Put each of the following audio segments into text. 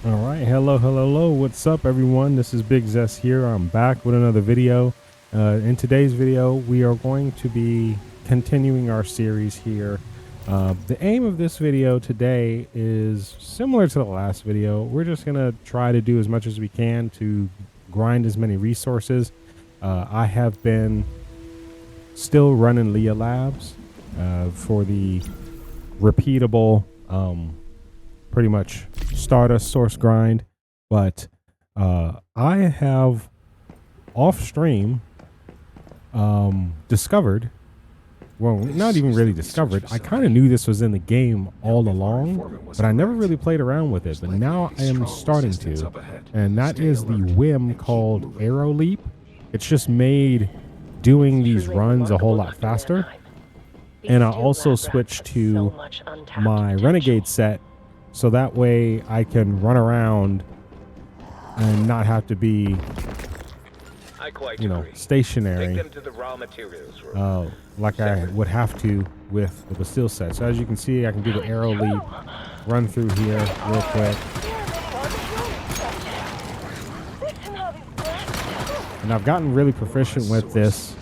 All right, hello, what's up everyone? This is Big Zest here. I'm back with another video. In today's video, we are going to be continuing our series here. The aim of this video today is similar to the last video. We're just gonna try to do as much as we can to grind as many resources. I have been still running Leah Labs for the repeatable pretty much Stardust source grind, but I have off stream discovered, well, not even really discovered, I kind of knew this was in the game all along, but I never really played around with it, but now I am starting to, and that is the whim called Arrow Leap. It's just made doing these runs a whole lot faster. And I also switched to my Renegade set, so that way I can run around and not have to be, you know, stationary, like I would have to with the Bastille set. So as you can see, I can do the arrow leap, run through here real quick. And I've gotten really proficient with this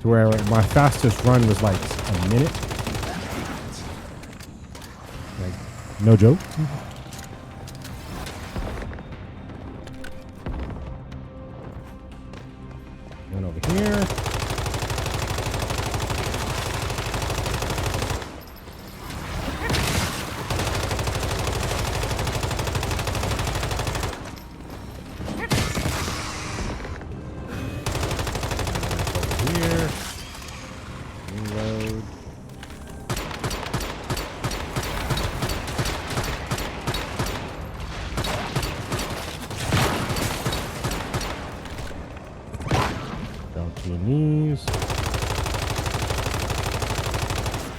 to where my fastest run was like a minute. No joke. One over here. Over here. Reload. Down to your knees.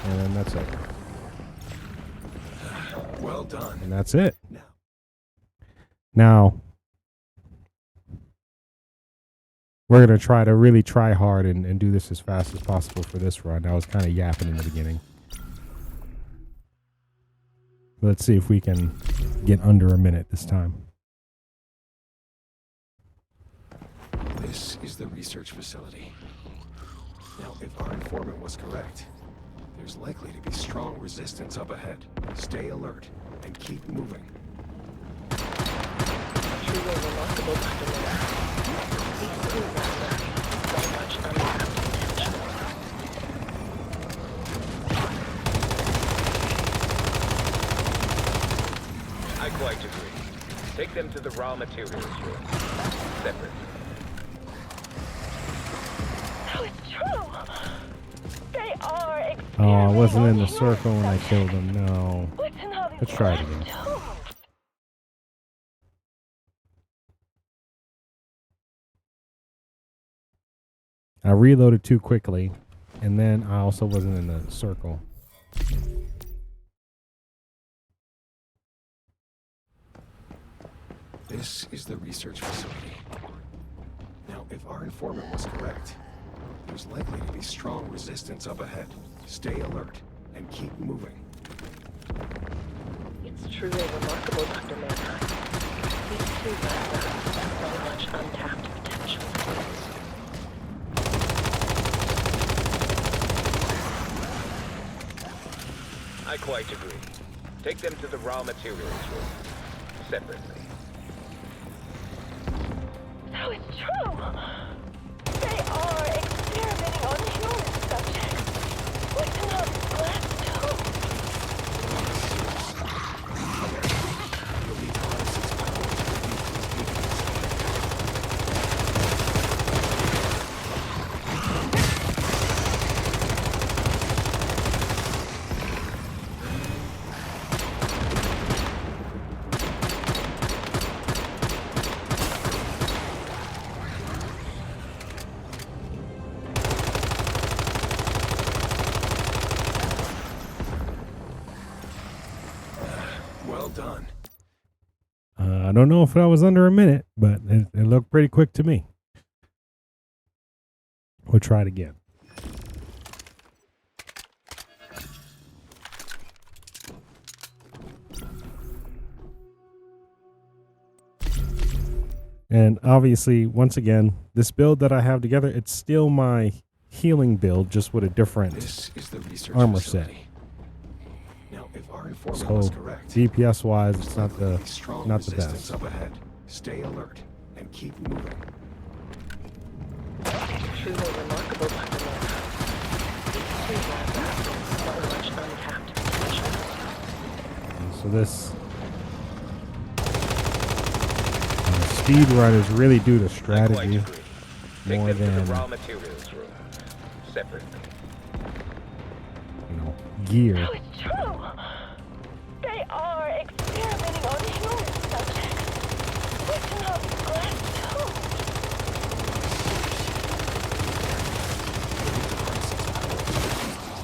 And then that's it. Well done. And that's it. Now, we're going to try to really try hard and do this as fast as possible for this run. I was kind of yapping in the beginning. Let's see if we can get under a minute this time. This is the research facility. Now, if our informant was correct, there's likely to be strong resistance up ahead. Stay alert and keep moving. Truly remarkable documentary. These two rather so much untapped potential. I quite agree. Take them to the raw materials room. Separate. So it's true. They are experimenting. Oh, I wasn't in the on circle when I human killed him. No. Listen how these Let's try it glass again. tubes. I reloaded too quickly, and then I also wasn't in the circle. This is the research facility. Now, if our informant was correct, there's likely to be strong resistance up ahead. Stay alert and keep moving. It's truly remarkable, Dr. Manheim. These two rather so much untapped potential. I quite agree. Take them to the raw materials room. Separately. So it's true. They are experimenting on human subjects. Listen how these glass tubes. You'll need to harness its power to defeat these beacons. Well done. I don't know if that was under a minute, but it looked pretty quick to me. We'll try it again. And obviously, once again, this build that I have together, it's still my healing build, just with a different This is the research armor set. facility. Now, if our informant So was correct, DPS wise, there's it's not likely to the be strong not the resistance best. up ahead. Stay alert and keep moving. Truly remarkable, Dr. Manibus. These two labs have so much untapped potential. So this speed run is really due to I quite strategy agree. Take more them to the than, raw materials room. Separately. gear. So it's true. They are experimenting on human subjects. Written on glass too.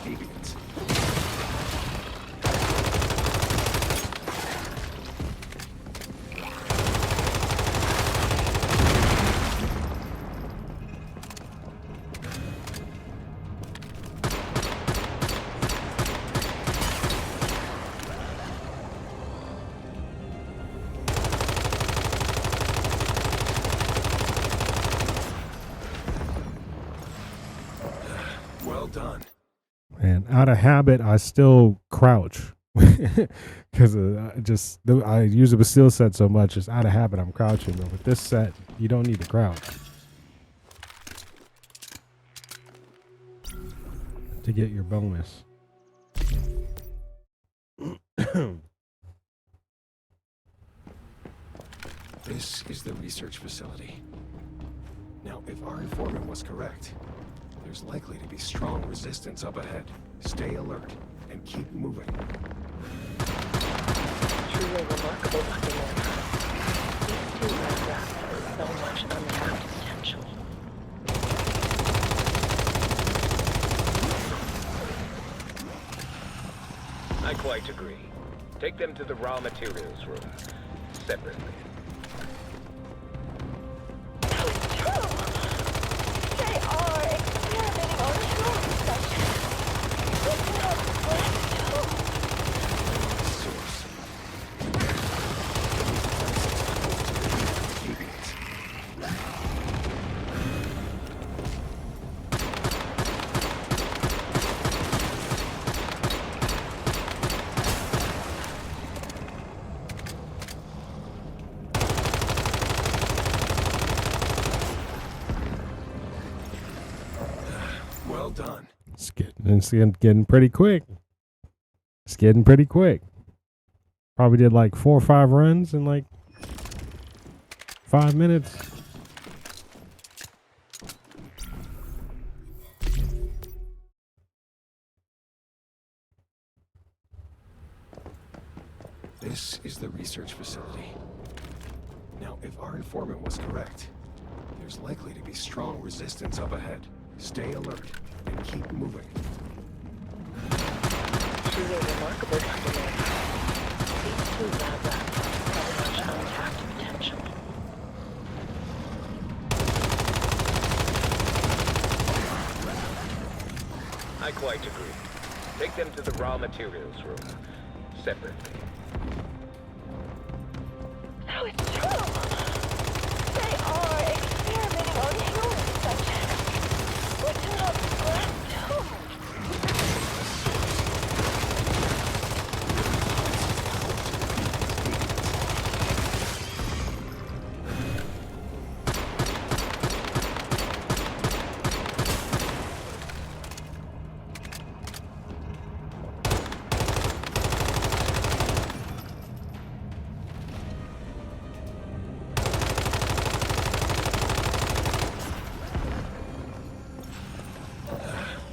Deviants. Well done. And out of habit, I still crouch because I use the Bastille set so much. It's out of habit. I'm crouching, but with this set, you don't need to crouch to get your bonus. This is the research facility. Now, if our informant was correct, there's likely to be strong resistance up ahead. Stay alert and keep moving. Truly remarkable, Dr. Manibus. These two labs have so much untapped potential. I quite agree. Take them to the raw materials room. Separately. So it's true. They are experimenting on human subjects. Written on glass too. Source. Deviants. Well done. It's getting pretty quick. It's getting pretty quick. Probably did like 4 or 5 runs in like 5 minutes. This is the research facility. Now, if our informant was correct, there's likely to be strong resistance up ahead. Stay alert and keep moving. Truly remarkable, Dr. Manibus. These two labs have so much untapped potential. I quite agree. Take them to the raw materials room. Separately. So it's true. They are experimenting on human subjects. Written on glass too.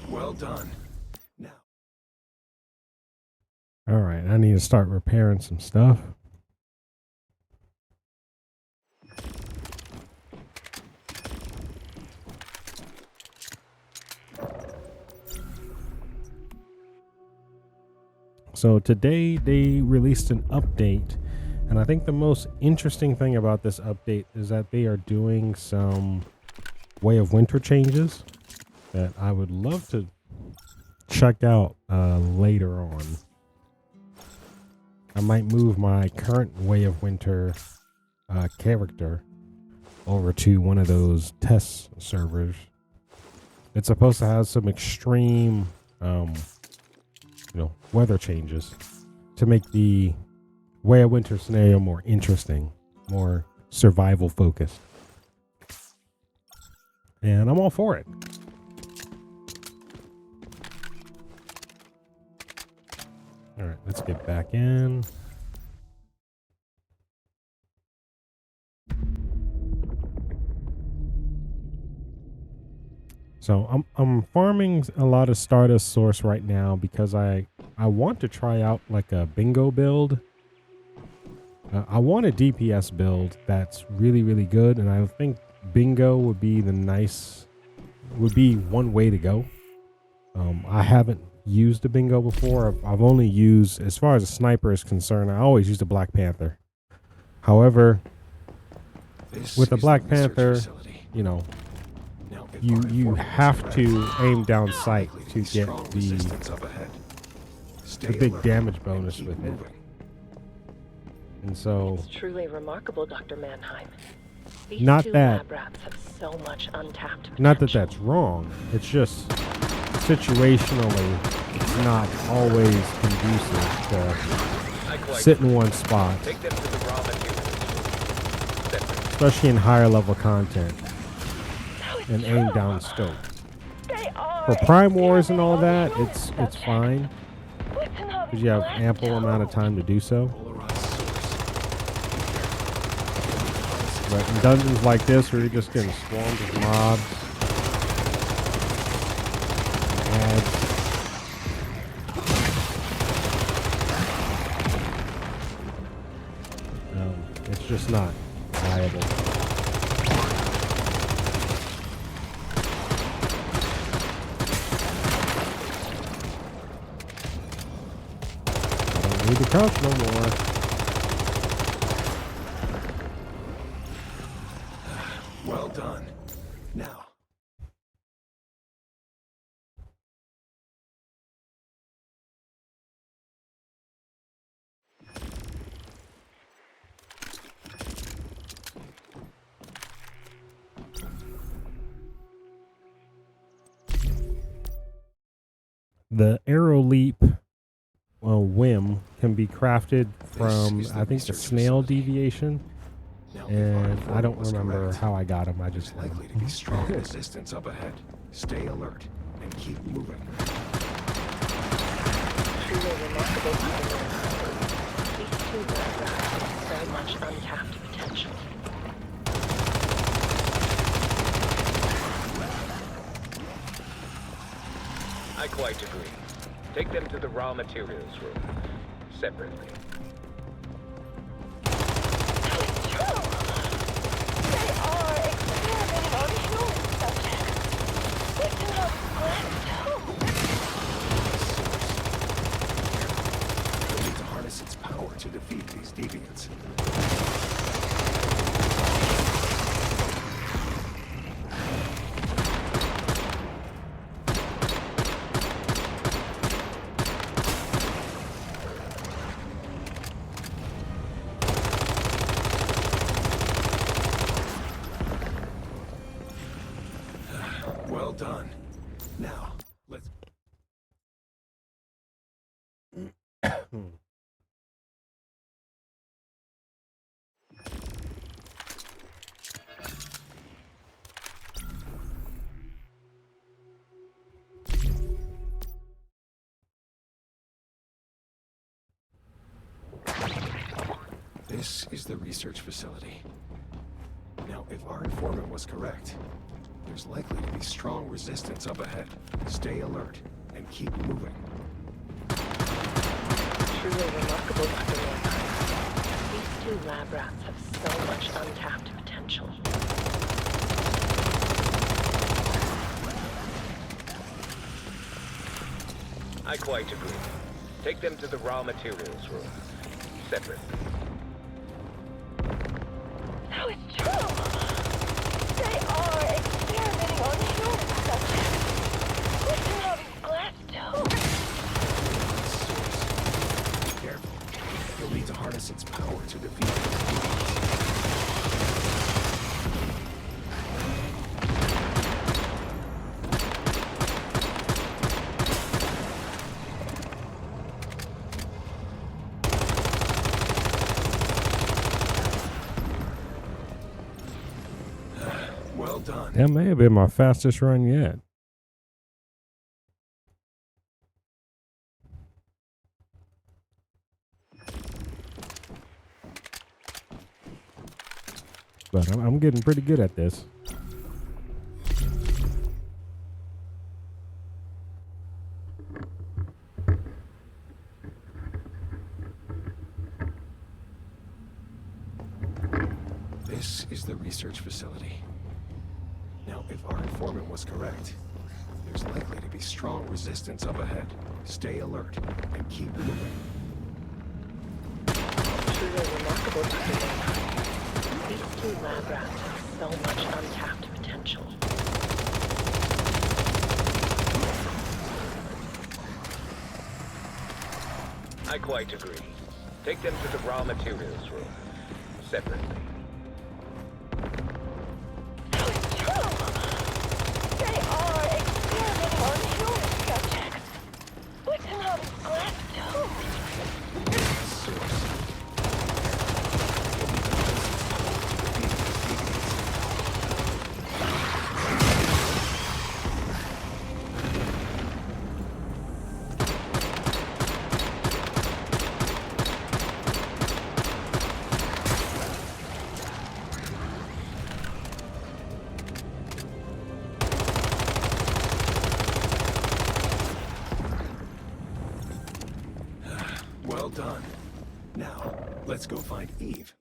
Well done. Now, All right, I need to start repairing some stuff. So today they released an update, and I think the most interesting thing about this update is that they are doing some Way of Winter changes that I would love to check out later on. I might move my current Way of Winter character over to one of those test servers. It's supposed to have some extreme, weather changes to make the Way of Winter scenario more interesting, more survival focused. And I'm all for it. All right, let's get back in. So I'm farming a lot of Stardust Source right now because I want to try out like a bingo build. I want a DPS build that's really, really good, and I think bingo would be one way to go. I haven't used a bingo before. I've only used, as far as a sniper is concerned, I always used a Black Panther. However, with a Black Panther, you have to aim down sight to get the big damage bonus with it. And so, It's truly remarkable, Dr. Mannheim. These not two that, lab rats have so much untapped potential. not that that's wrong. It's just situationally, it's not always conducive to sit in one spot, Take them to the raw materials. Separate. especially in higher level content, No, it's and aim true. down scope. They are For Prime Wars and all that, experimenting it's on human fine subjects. Listen how because you have these ample glass amount of domes- time to do so. Polarized source. But in dungeons like this, where you're just getting swarmed with mobs, ads, it's just not viable. I don't need to crouch no more. Well done. Now, The arrow leap whim can be crafted from, is the I think, the research snail facility. deviation, now if our and I informant don't was remember correct, how I got him. I there's just likely to be strong resistance up ahead. Stay alert and keep moving. Truly remarkable, Dr. Mannheim. These two lab rats have so much untapped potential. I quite agree. Take them to the raw materials room. Separately. No, it's true. They are experimenting on human subjects. Listen how these glass domes- You'll need to harness its power to defeat these deviants. Well done. Now, let's... This is the research facility. Now, if our informant was correct, there's likely to be strong resistance up ahead. Stay alert and keep moving. Truly remarkable, Dr. Mannheim. These two lab rats have so much untapped potential. I quite agree. Take them to the raw materials room. Separately. No, it's true. They are experimenting on human subjects. Listen how these glass domes- Source. Careful. You'll need to harness its power to defeat these deviants. That may have been my fastest run yet. But I'm getting pretty good at this. This is the research facility. Now, if our informant was correct, there's likely to be strong resistance up ahead. Stay alert and keep moving. Truly remarkable documentary. These two lab rats have so much untapped potential. I quite agree. Take them to the raw materials room. Separately. It's true! They are experimenting on human subjects. What's in all these glass tubes? Well done. Now, let's go find Eve.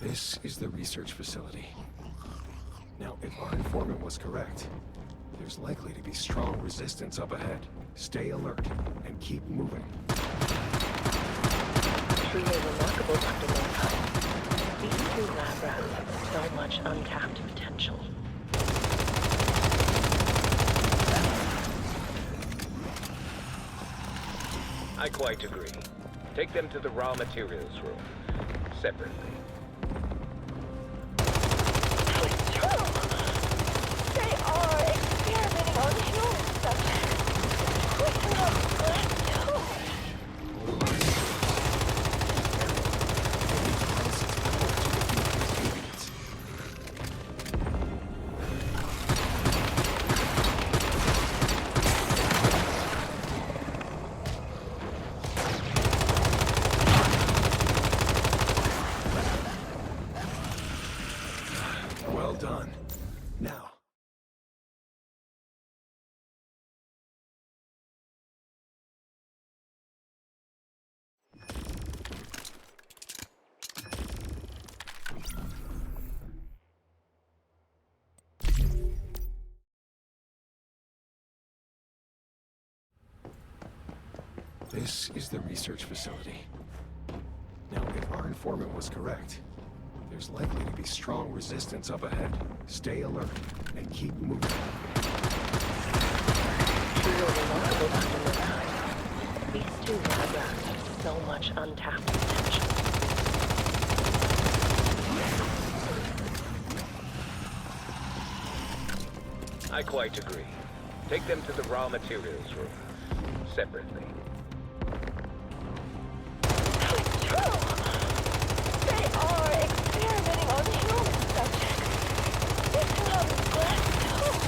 This is the research facility. Now, if our informant was correct, there's likely to be strong resistance up ahead. Stay alert and keep moving. Truly remarkable documentary. These two lab rats have so much untapped potential. I quite agree. Take them to the raw materials room. Separately. It's true! They are experimenting on human subjects. What's in all these glass tubes? Well done. Now, this is the research facility. Now, if our informant was correct, there's likely to be strong resistance up ahead. Stay alert and keep moving. Truly remarkable documentary. These two lab rats have so much untapped potential. I quite agree. Take them to the raw materials room. Separately. It's true! They are experimenting on human subjects. What's in all these glass tubes?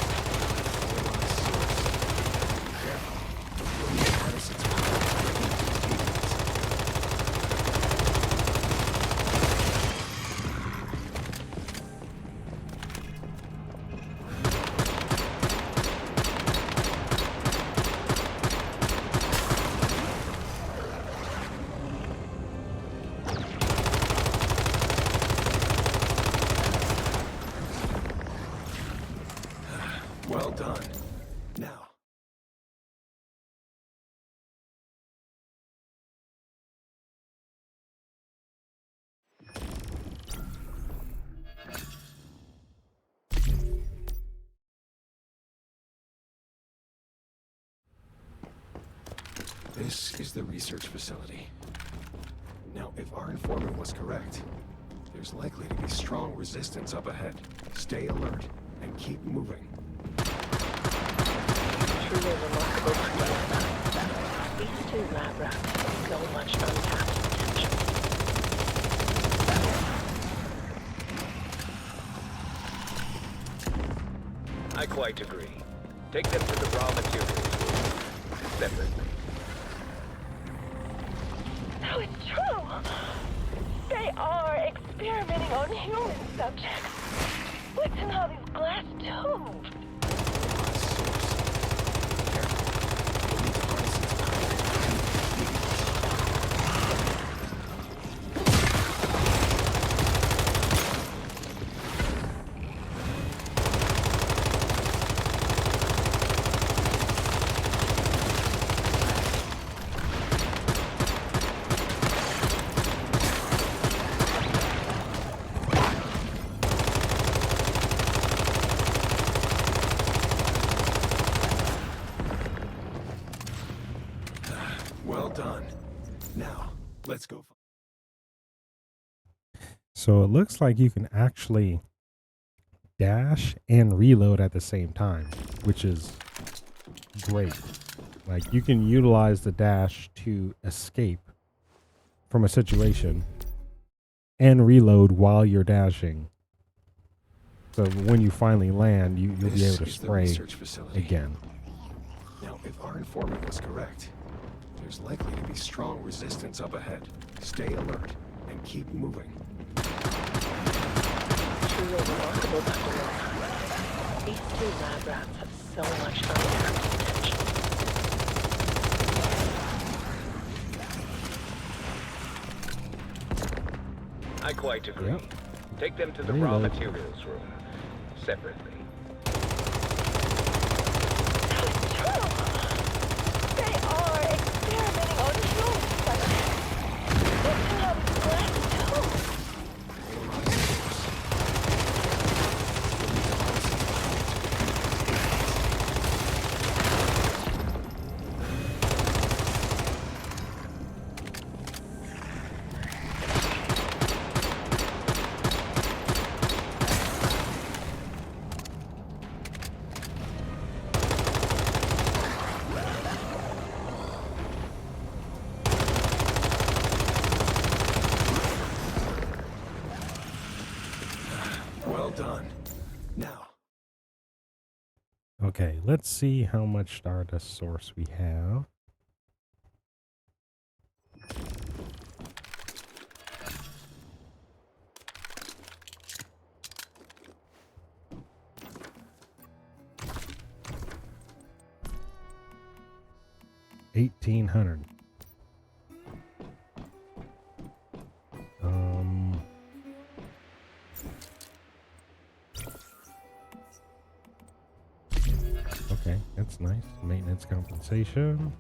Well done. Now, this is the research facility. Now, if our informant was correct, there's likely to be strong resistance up ahead. Stay alert and keep moving. Truly remarkable phenomenon. These two lab rats have so much untapped potential. I quite agree. Take them to the raw materials room. Separately. No, it's true. They are experimenting on human subjects. What's in all these glass tubes? Well done. Now, let's go. So it looks like you can actually dash and reload at the same time, which is great. Like, you can utilize the dash to escape from a situation and reload while you're dashing. So when you finally land, you'll be able to spray again. Now, if our informant was correct, there's likely to be strong resistance up ahead. Stay alert and keep moving. Truly remarkable phenomenon. These two lab rats have so much untapped potential. I quite agree. Yep. Take them to the raw Reload. materials room. Separately. No, it's true. They are experimenting on human subjects. What's in all these glass tubes? Well done. Now, Okay, let's see how much Stardust source we have. $1,800. Okay, that's nice. Maintenance compensation.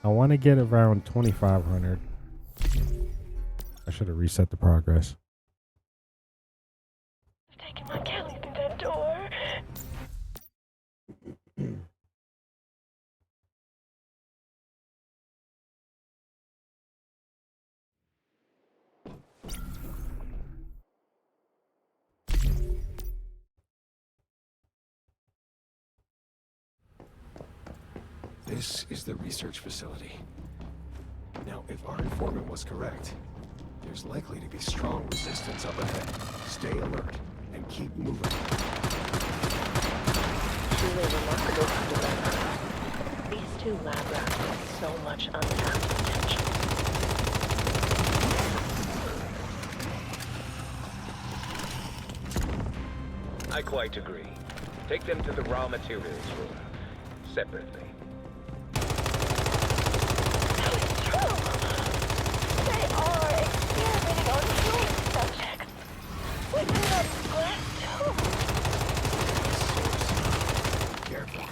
I want to get around 2,500. I should have reset the progress. Taking my Kelly through that door. this is the research facility. Now, if our informant was correct, there's likely to be strong resistance up ahead. Stay alert and keep moving. Truly remarkable phenomenon. These two lab rats have so much untapped potential. I quite agree. Take them to the raw materials room. Separately. No, it's true. They are experimenting on human subjects. Within that glass tube. Careful.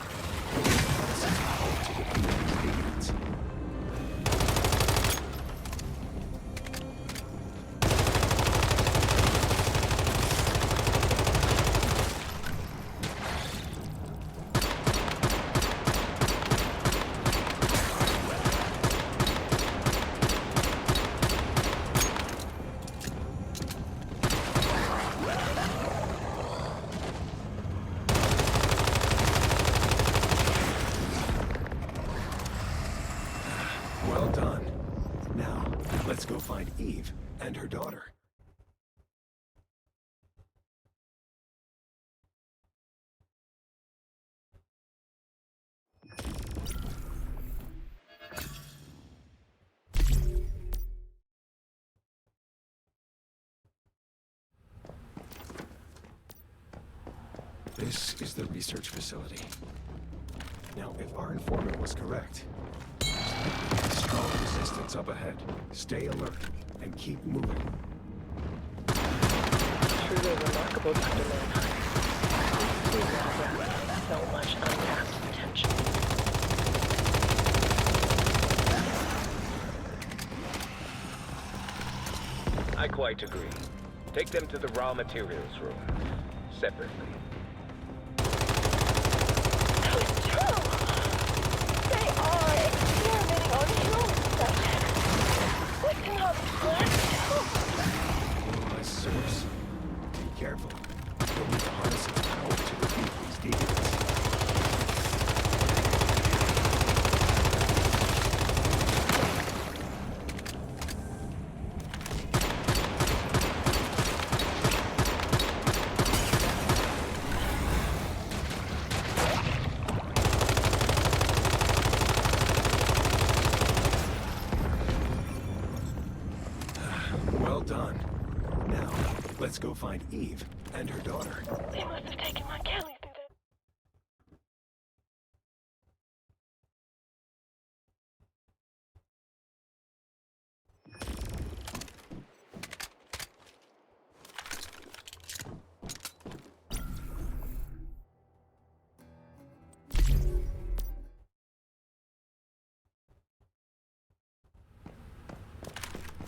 This is home to the Renegades. let's go find Eve and her daughter. This is the research facility. Now, if our informant was correct, there's likely to be strong resistance up ahead. Stay alert and keep moving. Truly remarkable, Dr. Manheim. These two lab rats have so much untapped potential. I quite agree. Take them to the raw materials room, separately. It's true! They are experimenting on human subjects. What cannot be My source. Be careful. You'll need to harness its power to defeat these demons. Well done. Now, let's go find Eve and her daughter. They must have taken my Kelly through that.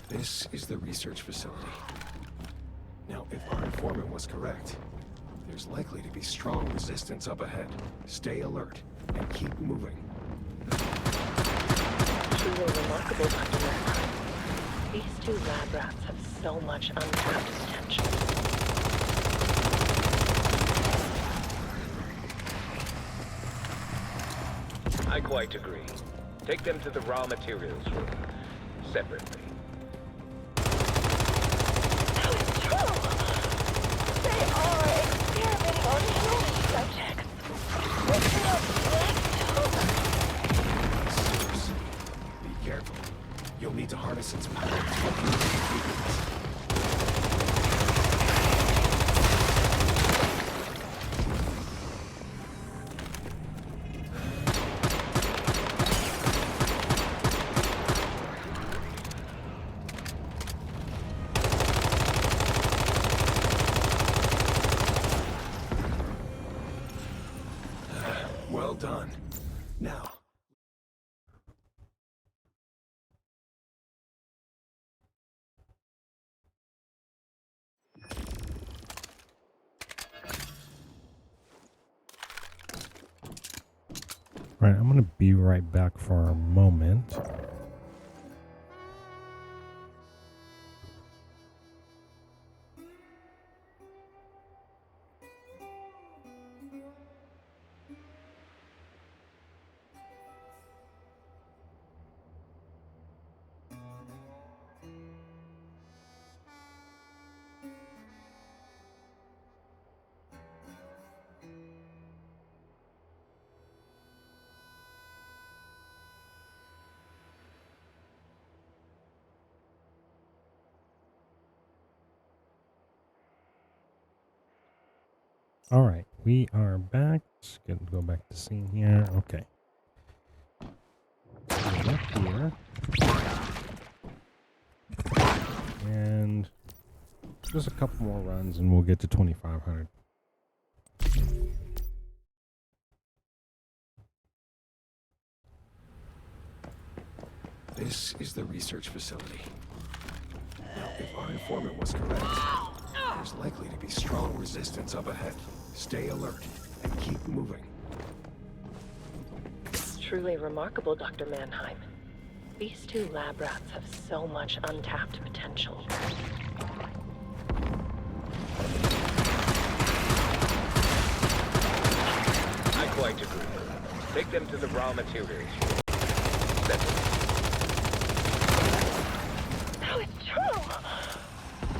This is the research facility. Now, if our informant was correct, there's likely to be strong resistance up ahead. Stay alert and keep moving. Truly remarkable, Dr. Manheim. These two lab rats have so much untapped potential. I quite agree. Take them to the raw materials room, separately. It's true! They are experimenting on human subjects. What cannot be Source. Be careful. You'll need to harness its power to defeat these demons. Well done. Now, All right, I'm going to be right back for a moment. All right, we are back. Let's go back to scene here. Okay. Up here. And just a couple more runs and we'll get to 2,500. this is the research facility. Now, if our informant was correct, there's likely to be strong resistance up ahead. Stay alert and keep moving. Truly remarkable, Dr. Manheim. These two lab rats have so much untapped potential. I quite agree. Take them to the raw materials room, separately. So it's true.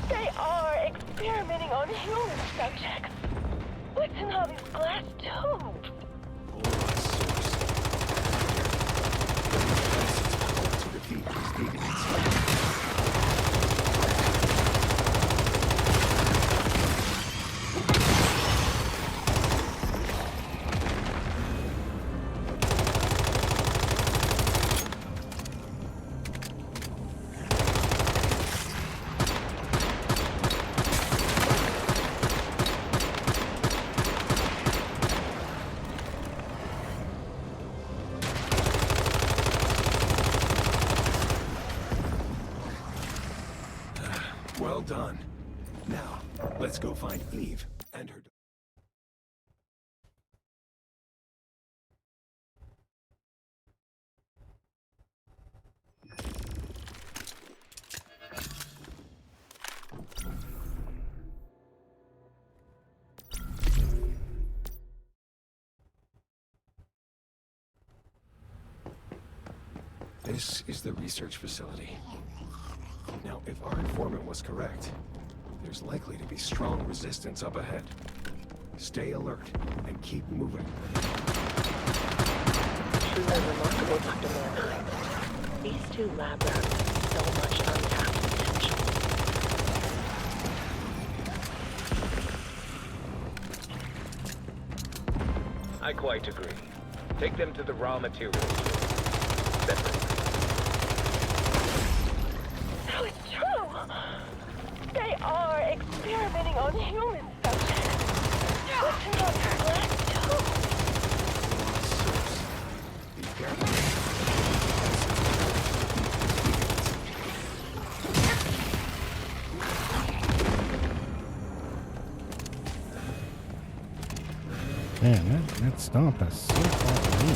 They are experimenting on human subjects. What's in all these glass tubes? To defeat these deviants. Well done. Now, let's go find Eve and her... This is the research facility. Now, if our informant was correct, there's likely to be strong resistance up ahead. Stay alert and keep moving. Truly remarkable, Dr. Manheim. These two lab rats have so much untapped potential. I quite agree. Take them to the raw materials room. Separately. So it's true. They are experimenting on human subjects. What's in all these glass tubes? Be careful. Man, that stomp is so far away.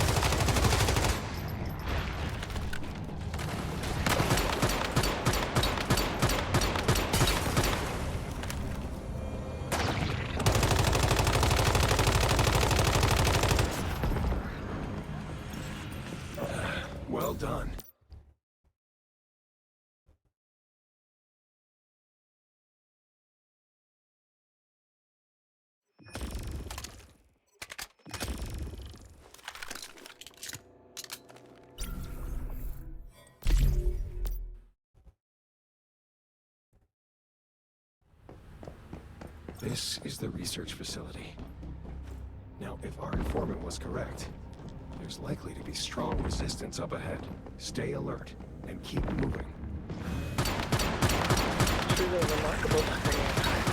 Well done. This is the research facility. Now, if our informant was correct, there's likely to be strong resistance up ahead. Stay alert and keep moving. Truly remarkable, Dr. Manheim.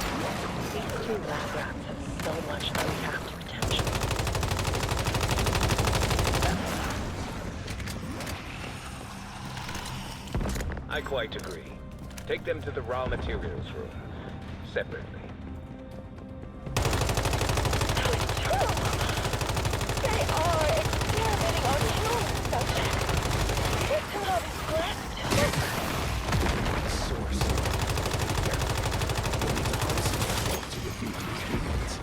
These two lab rats have so much untapped potential. I quite agree. Take them to the raw materials room. Separately. So it's true. They are experimenting on human subjects. What's in all these glass tubes? Source. We'll need to harness it to defeat these deviants.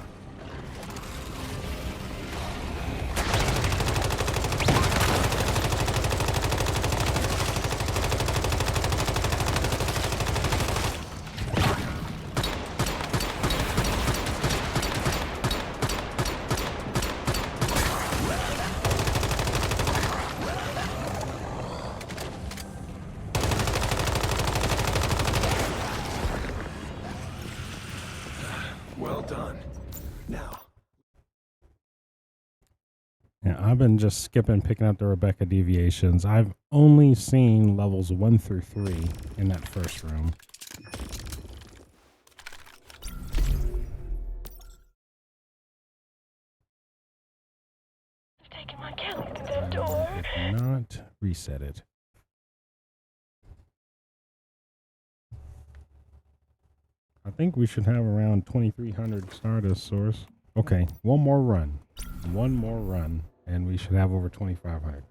Well done. Now, Yeah, I've been just skipping, picking up the Rebecca deviations. I've only seen levels 1 through 3 in that first room. I've taken my Kelly through that door. Did not reset it. I think we should have around 2,300 Stardust source. Okay, one more run. One more run, and we should have over 2,500.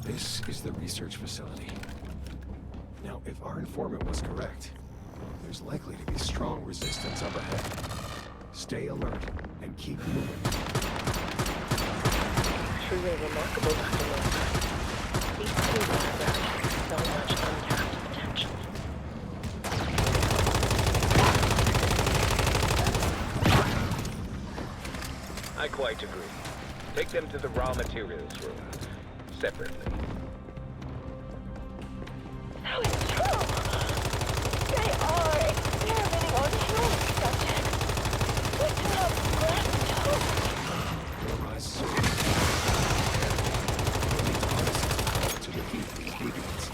this is the research facility. Now, if our informant was correct, there's likely to be strong resistance up ahead. Stay alert and keep moving. Truly remarkable, Dr. Miller. These two lab rats have so much untapped potential. I quite agree. Take them to the raw materials room. Separately. So it's true. They are experimenting on human subjects. We cannot grasp too. Your eyes soon. We need to harness its power to defeat these deviants.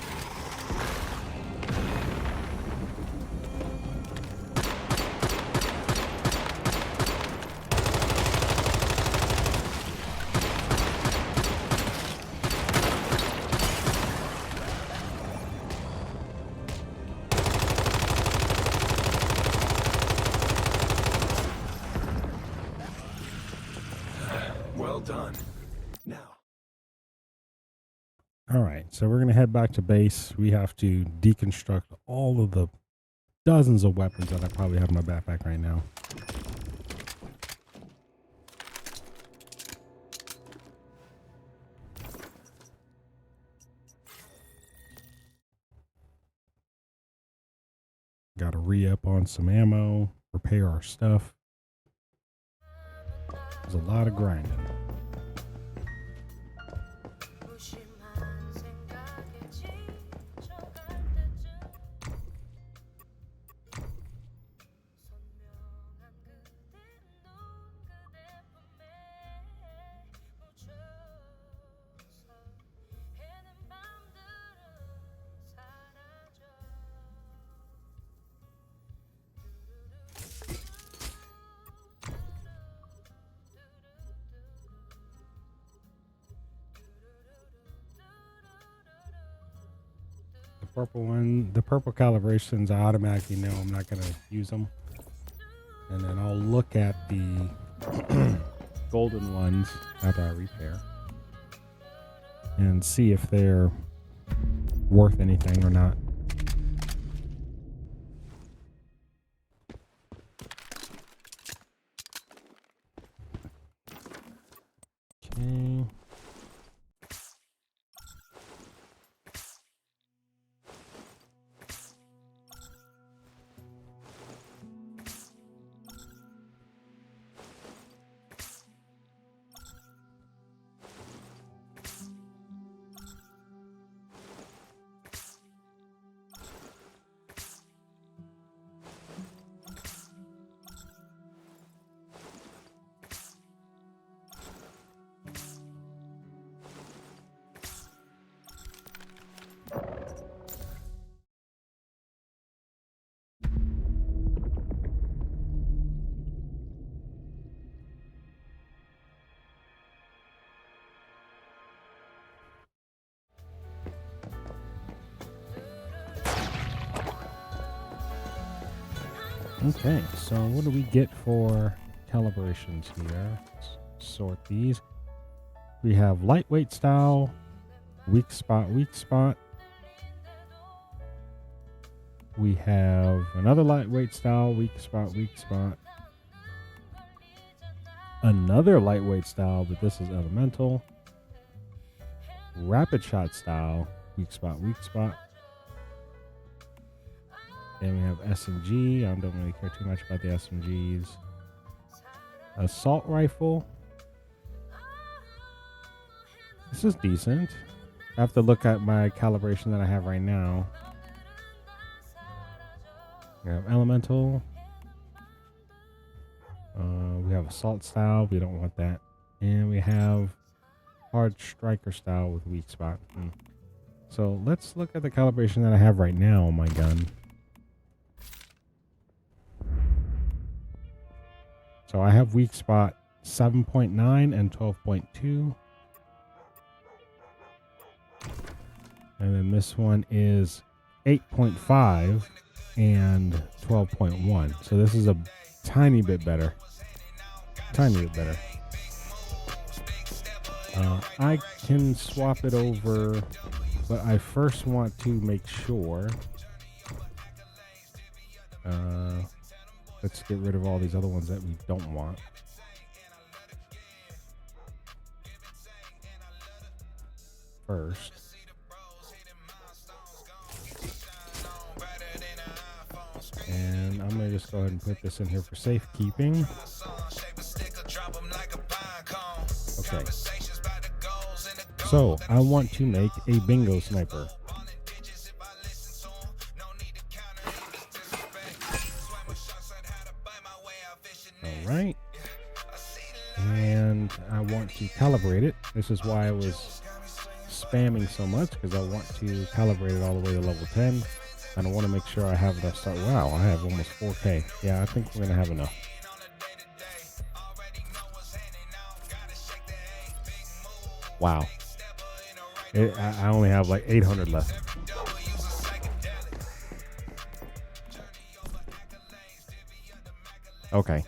Well done. Now, All right, so we're gonna head back to base. We have to deconstruct all of the dozens of weapons that I probably have in my backpack right now. Got to re-up on some ammo, repair our stuff. There's a lot of grinding. Purple one, the purple calibrations, I automatically know I'm not going to use them. And then I'll look at the golden ones after I repair and see if they're worth anything or not. Okay. Okay, so what do we get for calibrations here? Let's sort these. We have lightweight style, weak spot, weak spot. We have another lightweight style, weak spot, weak spot. Another lightweight style, but this is elemental. Rapid shot style, weak spot, weak spot. Then we have SMG. I don't really care too much about the SMGs. Assault rifle. This is decent. I have to look at my calibration that I have right now. We have elemental. We have assault style. We don't want that. And we have hard striker style with weak spot. So let's look at the calibration that I have right now on my gun. So I have weak spot 7.9 and 12.2. And then this one is 8.5 and 12.1. So this is a tiny bit better. Tiny bit better. I can swap it over, but I first want to make sure. Let's get rid of all these other ones that we don't want. First. And I'm going to just go ahead and put this in here for safekeeping. Okay. So, I want to make a bingo sniper. Alright. And I want to calibrate it. This is why I was spamming so much, because I want to calibrate it all the way to level 10. And I want to make sure I have enough start. Wow, I have almost 4K. Yeah, I think we're going to have enough. Wow. I only have like 800 left. Okay.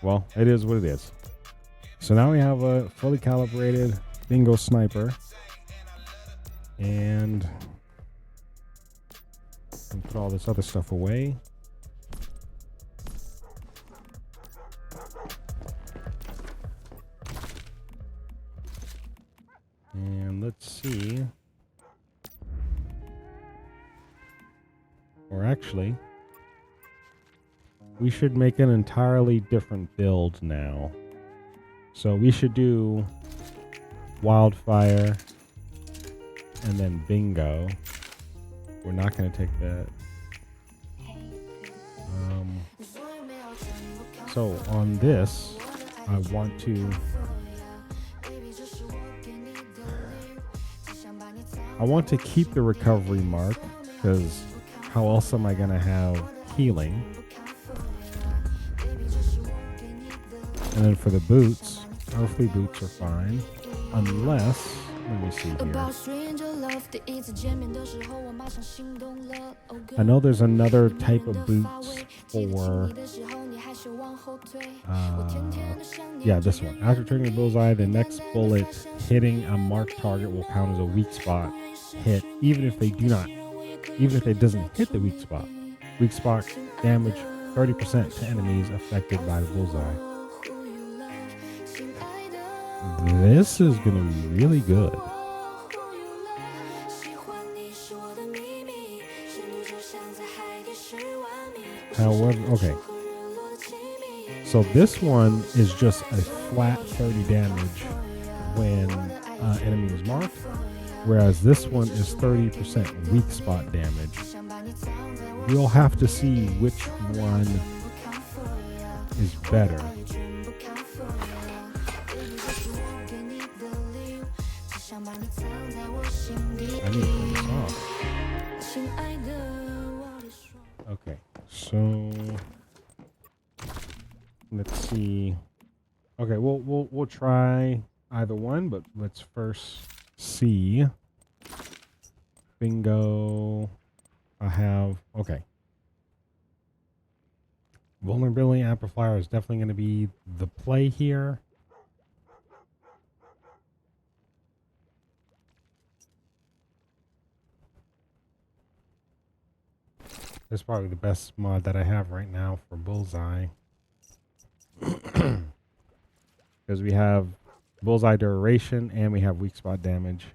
Well, it is what it is. So now we have a fully calibrated bingo sniper. And put all this other stuff away. And let's see. Or actually, we should make an entirely different build now. So we should do wildfire and then bingo. We're not going to take that. So on this, I want to keep the recovery mark, because how else am I going to have healing? And then for the boots, hopefully boots are fine, unless, let me see here. I know there's another type of boots for, yeah, this one. After triggering the bullseye, the next bullet hitting a marked target will count as a weak spot hit, even if it doesn't hit the weak spot. Weak spot damage 30% to enemies affected by the bullseye. This is going to be really good. However, okay. So this one is just a flat 30 damage when enemy is marked, whereas this one is 30% weak spot damage. We'll have to see which one is better. I need to turn this off. Okay, so let's see. Okay, we'll try either one, but let's first see. Bingo. I have, okay. Vulnerability amplifier is definitely going to be the play here. It's probably the best mod that I have right now for bullseye. Because we have bullseye duration and we have weak spot damage.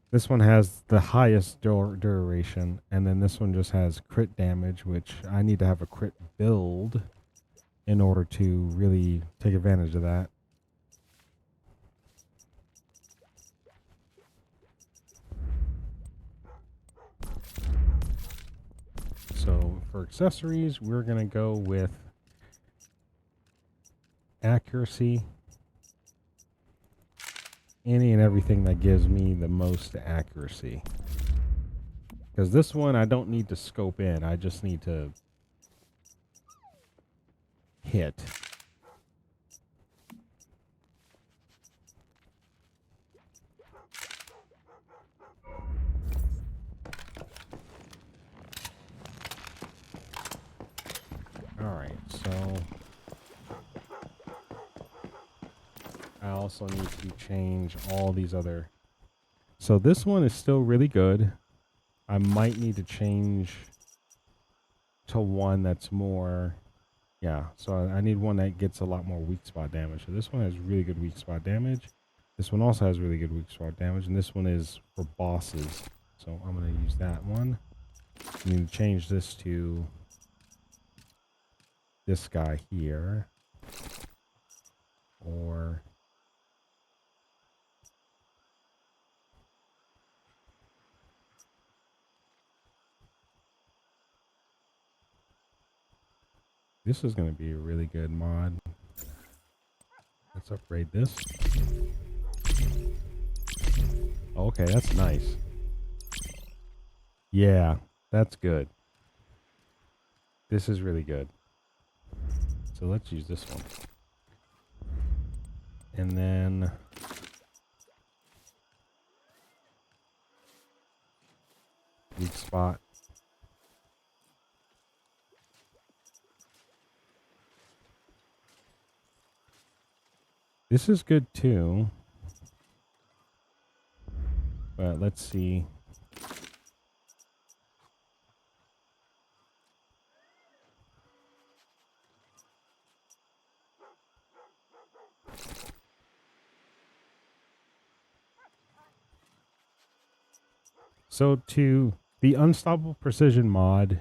This one has the highest duration, and then this one just has crit damage, which I need to have a crit build in order to really take advantage of that. So for accessories, we're going to go with accuracy. Any and everything that gives me the most accuracy. Because this one, I don't need to scope in. I just need to hit. Alright, so I also need to change all these other. So this one is still really good. I might need to change to one that's more Yeah, so I need one that gets a lot more weak spot damage. So this one has really good weak spot damage. This one also has really good weak spot damage, and this one is for bosses. So I'm going to use that one. I need to change this to this guy here. Or this is going to be a really good mod. Let's upgrade this. Okay, that's nice. Yeah, that's good. This is really good. So let's use this one. And then weak spot. This is good too. But let's see. So to the Unstoppable Precision mod,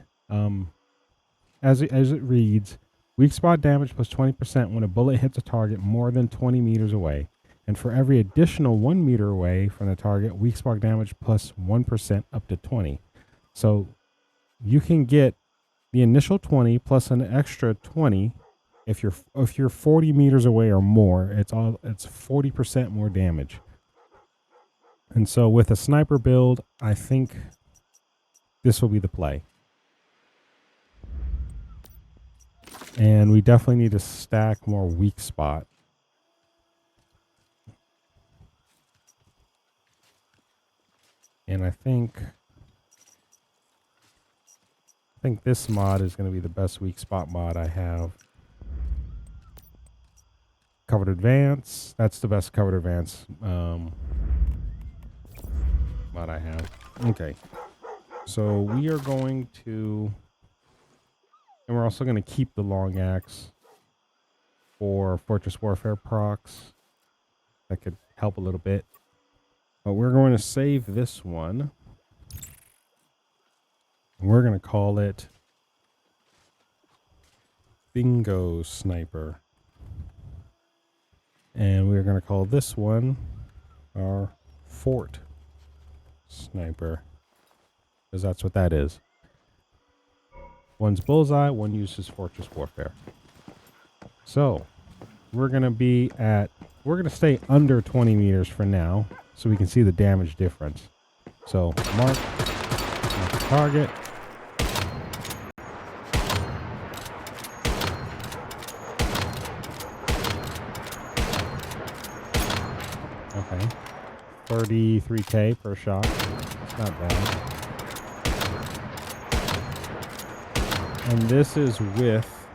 as it reads, weak spot damage plus 20% when a bullet hits a target more than 20 meters away. And for every additional 1 meter away from the target, weak spot damage plus 1% up to 20. So you can get the initial 20 plus an extra 20 if you're 40 meters away or more. It's 40% more damage. And so with a sniper build, I think this will be the play. And we definitely need to stack more weak spot. And I think this mod is going to be the best weak spot mod I have. Covered Advance. That's the best Covered Advance mod I have. Okay. So we are going to... And we're also going to keep the long axe for Fortress Warfare procs. That could help a little bit. But we're going to save this one. We're going to call it Bingo Sniper. And we're going to call this one our Fort Sniper. Because that's what that is. One's Bullseye, one uses Fortress Warfare. So, we're going to stay under 20 meters for now, so we can see the damage difference. So, mark the target. Okay. 33k per shot. It's not bad. And this is with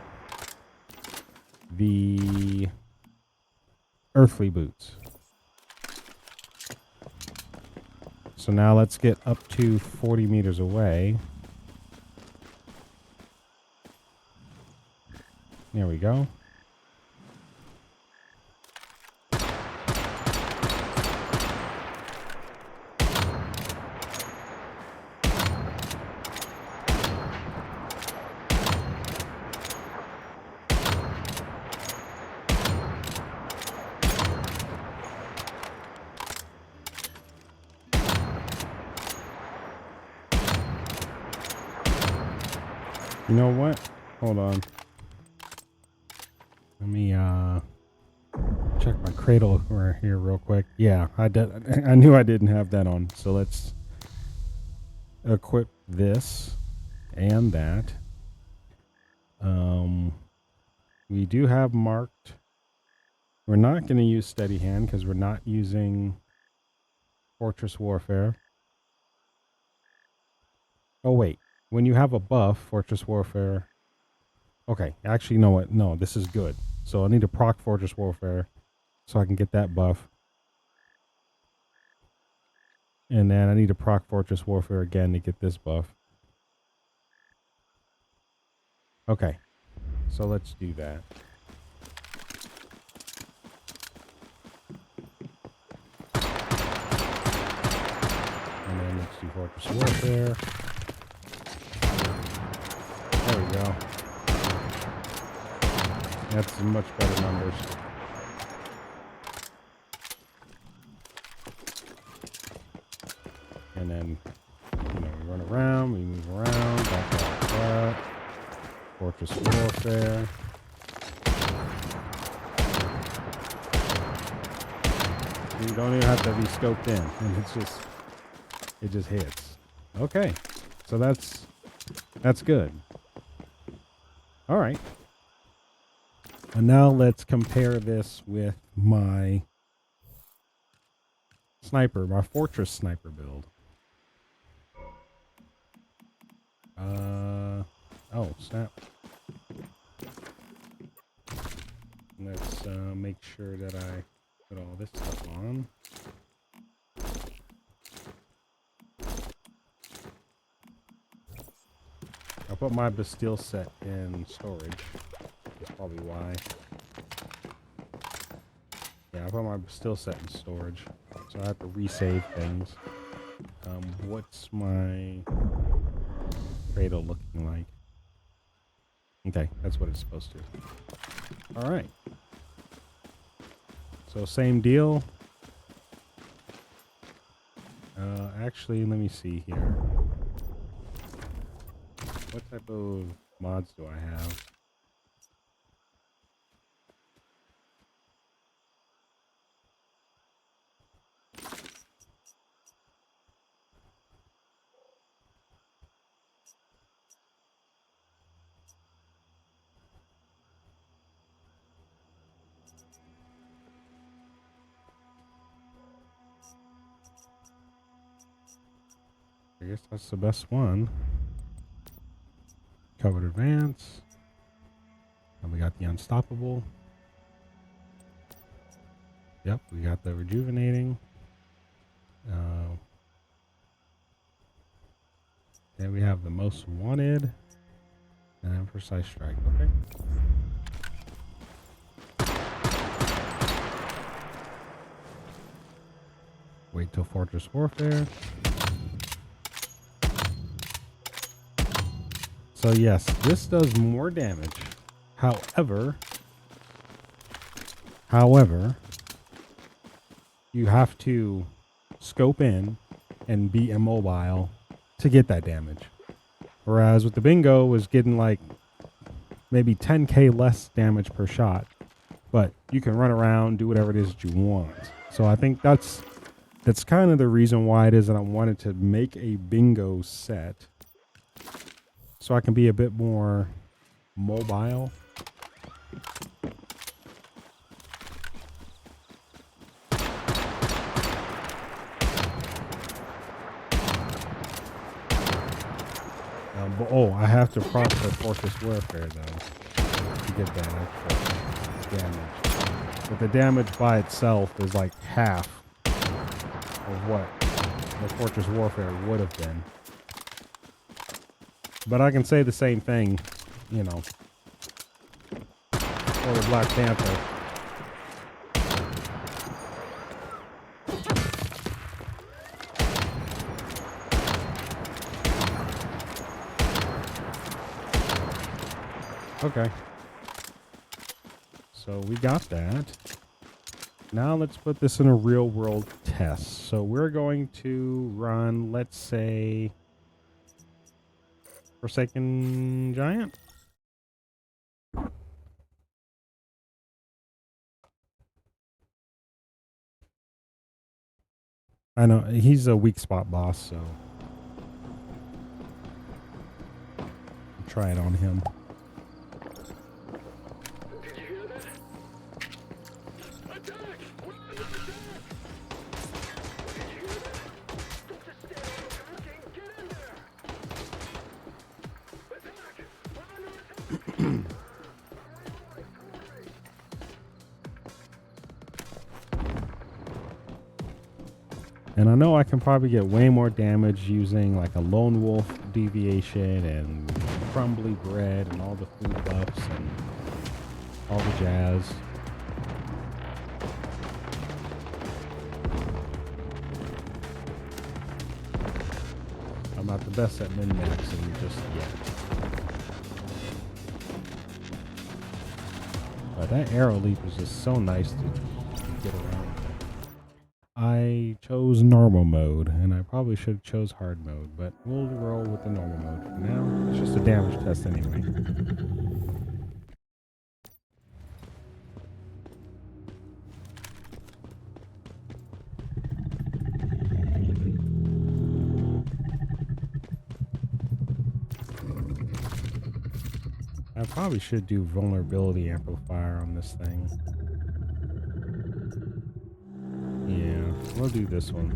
the earthly boots. So now let's get up to 40 meters away. There we go. You know what? Hold on. Let me check my cradle here real quick. Yeah, I knew I didn't have that on. So let's equip this and that. We do have marked. We're not going to use steady hand because we're not using Fortress Warfare. Oh wait. When you have a buff, Fortress Warfare... Okay, actually, you know what? No, this is good. So I need to proc Fortress Warfare so I can get that buff. And then I need to proc Fortress Warfare again to get this buff. Okay. So let's do that. And then let's do Fortress Warfare. There we go. That's some much better numbers. And then, you know, we run around, we move around, that. Fortress Warfare. You don't even have to be scoped in, and it just hits. Okay, so that's good. All right. And now let's compare this with my sniper, my Fortress sniper build. Oh, snap. Let's make sure that I put all this stuff on. I'll put my Bastille set in storage. That's probably why. Yeah, I put my Bastille set in storage. So I have to resave things. What's my cradle looking like? Okay, that's what it's supposed to. All right. So same deal. Actually, let me see here. What type of mods do I have? I guess that's the best one. Covered Advance. And we got the Unstoppable. Yep, we got the Rejuvenating. Then we have the Most Wanted. And then Precise Strike. Okay. Wait till Fortress Warfare. So yes, this does more damage. However, you have to scope in and be immobile to get that damage. Whereas with the Bingo was getting like maybe 10k less damage per shot, but you can run around, do whatever it is that you want. So I think that's kind of the reason why it is that I wanted to make a Bingo set. So I can be a bit more mobile. But I have to prop for Fortress Warfare though to get that extra damage. But the damage by itself is like half of what the Fortress Warfare would have been. But I can say the same thing, you know, for the Black Panther. Okay. So we got that. Now let's put this in a real world test. So we're going to run, let's say, Forsaken Giant. I know he's a weak spot boss, so try it on him. Did you hear that? Attack! Where are you? Attack! Did you hear that? Don't just stand there looking. Get in there! Attack! We're under attack! And I know I can probably get way more damage using like a lone wolf deviation and crumbly bread and all the food buffs and all the jazz. I'm not the best at min-maxing just yet. But that arrow leap is just so nice to get around. I chose normal mode, and I probably should have chose hard mode, but we'll roll with the normal mode for now. It's just a damage test anyway. I probably should do vulnerability amplifier on this thing. Yeah, we'll do this one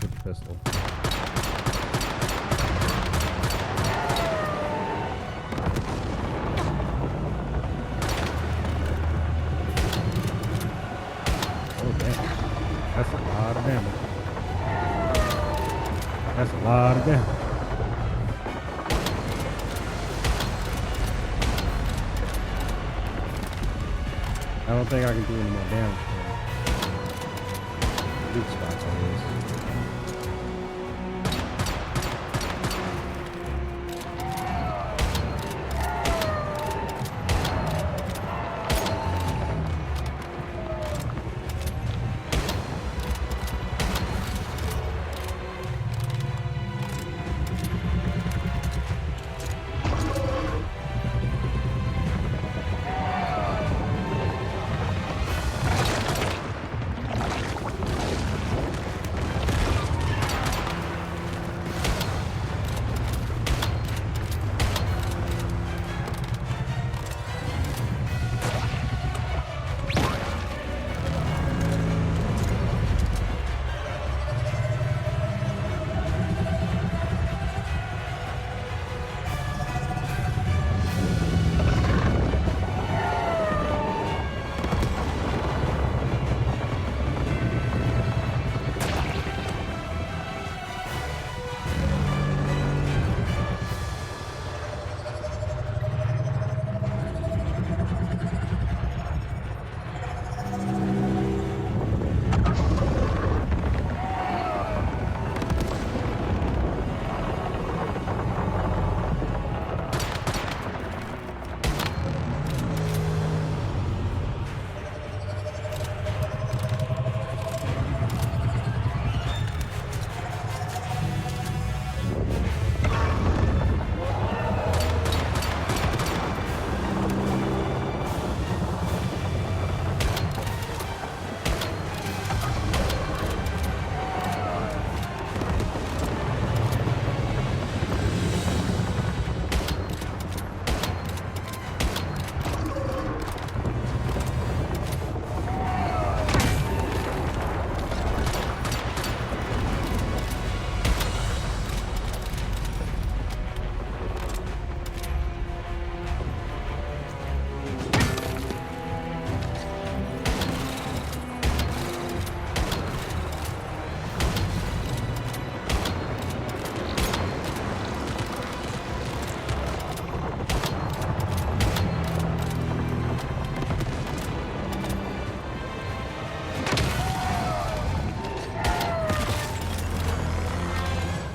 with the pistol. Oh damn, that's a lot of damage. That's a lot of damage. I don't think I can do any more damage to him. Weak spots on this.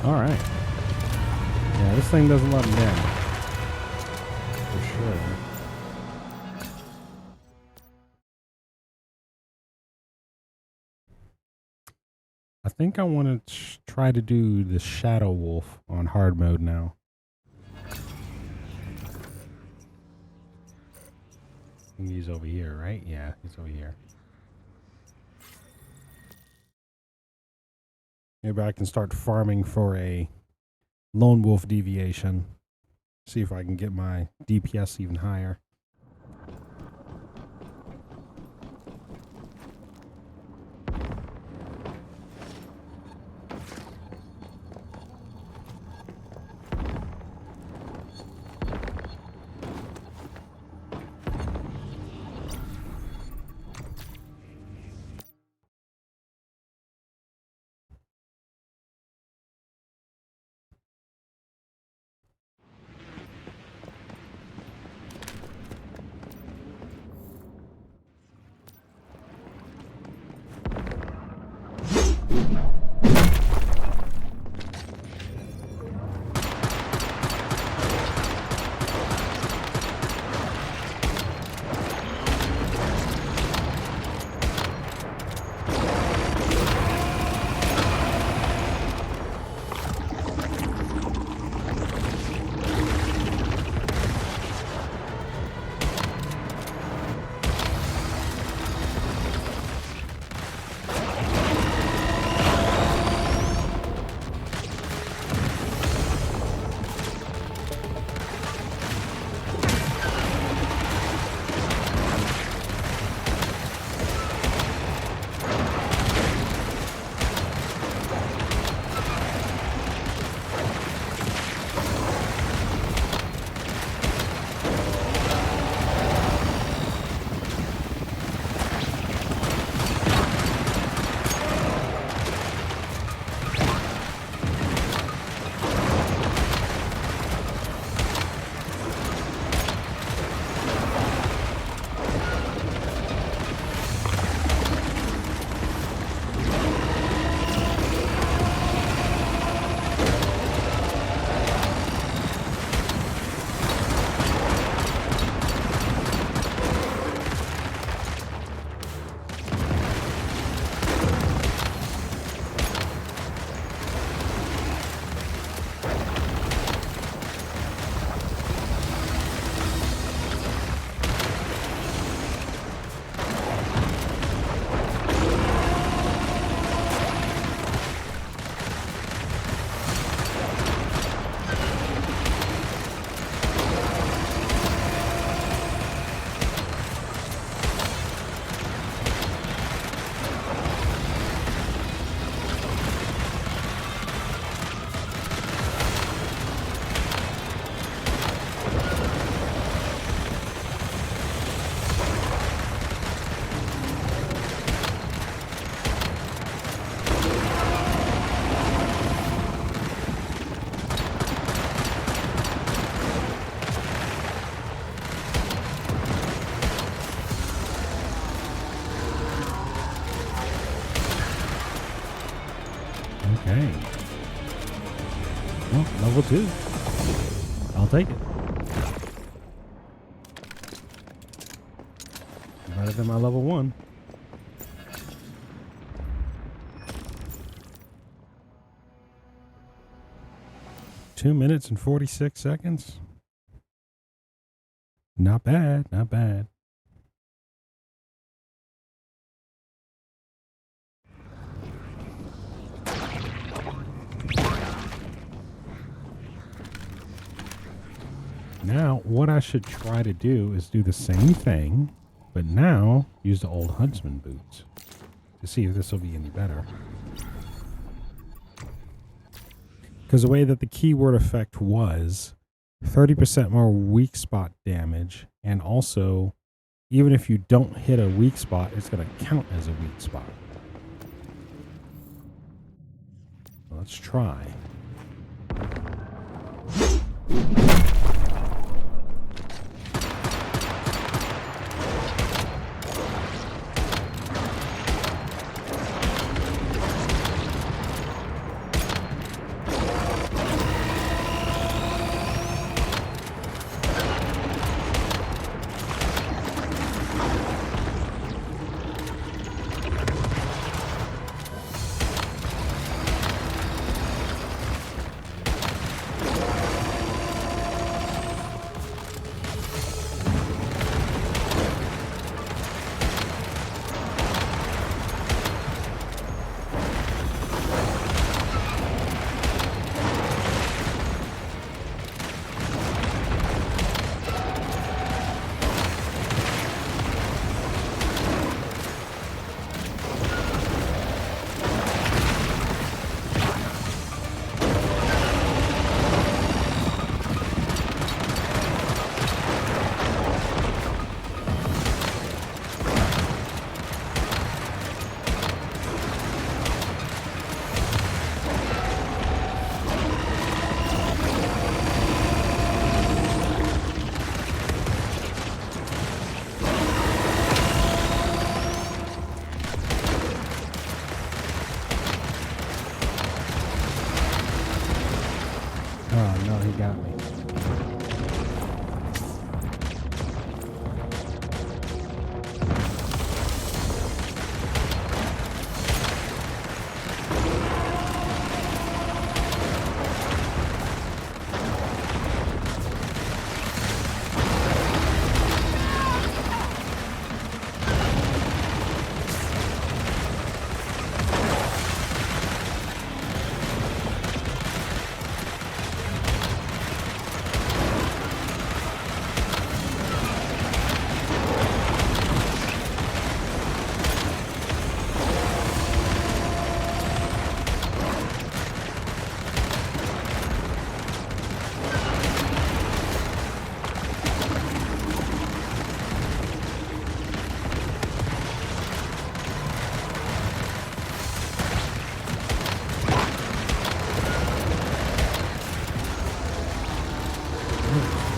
All right. Yeah, this thing doesn't let him down. For sure. I think I want to try to do the Shadow Wolf on hard mode now. He's over here, right? Yeah, he's over here. Maybe I can start farming for a lone wolf deviation. See if I can get my DPS even higher. Well, level 2. I'll take it. Better than my level 1. Two minutes and 46 seconds. Not bad, not bad. Now, what I should try to do is do the same thing, but now use the old Huntsman boots to see if this will be any better. Because the way that the keyword effect was 30% more weak spot damage, and also, even if you don't hit a weak spot, it's going to count as a weak spot. Let's try. Oh, no, he got me.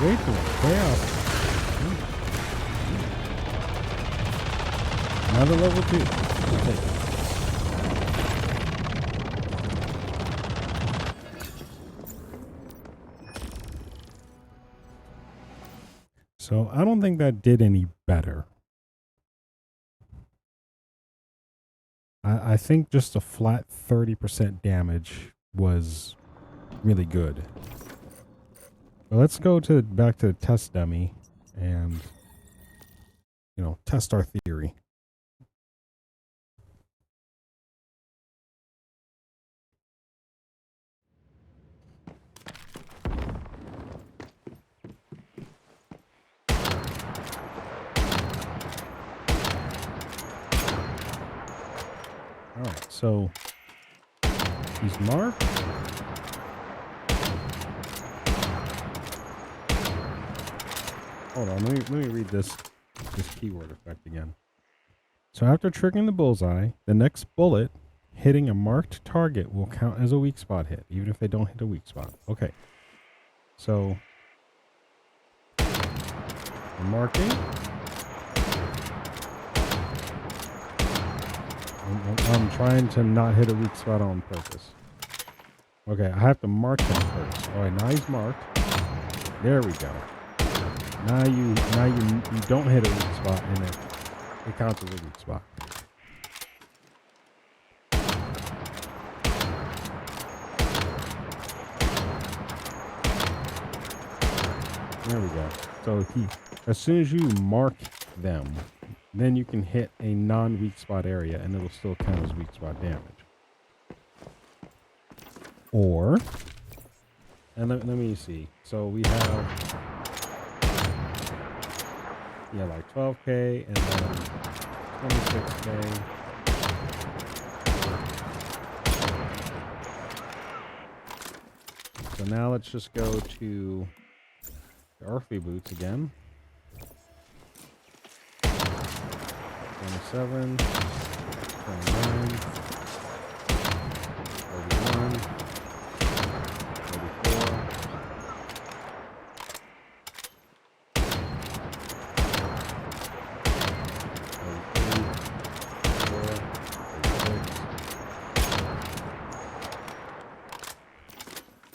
Wait for it. Way off. Another level 2. Okay. So I don't think that did any better. I think just a flat 30% damage was really good. But let's go back to the test dummy and, test our theory. All right, so he's marked. Hold on, let me read this keyword effect again. So after triggering the bullseye, the next bullet hitting a marked target will count as a weak spot hit, even if they don't hit a weak spot. Okay. So marking. I'm trying to not hit a weak spot on purpose. Okay, I have to mark them first. All right, now he's marked. There we go. Now you don't hit a weak spot, and it counts as a weak spot. There we go. So as soon as you mark them, then you can hit a non-weak spot area, and it'll still count as weak spot damage. Or, and let me see. So we have, yeah, like 12K and then 26K. So now let's just go to the earthly boots again. 27, 29, 31, 34, 33, 36.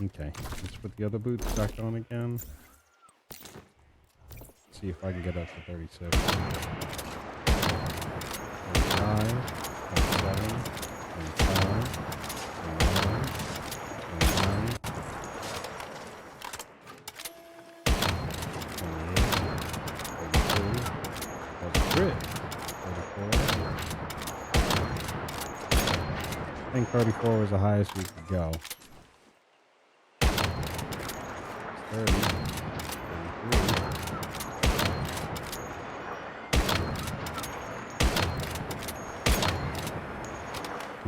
Okay, let's put the other boots back on again. See if I can get up to 36. 25, 27, 25, 29, 28, 34. I think 34 was the highest we could go. 30, 33.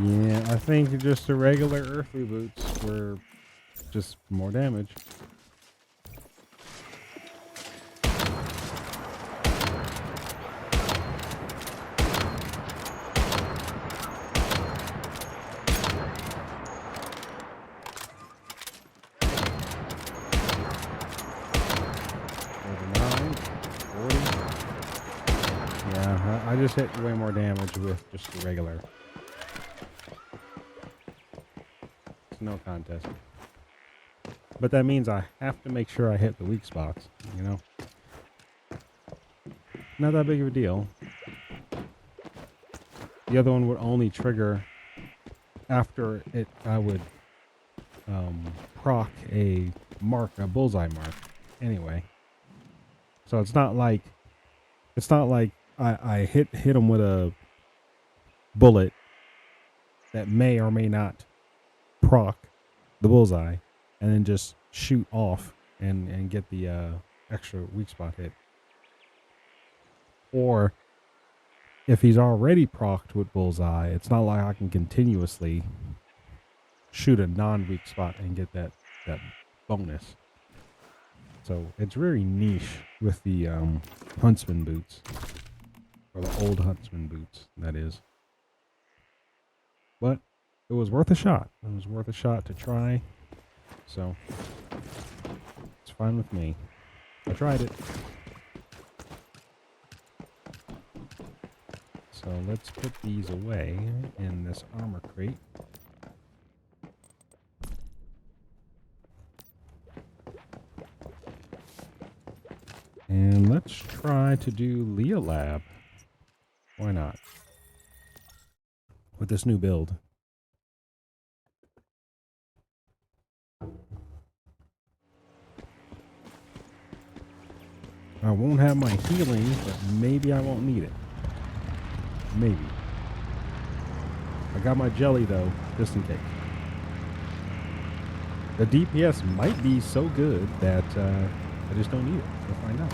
Yeah, I think just the regular earthly boots were just more damage. Yeah, I just hit way more damage with just the regular. It's no contest. But that means I have to make sure I hit the weak spots, you know? Not that big of a deal. The other one would only trigger after I would proc a bullseye mark anyway. So it's not like I hit him with a bullet that may or may not proc the bullseye and then just shoot off and get the extra weak spot hit. Or if he's already procced with bullseye, it's not like I can continuously shoot a non-weak spot and get that bonus. So it's very niche with the huntsman boots, or the old huntsman boots, that is. But it was worth a shot. It was worth a shot to try. So it's fine with me. I tried it. So let's put these away in this armor crate. And let's try to do Leah Lab. Why not? With this new build. I won't have my healing, but maybe I won't need it. Maybe. I got my jelly though, just in case. The DPS might be so good that I just don't need it. We'll find out.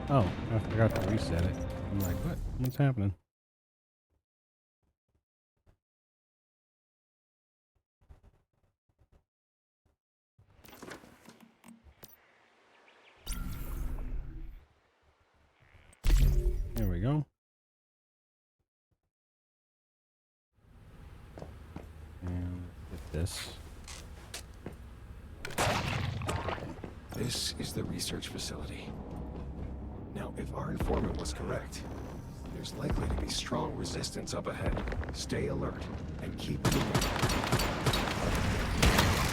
Oh, I forgot to reset it. I'm like, what? What's happening? There we go. And get this. This is the research facility. Now, if our informant was correct, there's likely to be strong resistance up ahead. Stay alert and keep moving.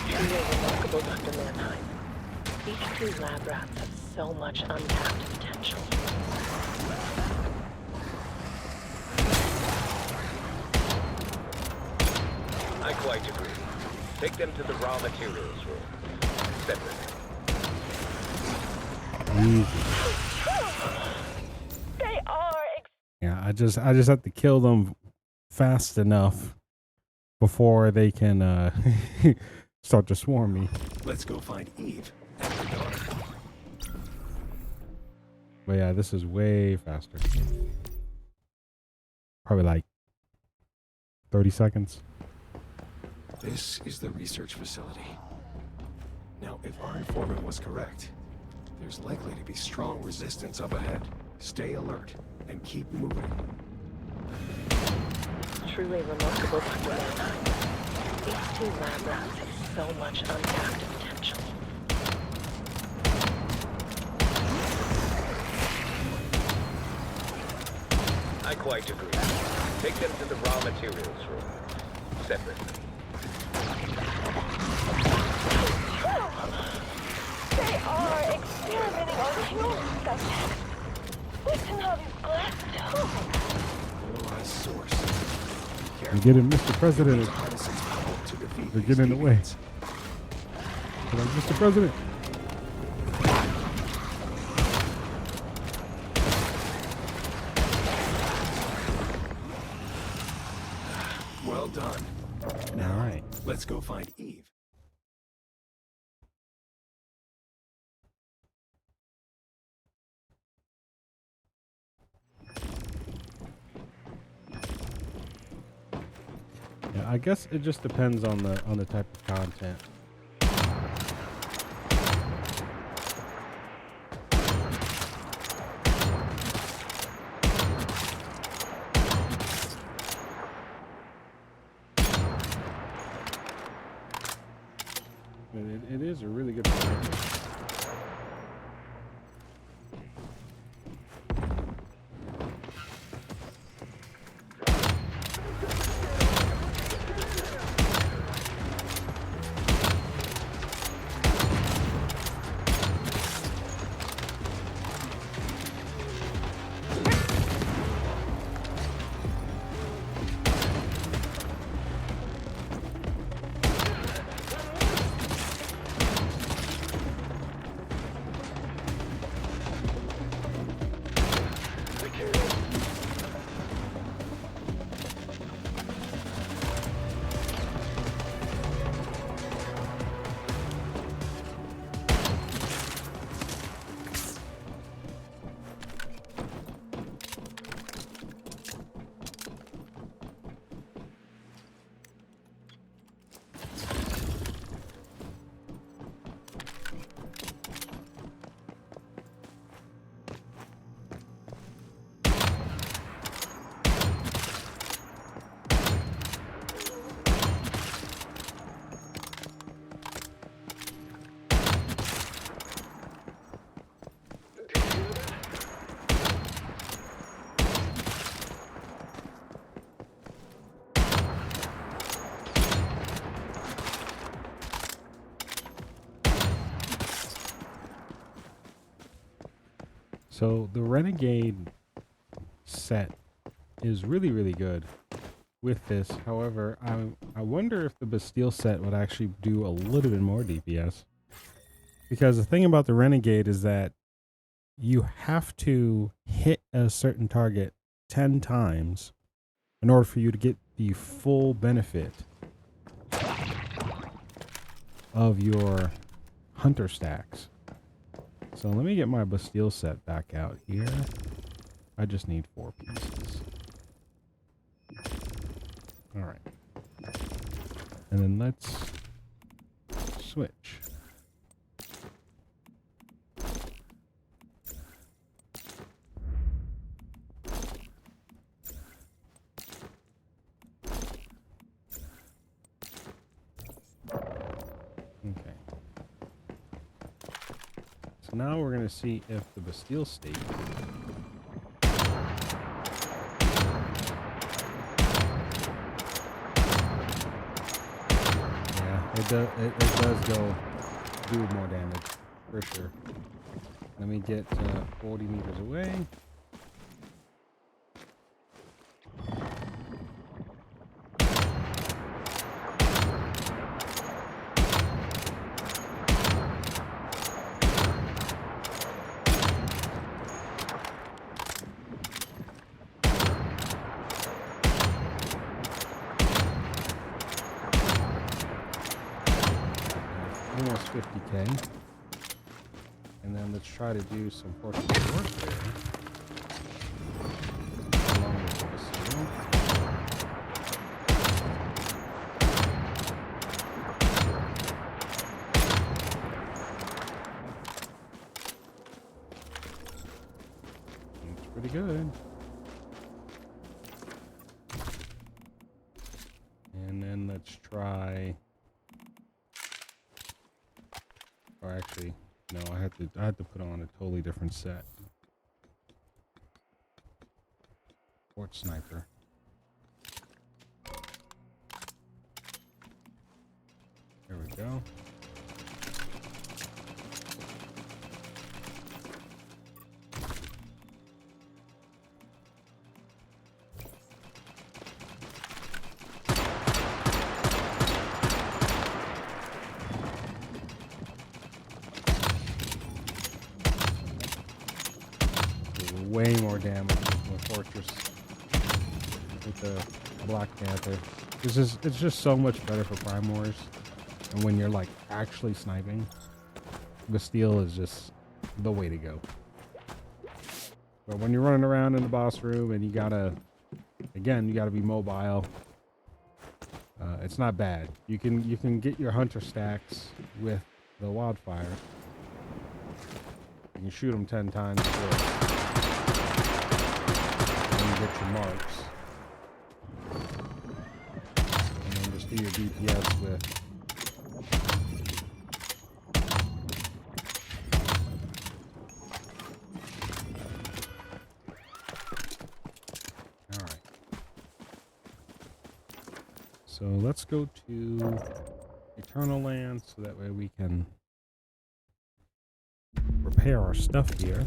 Truly remarkable, Dr. Mannheim. These two lab rats have so much untapped potential. I quite agree. Take them to the raw materials room. Separate. Easy. They are Yeah, I just have to kill them fast enough before they can start to swarm me. Let's go find Eve and her daughter. But yeah, this is way faster. Probably like 30 seconds. This is the research facility. Now, if our informant was correct, there's likely to be strong resistance up ahead. Stay alert and keep moving. Truly remarkable, Dr. Mannheim. These two lab rats have so much untapped potential. I quite agree. Take them to the raw materials room. Separately. They are experimenting on human subjects. Listen how these glass tubes. Our source. And get it, Mr. President. Harnesses power to defeat They're these getting in the way. deviants. But I'm Mr. President. Well done. Now, All right. let's go find Eve. Yeah, I guess it just depends on the type of content. But it is a really good project. So the Renegade set is really, really good with this. However, I wonder if the Bastille set would actually do a little bit more DPS. Because the thing about the Renegade is that you have to hit a certain target 10 times in order for you to get the full benefit of your hunter stacks. So let me get my Bastille set back out here. I just need 4 pieces. All right. And then let's switch. Okay. So now we're going to see if the Bastille state it does go do more damage for sure. Let me get 40 meters away. Almost 50k. And then let's try to do some portions of work there. Along with the Bastille. Looks pretty good. And then let's try. Or actually, no, I had to put on a totally different set. Fort Sniper. There we go. Way more damage with Fortress with the Black Panther. It's just so much better for Prime Wars. And when you're like actually sniping, Bastille is just the way to go. But when you're running around in the boss room and you gotta be mobile, it's not bad. You can get your hunter stacks with the wildfire. You can shoot them 10 times before. Get your marks, and then just do your DPS with all right. So let's go to Eternal Land so that way we can repair our stuff here.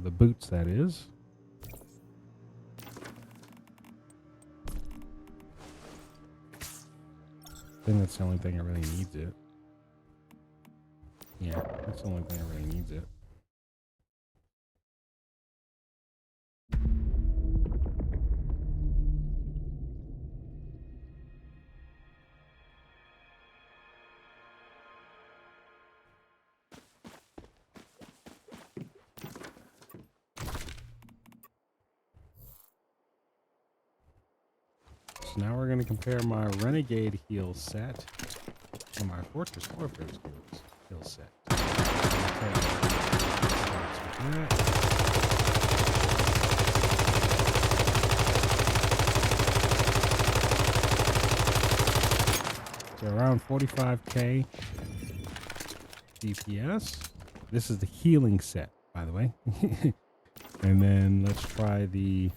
The boots, that is. I think that's the only thing that really needs it. Yeah, that's the only thing that really needs it. So now we're going to compare my Renegade heal set to my Fortress Warfare heal set. So around 45k DPS. This is the healing set, by the way. And then let's try the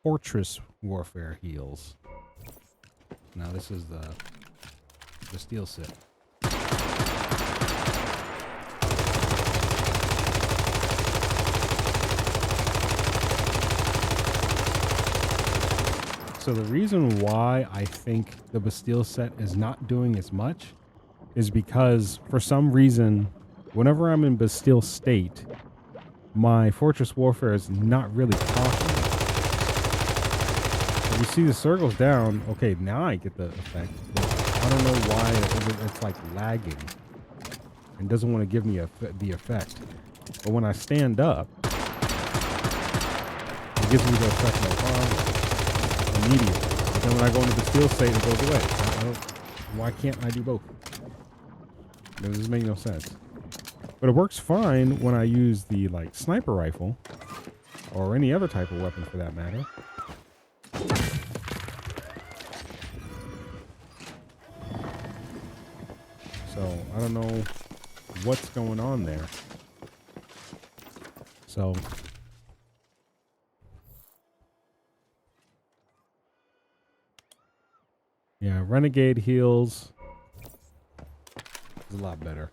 Fortress Warfare heals. Now this is the steel set. So the reason why I think the Bastille set is not doing as much is because for some reason, whenever I'm in Bastille state, my Fortress Warfare is not really talking. You see the circles down. Okay, now I get the effect. I don't know why it's like lagging and doesn't want to give me the effect. But when I stand up, it gives me the effect immediately. But then when I go into the still state, it goes away. Why can't I do both? It doesn't make no sense. But it works fine when I use the like sniper rifle or any other type of weapon for that matter. So I don't know what's going on there. So yeah, Renegade heals is a lot better.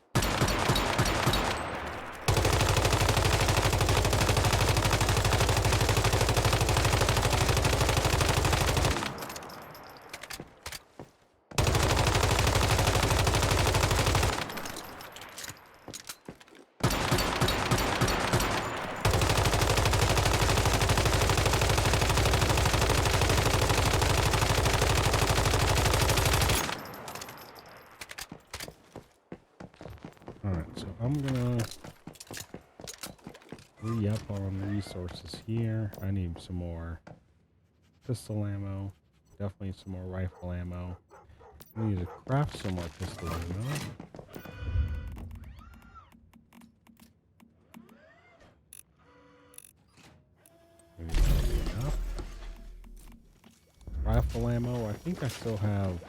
Alright, so I'm gonna re-up on resources here. I need some more pistol ammo. Definitely some more rifle ammo. I need to craft some more pistol ammo. Maybe that'll be enough. Rifle ammo, I think I still have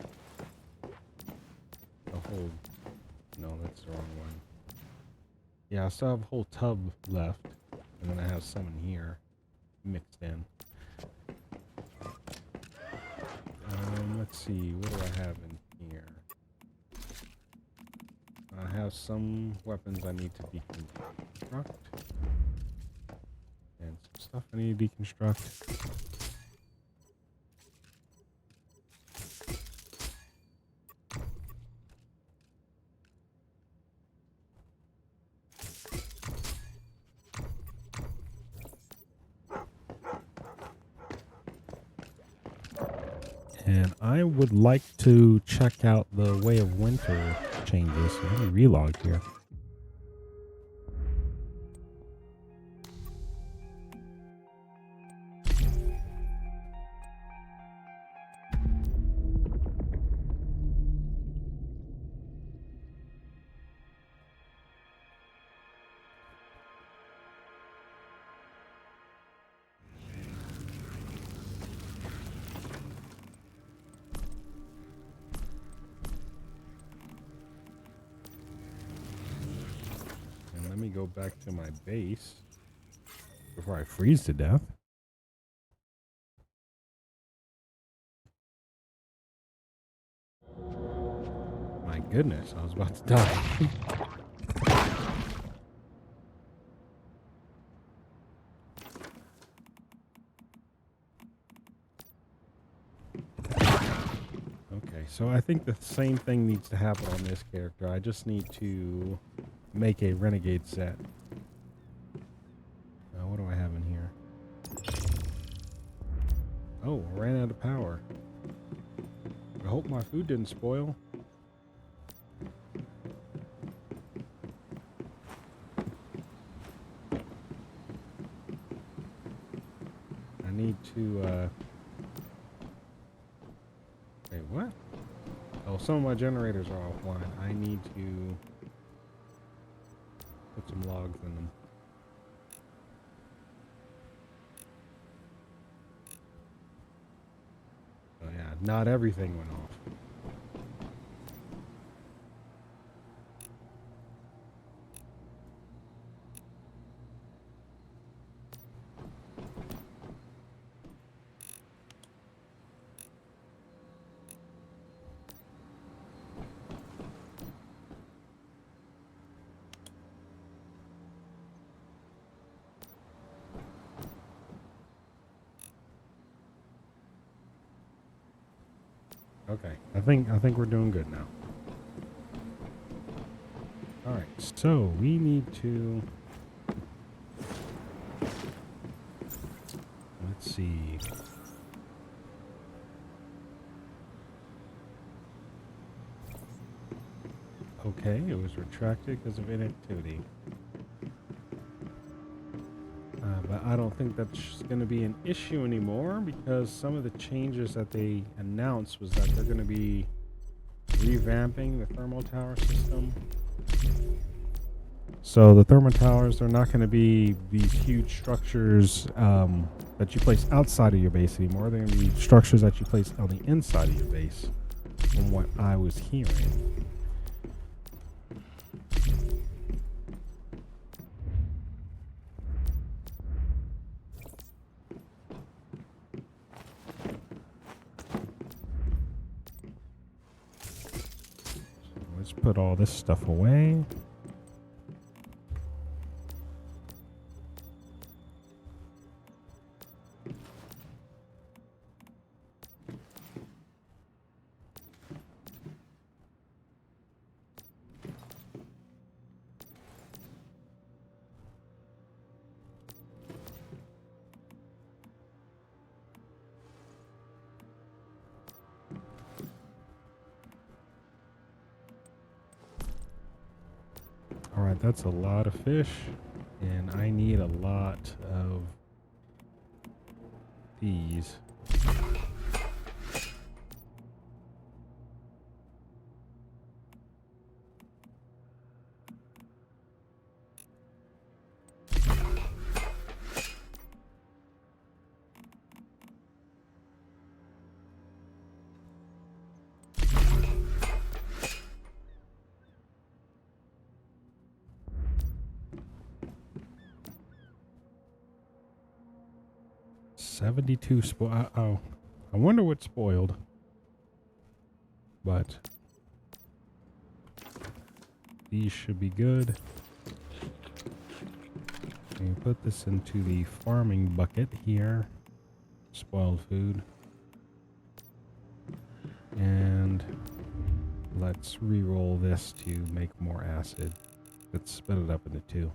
a whole... No, that's the wrong one. Yeah, I still have a whole tub left. And then I have some in here mixed in. Let's see, what do I have in here? I have some weapons I need to deconstruct. And some stuff I need to deconstruct. And I would like to check out the Way of Winter changes. Let me relog here. Let me go back to my base before I freeze to death. My goodness, I was about to die. Okay, so I think the same thing needs to happen on this character. I just need to make a Renegade set. What do I have in here? Oh, I ran out of power. I hope my food didn't spoil. I need to, wait, what? Oh, some of my generators are offline. I need to put some logs in them. Oh yeah, not everything went off. Okay, I think we're doing good now. All right, so we need to, let's see. Okay, it was retracted because of inactivity. But I don't think that's going to be an issue anymore because some of the changes that they announced was that they're going to be revamping the thermal tower system. So the thermal towers are not going to be these huge structures that you place outside of your base anymore. They're going to be structures that you place on the inside of your base, from what I was hearing. Let's put all this stuff away. All right, that's a lot of fish, and I need a lot of these. $72 spoil. Oh, I wonder what spoiled. But these should be good. And put this into the farming bucket here. Spoiled food. And let's re-roll this to make more acid. Let's split it up into two.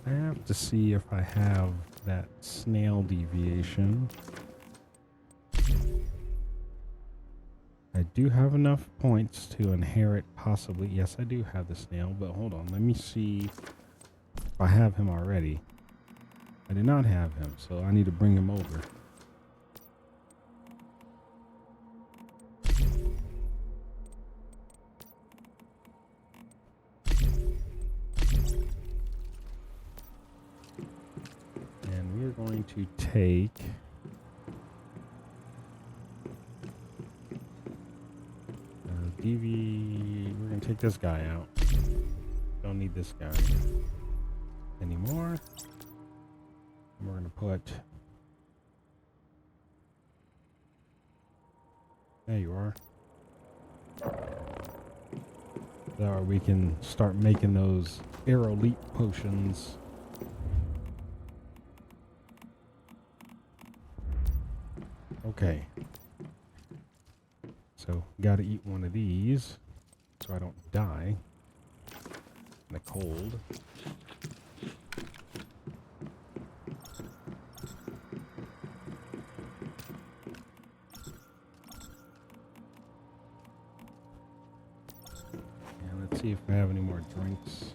I have to see if I have that snail deviation. I do have enough points to inherit possibly. Yes, I do have the snail, but hold on. Let me see if I have him already. I did not have him, so I need to bring him over. Going to take DV. We're going to take this guy out. Don't need this guy anymore. And we're going to put. There you are. There we can start making those arrow leap potions. Okay, so gotta eat one of these so I don't die in the cold. See if I have any more drinks.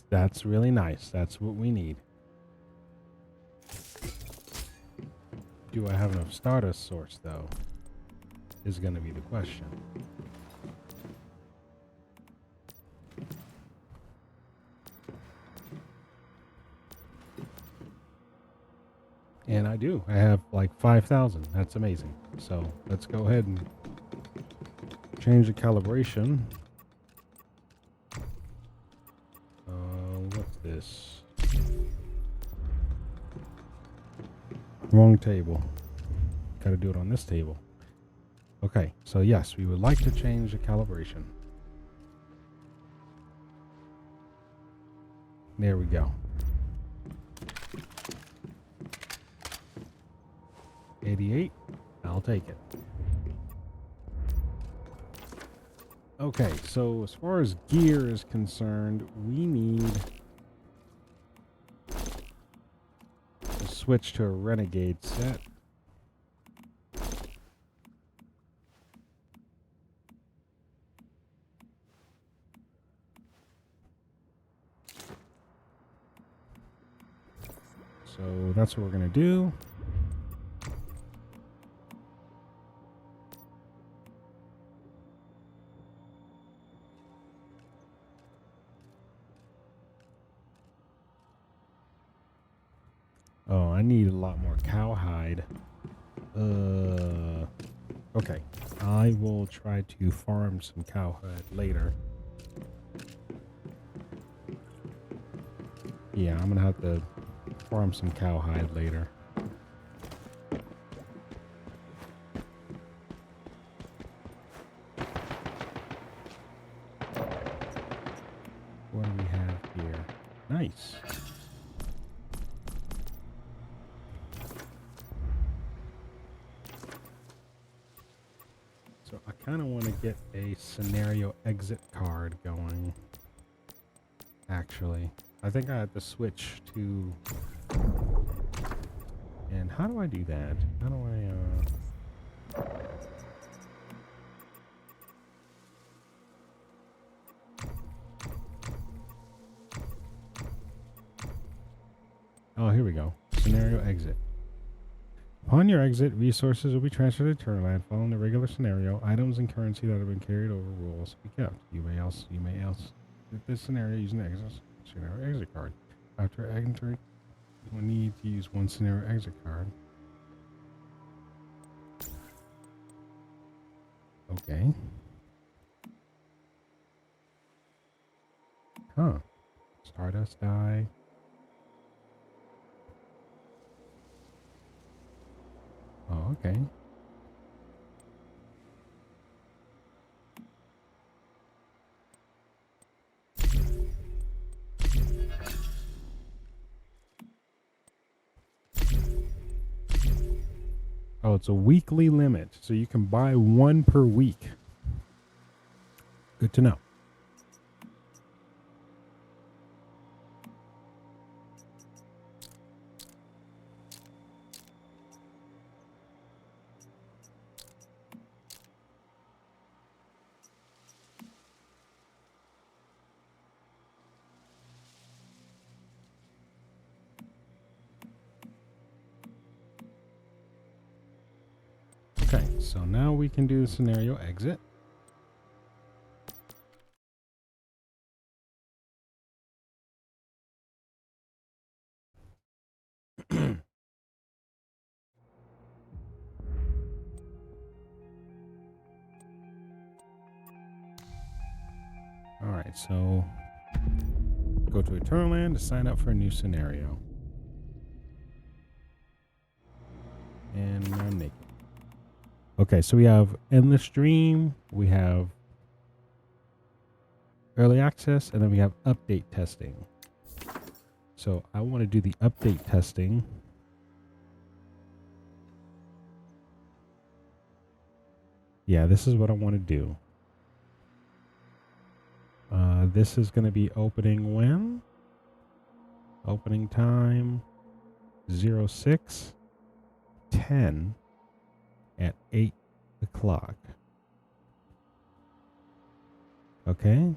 That's really nice. That's what we need. Do I have enough Stardust source though? Is going to be the question. And I do. I have like 5,000. That's amazing. So let's go ahead and change the calibration. What's this? Wrong table. Got to do it on this table. Okay, so yes, we would like to change the calibration. There we go. 88. I'll take it. Okay, so as far as gear is concerned, we need to switch to a Renegade set. So that's what we're going to do. Oh, I need a lot more cowhide. Okay. I will try to farm some cowhide later. Yeah, I'm going to have to farm some cowhide later. What do we have here? Nice. So I kind of want to get a scenario exit card going. Actually, I think I have to switch to. And how do I do that? How do I? Oh, here we go. Scenario exit. Upon your exit, resources will be transferred to Turnerland. Following the regular scenario, items and currency that have been carried over will be kept. You may else this scenario using the scenario exit card. After entering, you will need to use one scenario exit card. Okay. Huh. Stardust die. Oh, okay. Oh, it's a weekly limit, so you can buy one per week. Good to know. Okay, so now we can do the scenario exit. All right, so Go to Eternal Land to sign up for a new scenario. And I'm naked. Okay, so we have Endless Dream, we have Early Access, and then we have Update Testing. So I want to do the update testing. Yeah, this is what I want to do. This is going to be opening when? Opening time 06:10 at 8 o'clock. Okay.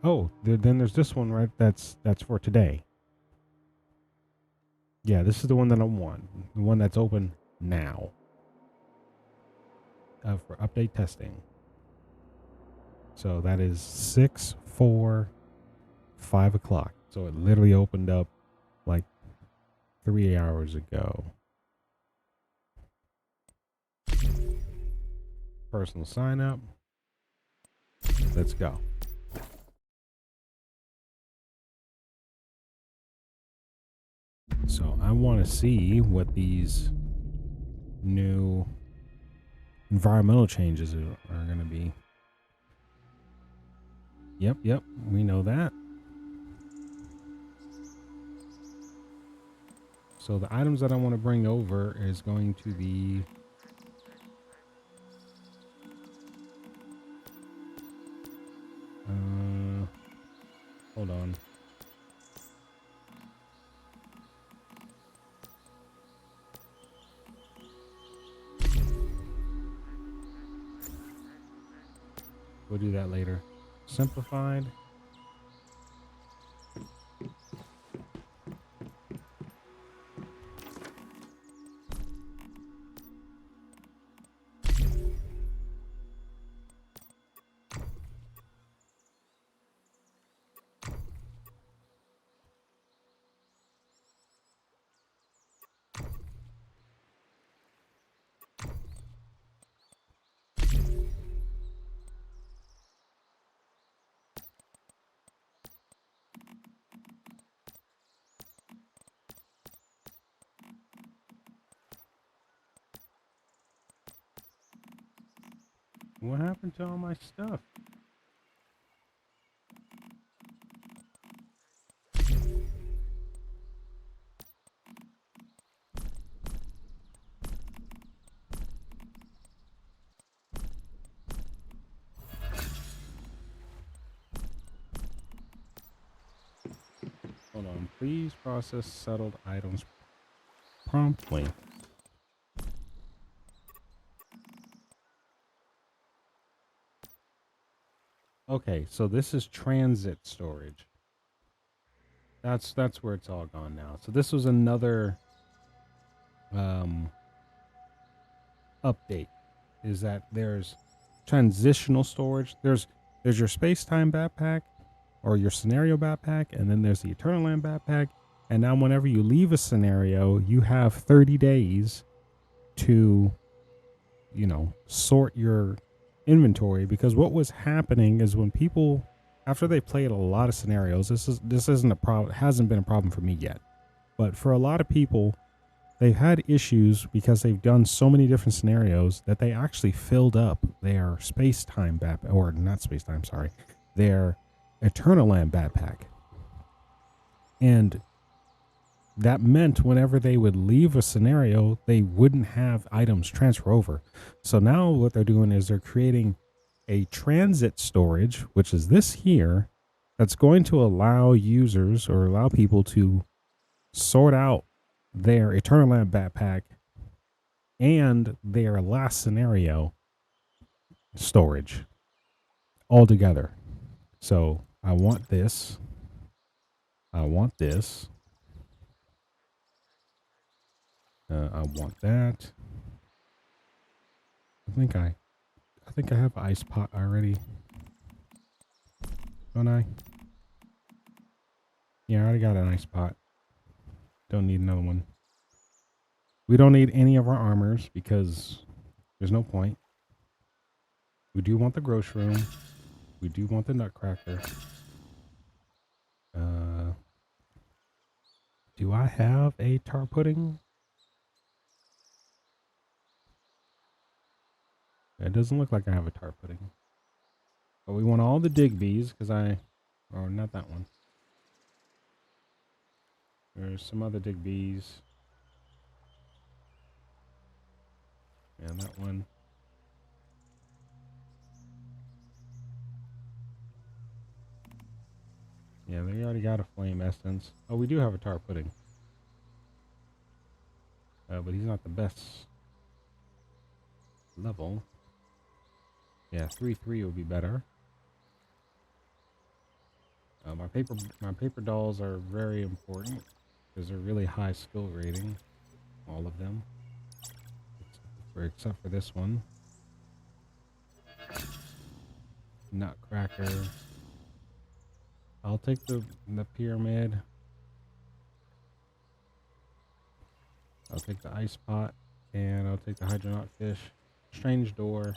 Oh, then there's this one, right? That's for today. Yeah, this is the one that I want. The one that's open now. For update testing. So that is 6:05 o'clock. So it literally opened up like 3 hours ago. Personal sign up. Let's go. So I want to see what these new environmental changes are going to be. Yep, we know that. So the items that I want to bring over is going to be hold on. We'll do that later. Simplified. What happened to all my stuff? Hold on. Please process settled items promptly. Okay, so this is transit storage. That's where it's all gone now. So this was another update, is that there's transitional storage. There's your space-time backpack or your scenario backpack, and then there's the Eternal Land backpack. And now whenever you leave a scenario, you have 30 days to, you know, sort your inventory, because what was happening is when people, after they played a lot of scenarios, this isn't a problem, hasn't been a problem for me yet, but for a lot of people, they've had issues because they've done so many different scenarios that they actually filled up their space-time backpack, or not space-time, sorry, their Eternal Land backpack. And that meant whenever they would leave a scenario, they wouldn't have items transfer over. So now what they're doing is they're creating a transit storage, which is this here, that's going to allow users or allow people to sort out their Eternal Land backpack and their last scenario storage all together. So I want this. I want this. I want that. I think I have an ice pot already. Don't I? Yeah, I already got an ice pot. Don't need another one. We don't need any of our armors because there's no point. We do want the grocery room. We do want the nutcracker. Do I have a tar pudding? It doesn't look like I have a tar pudding. But we want all the Digbees because oh, not that one. There's some other Digbees. Yeah, that one. Yeah, they already got a flame essence. Oh, we do have a tar pudding. But he's not the best level. Yeah, 3-3 would be better. My paper dolls are very important because they're really high skill rating. All of them. Except for this one. Nutcracker. I'll take the pyramid. I'll take the ice pot. And I'll take the hydronaut fish. Strange door.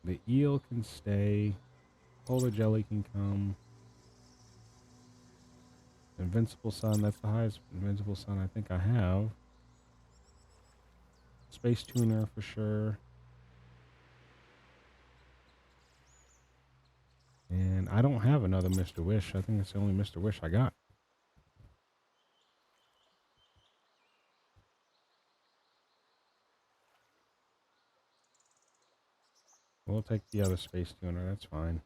The eel can stay. Polar jelly can come. Invincible sun. That's the highest invincible sun I think I have. Space tuner for sure. And I don't have another Mr. Wish. I think that's the only Mr. Wish I got. We'll take the other space tuner. That's fine.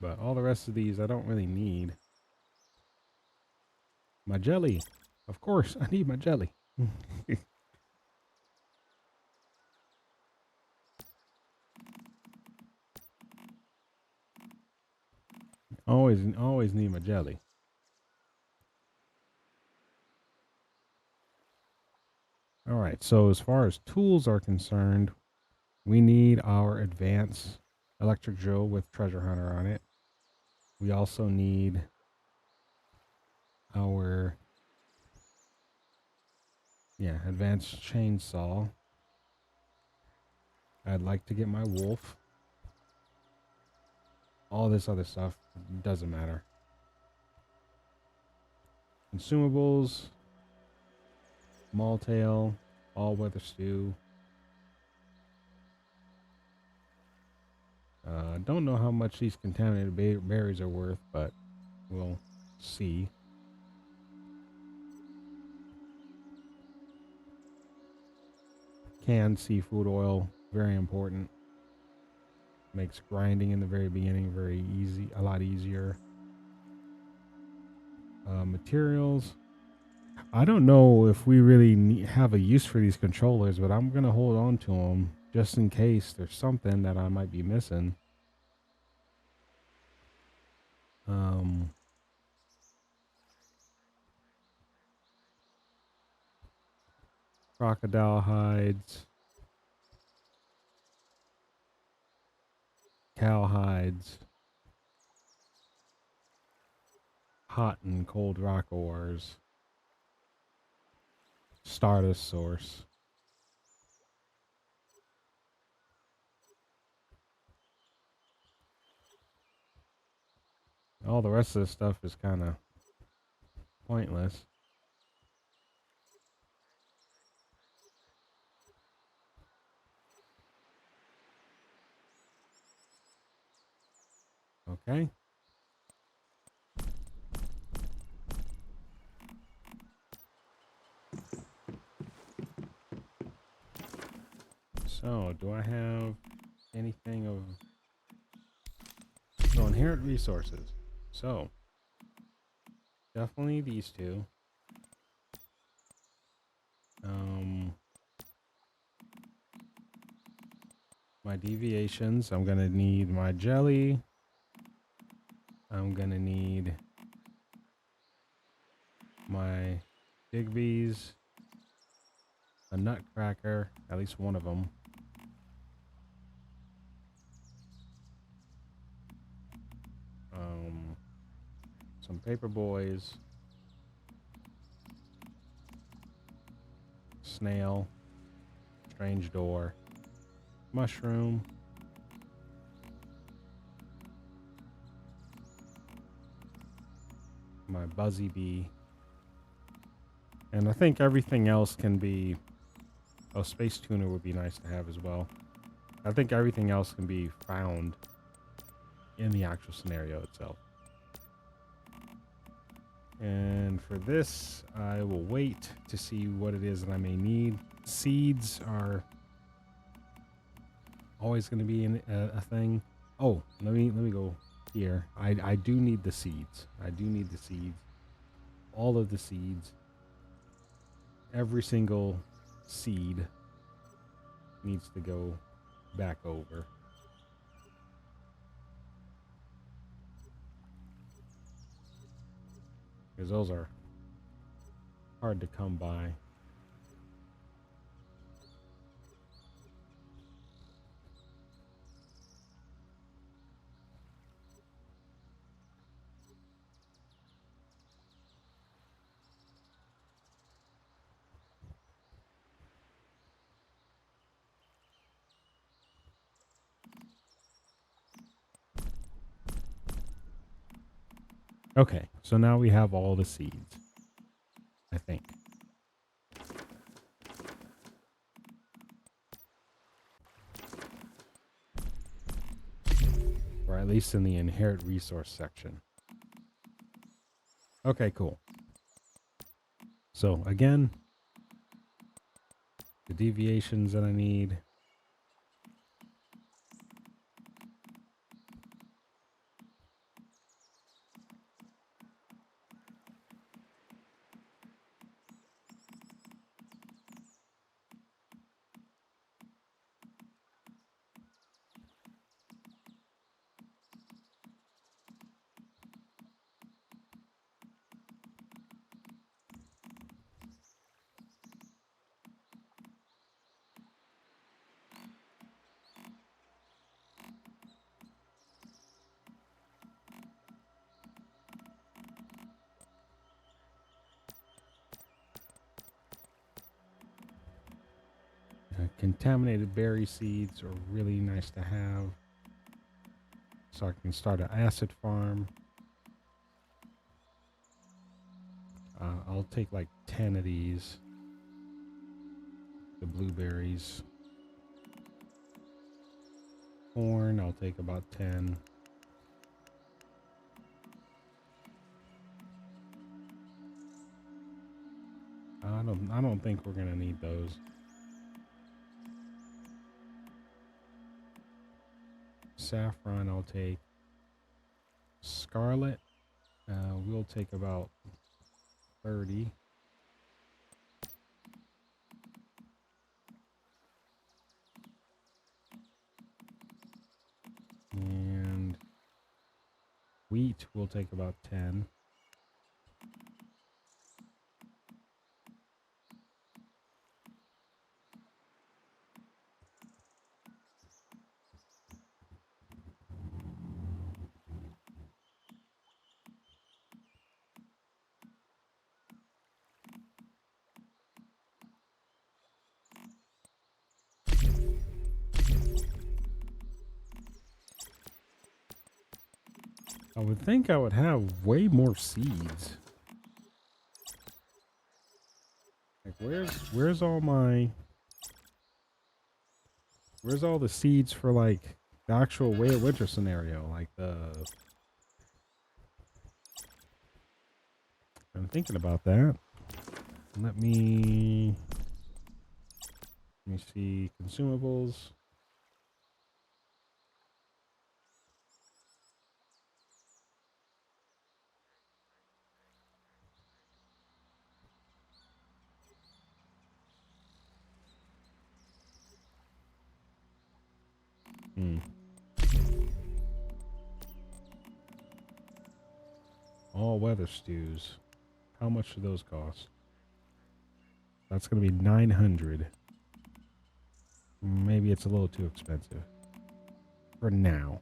But all the rest of these I don't really need. My jelly. Of course, I need my jelly. Always need my jelly. All right, so as far as tools are concerned, we need our advanced electric drill with treasure hunter on it. We also need our advanced chainsaw. I'd like to get my wolf. All this other stuff doesn't matter. Consumables, Maltail, all-weather stew. Don't know how much these contaminated berries are worth, but we'll see. Canned seafood oil, very important. Makes grinding in the very beginning very easy, a lot easier. Materials. I don't know if we really have a use for these controllers, but I'm going to hold on to them just in case there's something that I might be missing. Crocodile hides. Cow hides. Hot and cold rock ores. Stardust source. All the rest of this stuff is kind of pointless. Okay. So, do I have anything of... So, inherent resources. So, definitely these two. My deviations, I'm going to need my jelly. I'm going to need my Digbees, a nutcracker, at least one of them. some paper boys. Snail. Strange door. Mushroom. My buzzy bee. And I think everything else can be... Oh, space tuner would be nice to have as well. I think everything else can be found in the actual scenario itself. And for this, I will wait to see what it is that I may need. Seeds are always going to be a thing. Oh, let me go here. I do need the seeds. I do need the seeds. All of the seeds. Every single seed needs to go back over. Because those are hard to come by. Okay, so now we have all the seeds, I think. Or at least in the inherit resource section. Okay, cool. So again, the deviations that I need. Contaminated berry seeds are really nice to have. So I can start an acid farm. I'll take like 10 of these. The blueberries. Corn, I'll take about 10. I don't think we're gonna need those. Saffron, I'll take. Scarlet, we'll take about 30. And wheat, we'll take about 10. I would think I would have way more seeds. Like where's all the seeds for like the actual Way of Winter scenario? Like I'm thinking about that. Let me see consumables. All weather stews. How much do those cost? That's going to be 900. Maybe it's a little too expensive. For now.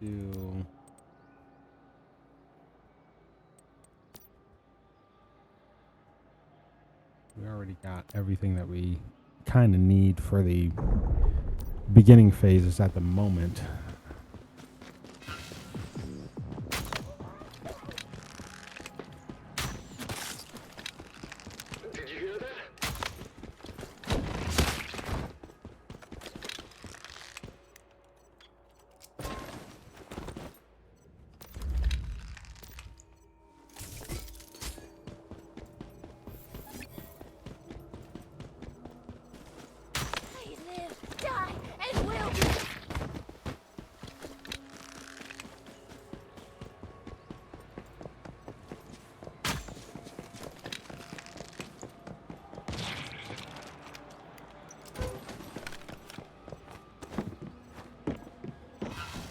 do. We already got everything that we kind of need for the beginning phases at the moment. Did you hear that? They live, die, and will be.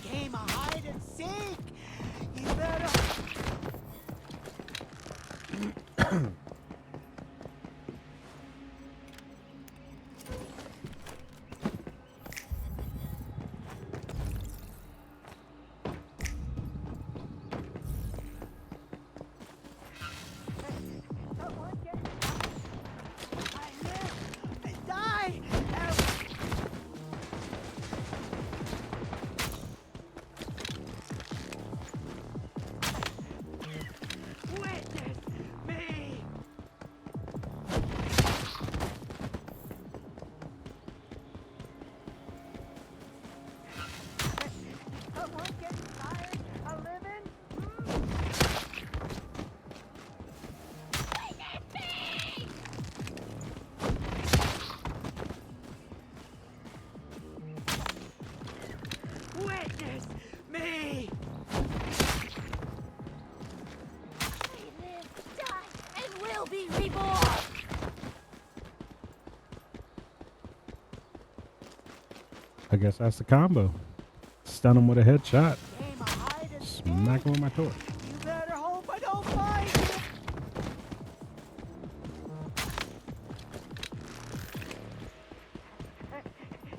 Game of hide and seek. You better. Someone get. I live and die. Witness me. Someone getting tired of living? Witness me. They live, die, and will be reborn. I guess that's the combo. Stun him with a headshot. Game of hide and seek. Smack him with my torch. You better hope I don't find you.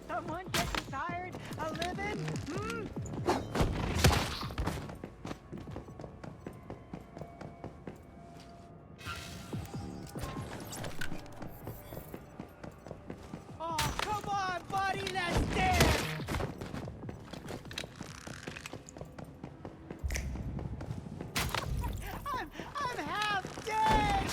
Someone getting tired of living? Oh, come on, buddy, let's dance. I'm half dead.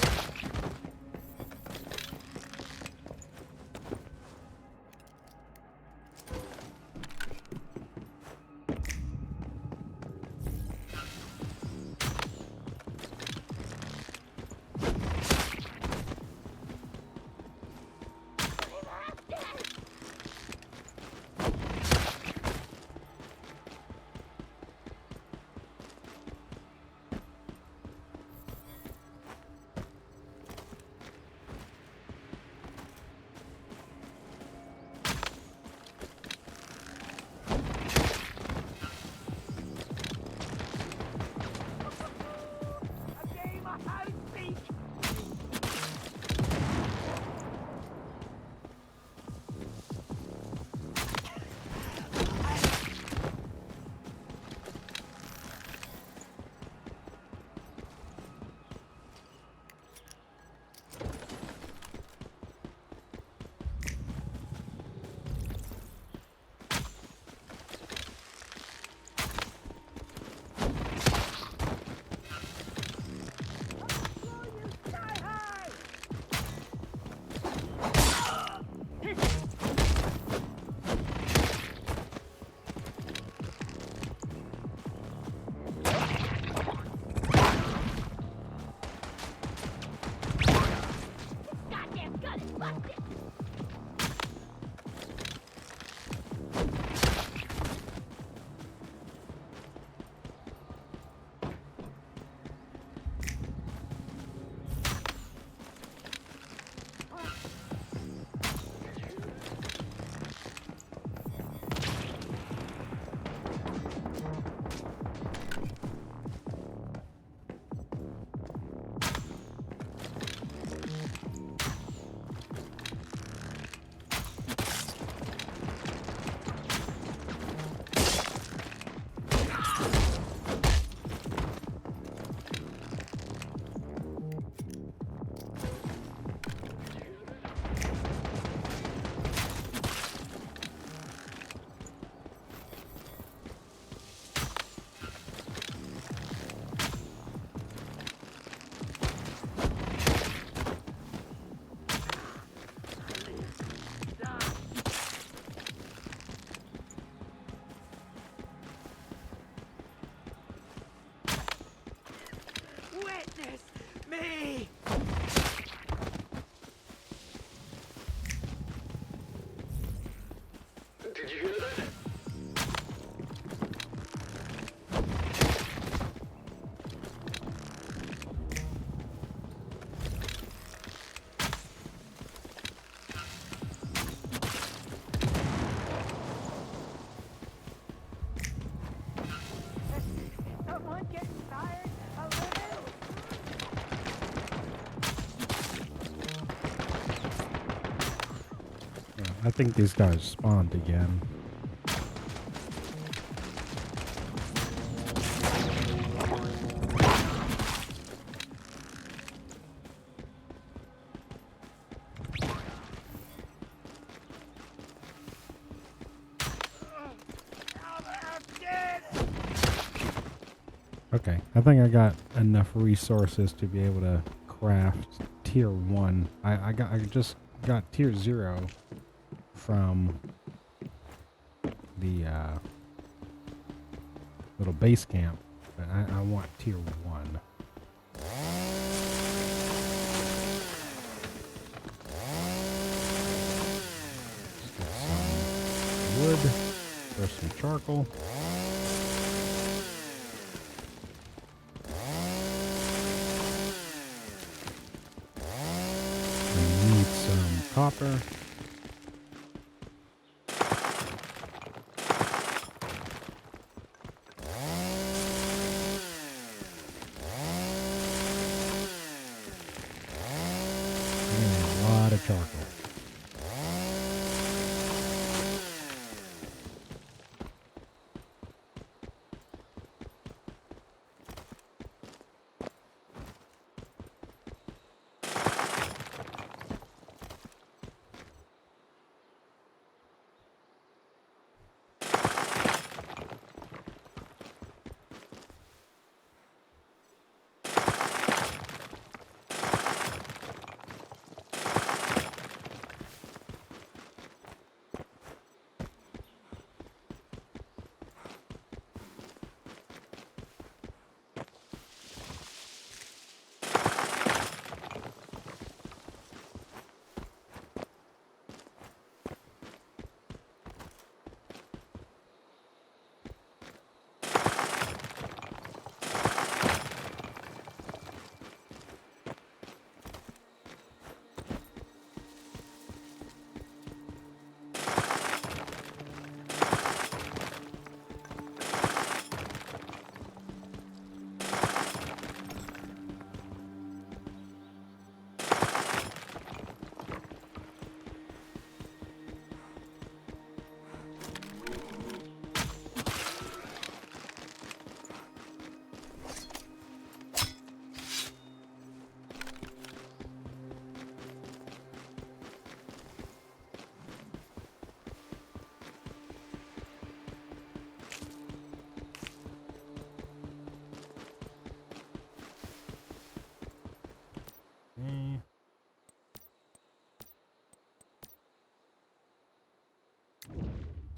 I think these guys spawned again. Okay, I think I got enough resources to be able to craft tier 1. I just got tier 0 from the little base camp, but I want tier 1. Let's get some wood, throw some charcoal. Copper. And a lot of charcoal.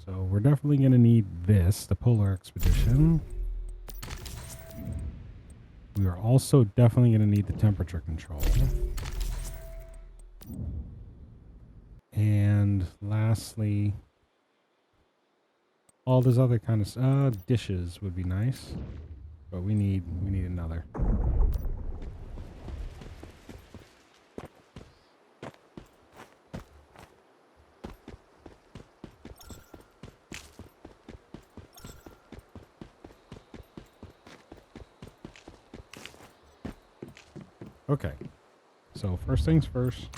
So we're definitely going to need this, the Polar Expedition. We are also definitely going to need the temperature control. And lastly, all this other kind of dishes would be nice, but we need another. Okay, so first things first,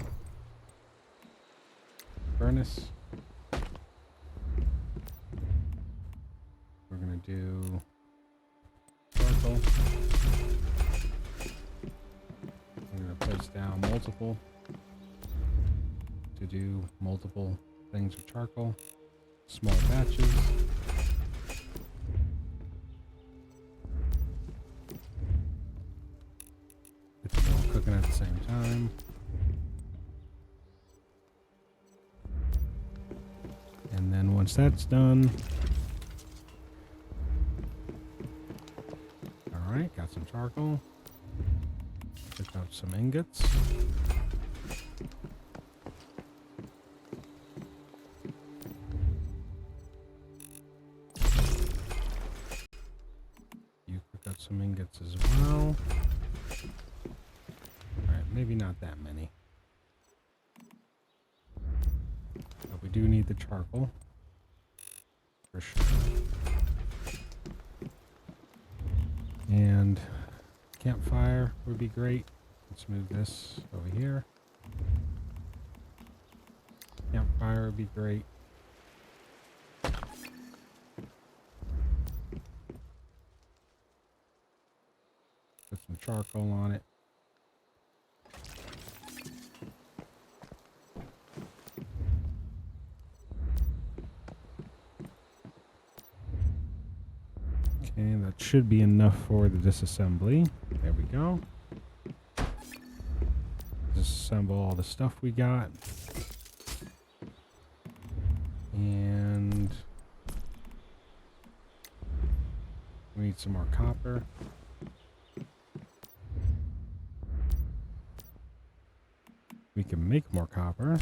furnace. We're gonna do charcoal. I'm gonna place down multiple to do multiple things with charcoal, small batches. Get them all cooking at the same time. And then once that's done, all right, got some charcoal. Pick out some ingots. You pick out some ingots as well. All right, maybe not that many. But we do need the charcoal. For sure. And campfire would be great. Let's move this over here. Campfire tire would be great. Put some charcoal on it. Okay, that should be enough for the disassembly. There we go. Disassemble all the stuff we got. And we need some more copper. We can make more copper.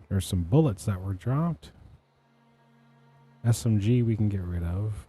There's some bullets that were dropped. SMG we can get rid of.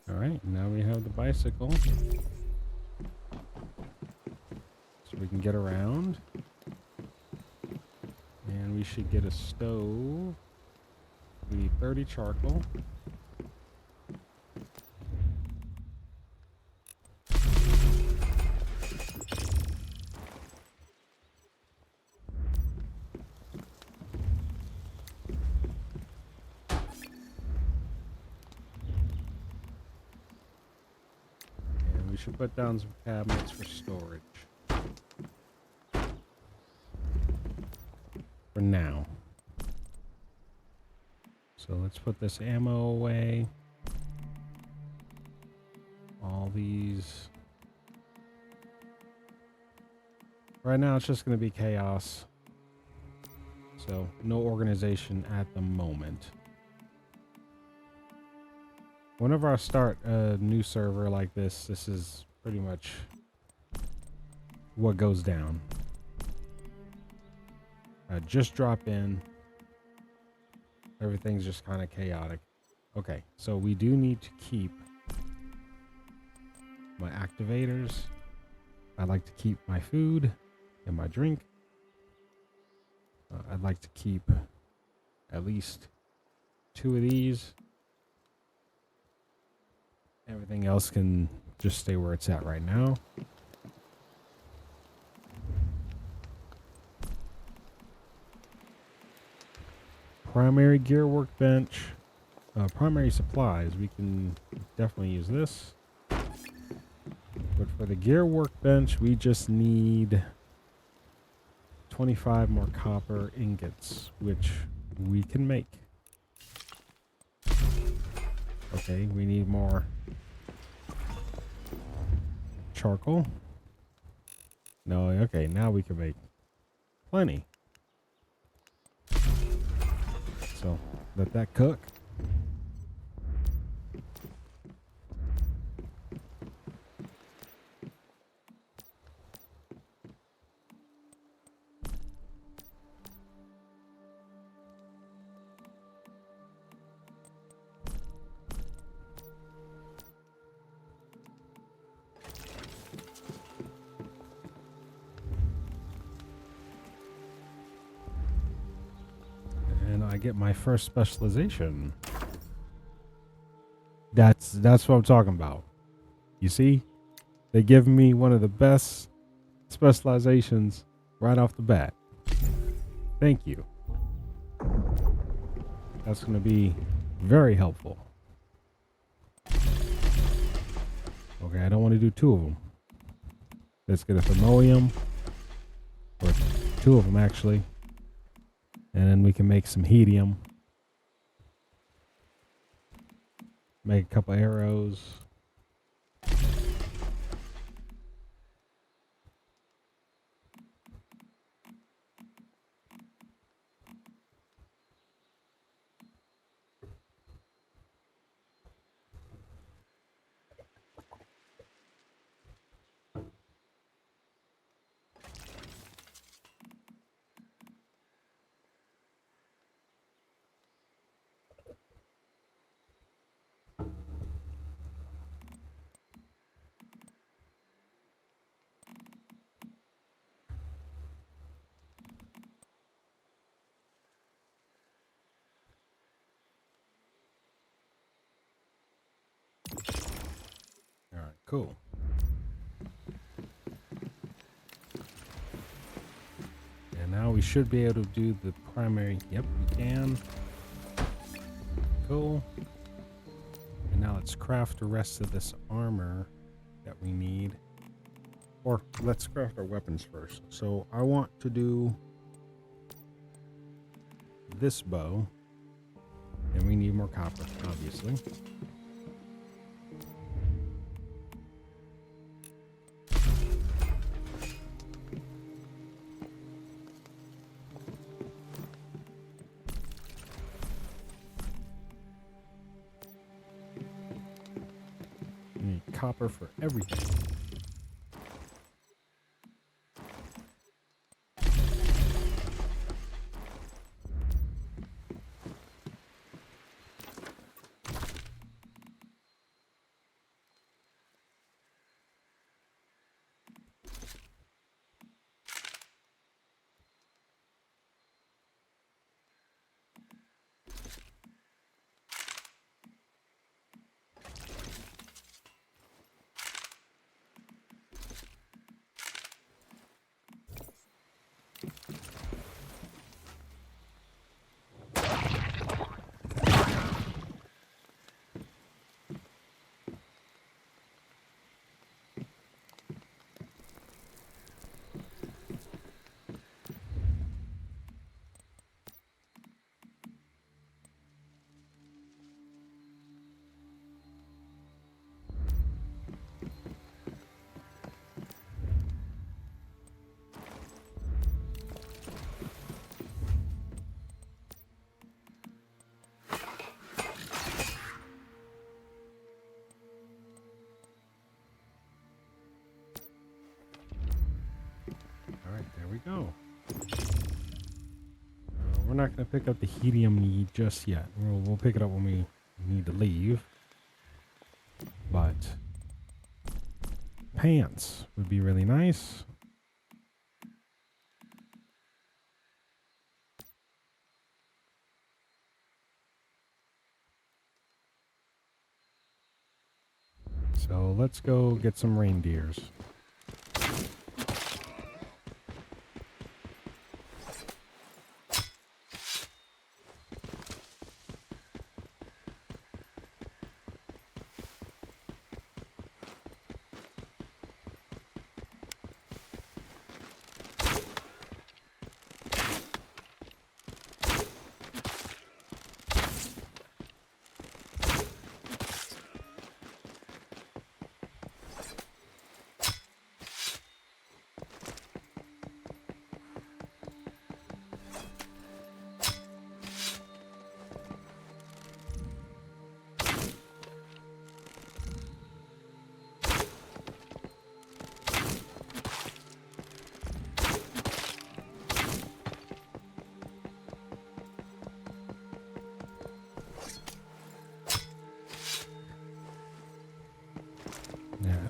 All right, now we have the bicycle. So we can get around. And we should get a stove. We need 30 charcoal. We should put down some cabinets for storage. For now. So let's put this ammo away. All these. Right now it's just going to be chaos. So no organization at the moment. Whenever I start a new server like this, this is pretty much what goes down. I just drop in. Everything's just kind of chaotic. Okay, so we do need to keep my activators. I like to keep my food and my drink. I'd like to keep at least 2 of these. Everything else can just stay where it's at right now. Primary gear workbench. Primary supplies. We can definitely use this. But for the gear workbench, we just need 25 more copper ingots, which we can make. Okay, we need more charcoal. No, okay, now we can make plenty. So let that cook. I get my first specialization. That's what I'm talking about. You see? They give me one of the best specializations right off the bat. Thank you. That's going to be very helpful. Okay, I don't want to do 2 of them. Let's get a thermolium. Or 2 of them, actually. And then we can make some helium. Make a couple arrows. Cool. And now we should be able to do the primary. Yep, we can. Cool. And now let's craft the rest of this armor that we need. Or let's craft our weapons first. So I want to do this bow. And we need more copper, obviously. We need copper for everything. There we go. We're not going to pick up the helium need just yet. We'll pick it up when we need to leave. But pants would be really nice. So let's go get some reindeers.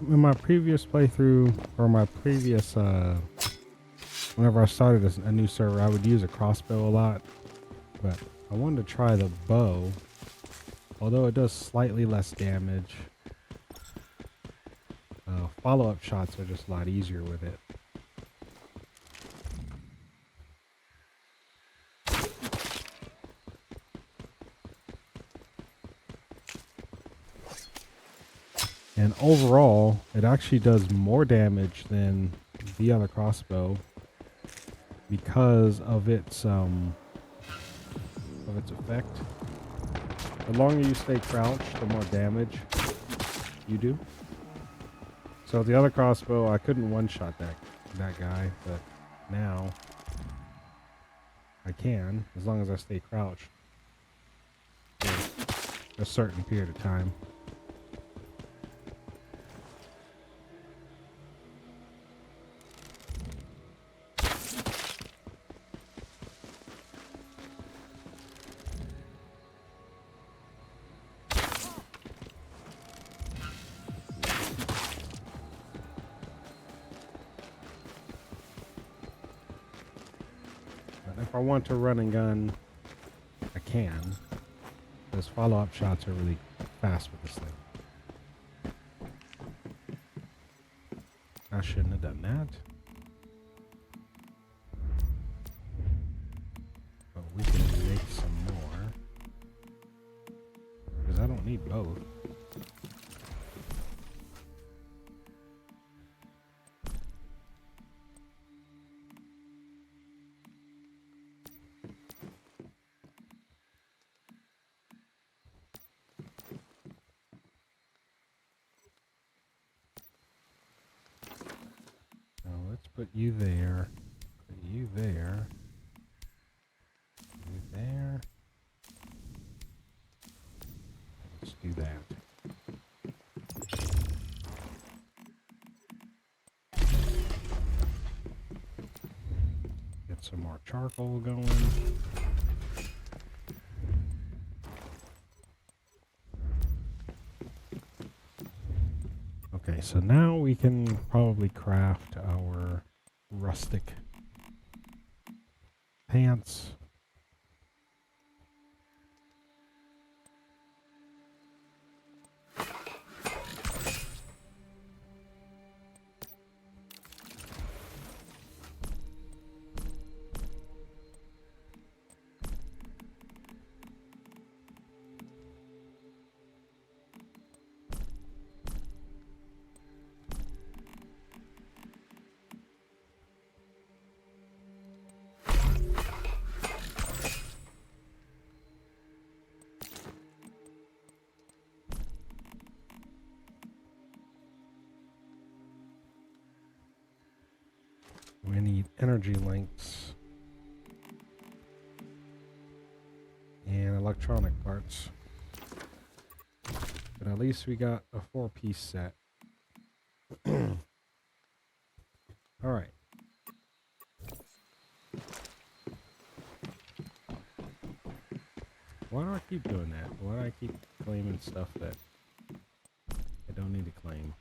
In my previous playthrough, or my previous, whenever I started a new server, I would use a crossbow a lot, but I wanted to try the bow, although it does slightly less damage. Follow-up shots are just a lot easier with it. And overall, it actually does more damage than the other crossbow because of its effect. The longer you stay crouched, the more damage you do. So the other crossbow, I couldn't one-shot that guy, but now I can, as long as I stay crouched for a certain period of time. If I want to run and gun, I can. Those follow-up shots are really fast with this thing. I shouldn't have done that. But we can make some more. Because I don't need both. Let's put you there. Put you there. You there. Let's do that. Get some more charcoal going. Okay, so now we can probably craft our rustic pants. We need energy links and electronic parts. But at least we got a 4-piece set. All right. Why do I keep doing that? Why do I keep claiming stuff that I don't need to claim?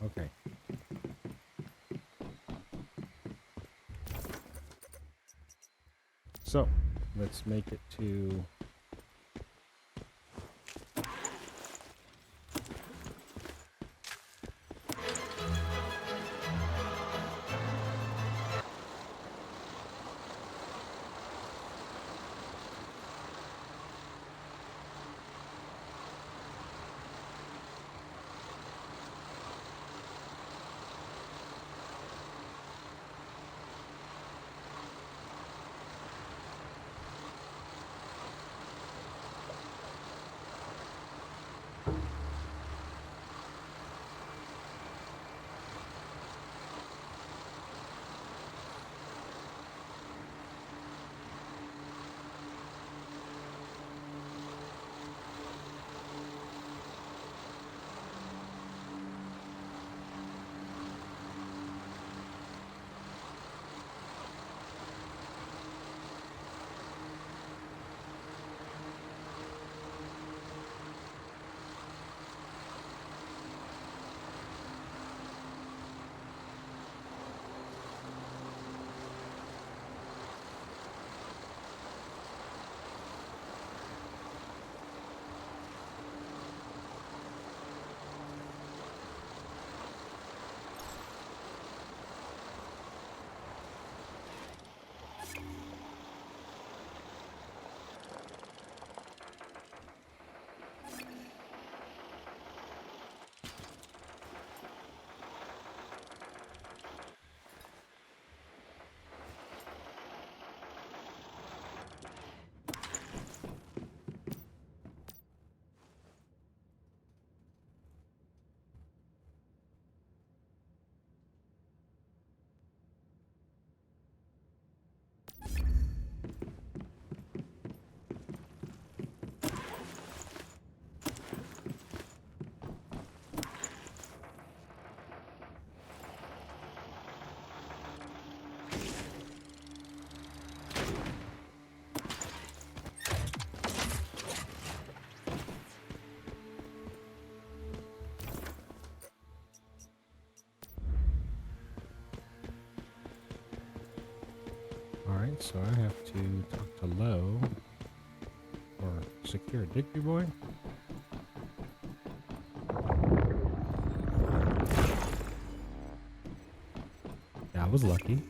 Okay. So, let's make it to... Alright, so I have to talk to Low or secure Digby Boy. I was lucky.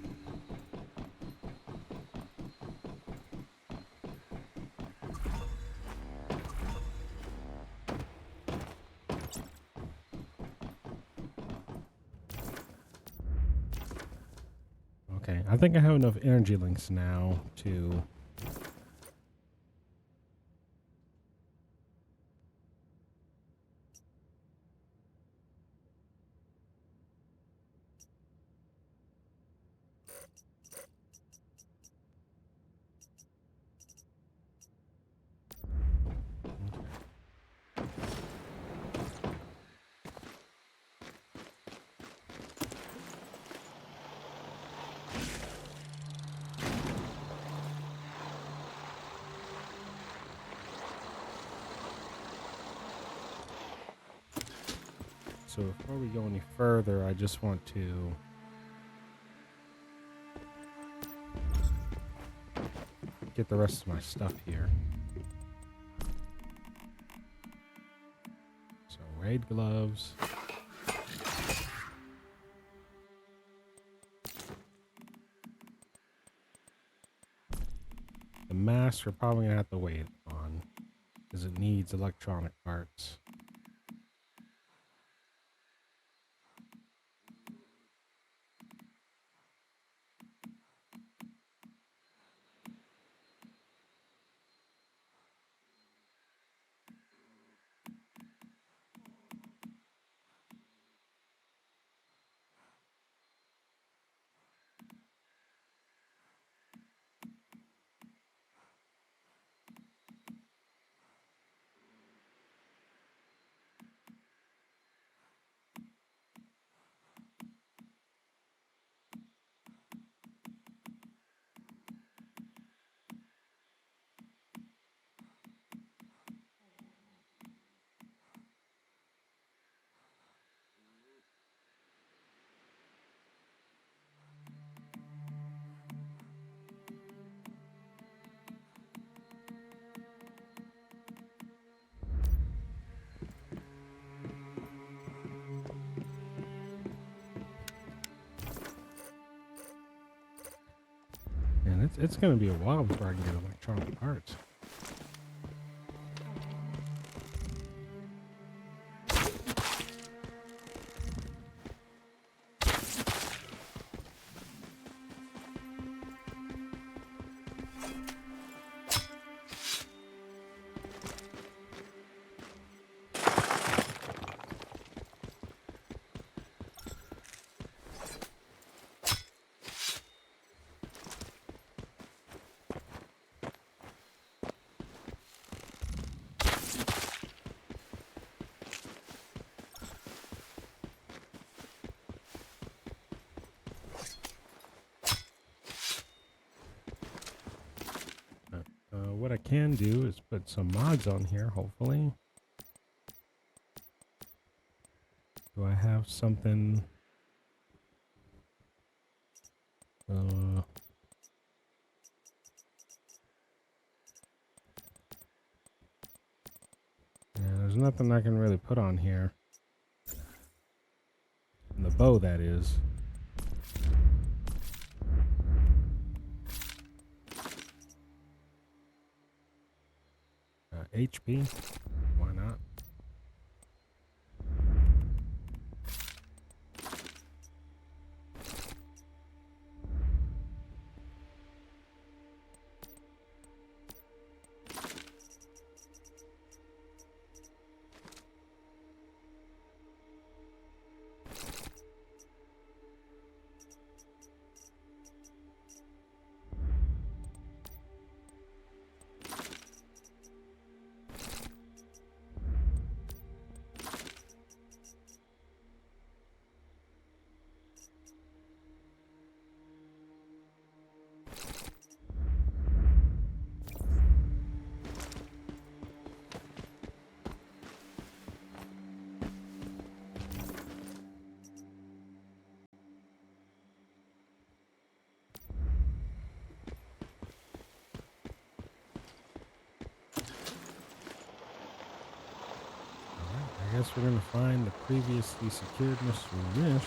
Okay, I think I have enough energy links now to... So before we go any further, I just want to get the rest of my stuff here. So raid gloves. The mask we're probably gonna have to wait on because it needs electronic parts. And it's going to be a while before I can get electronic parts. What I can do is put some mods on here, hopefully. Do I have something? Yeah, there's nothing I can really put on here. And the bow, that is. HP, why not? I guess we're gonna find the previously secured mystery wish.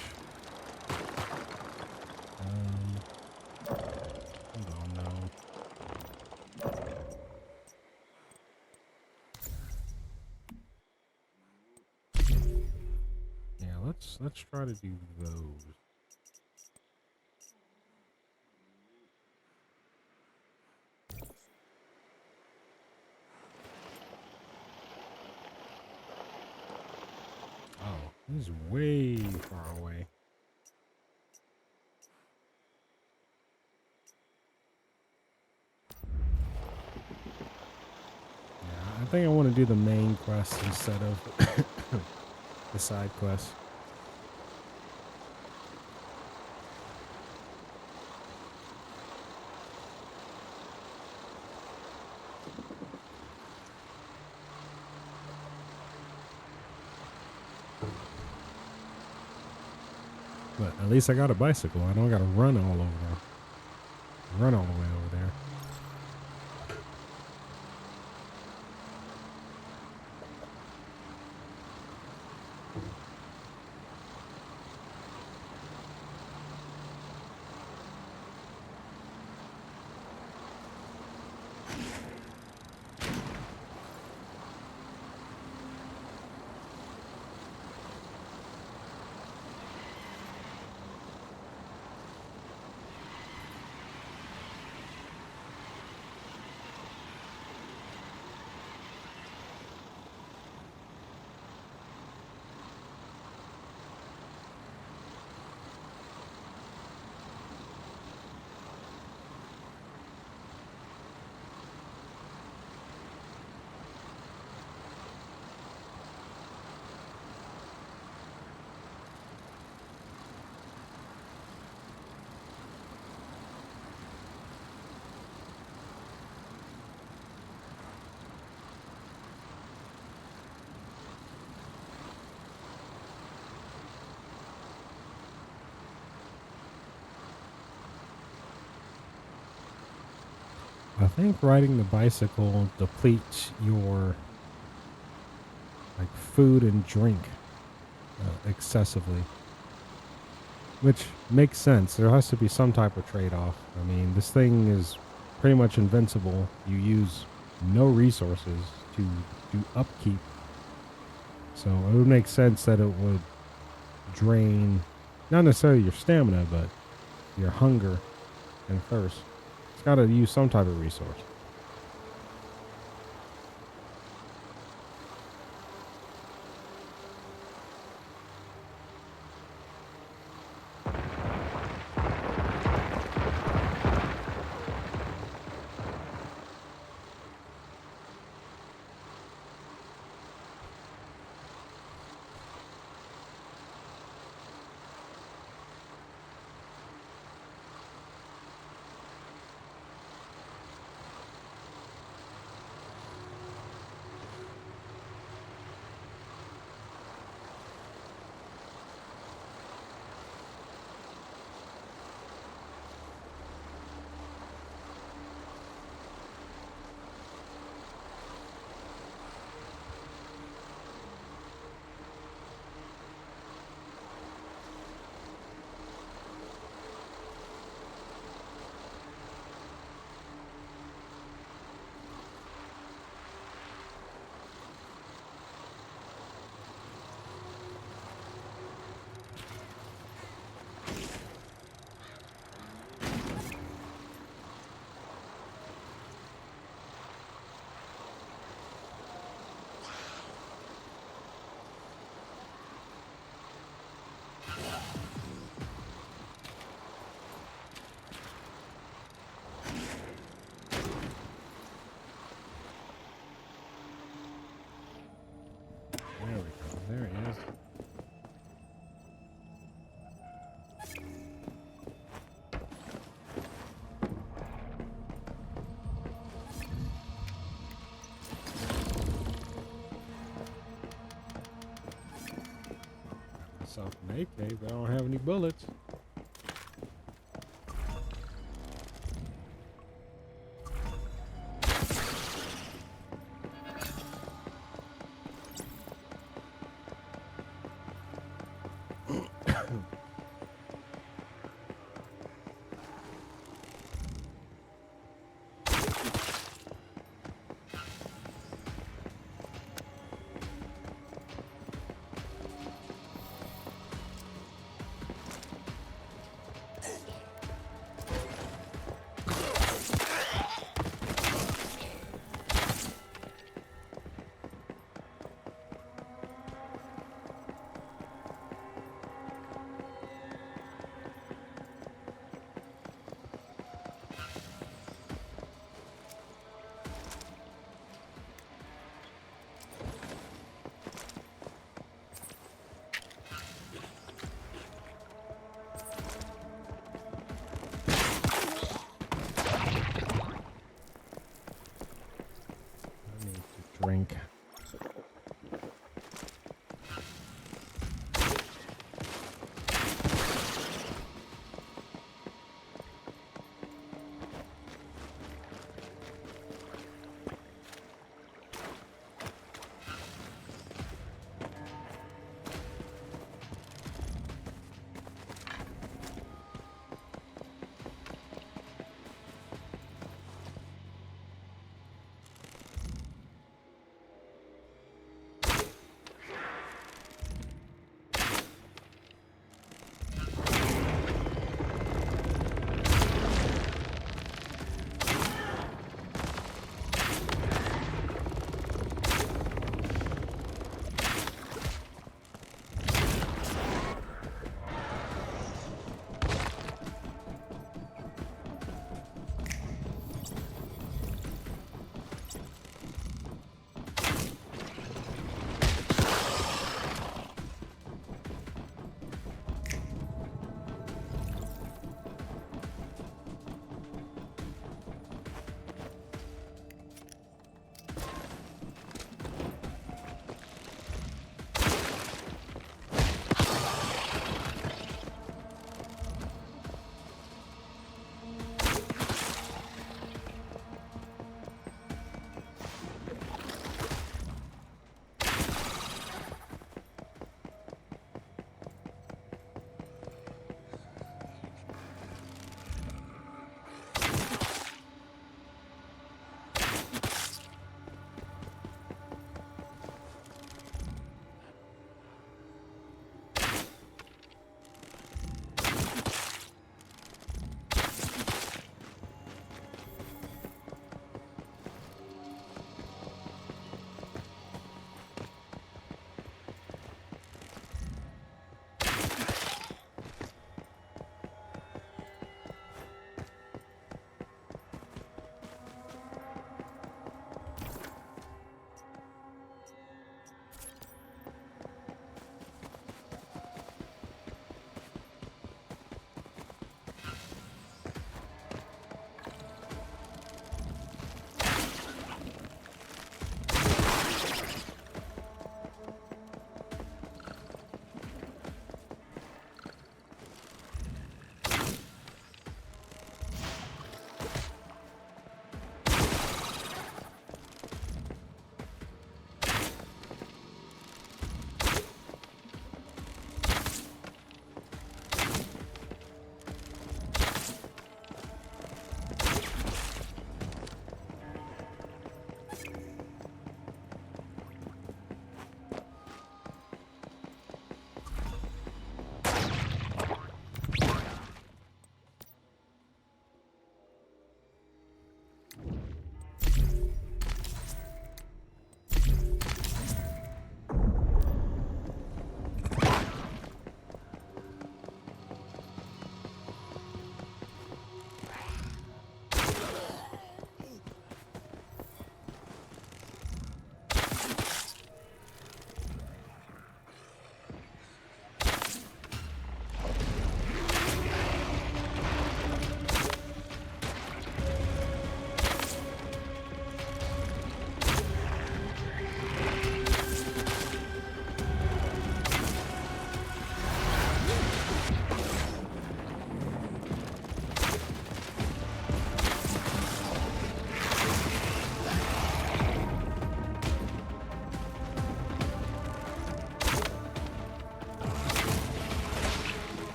Hold on now. Yeah, let's try to do those. Oh, this is way far away. Yeah, I think I want to do the main quest instead of the side quest. But at least I got a bicycle. I don't got to run all over there. Run all the way over there. I think riding the bicycle depletes your like food and drink excessively, which makes sense. There has to be some type of trade-off. I mean, this thing is pretty much invincible. You use no resources to do upkeep, so it would make sense that it would drain not necessarily your stamina, but your hunger and thirst. It's got to use some type of resource. There we go. There he is. Myself an AK, but I don't have any bullets.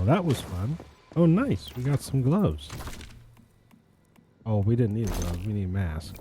that was fun. Oh, nice. We got some gloves. Oh, we didn't need gloves. We need masks.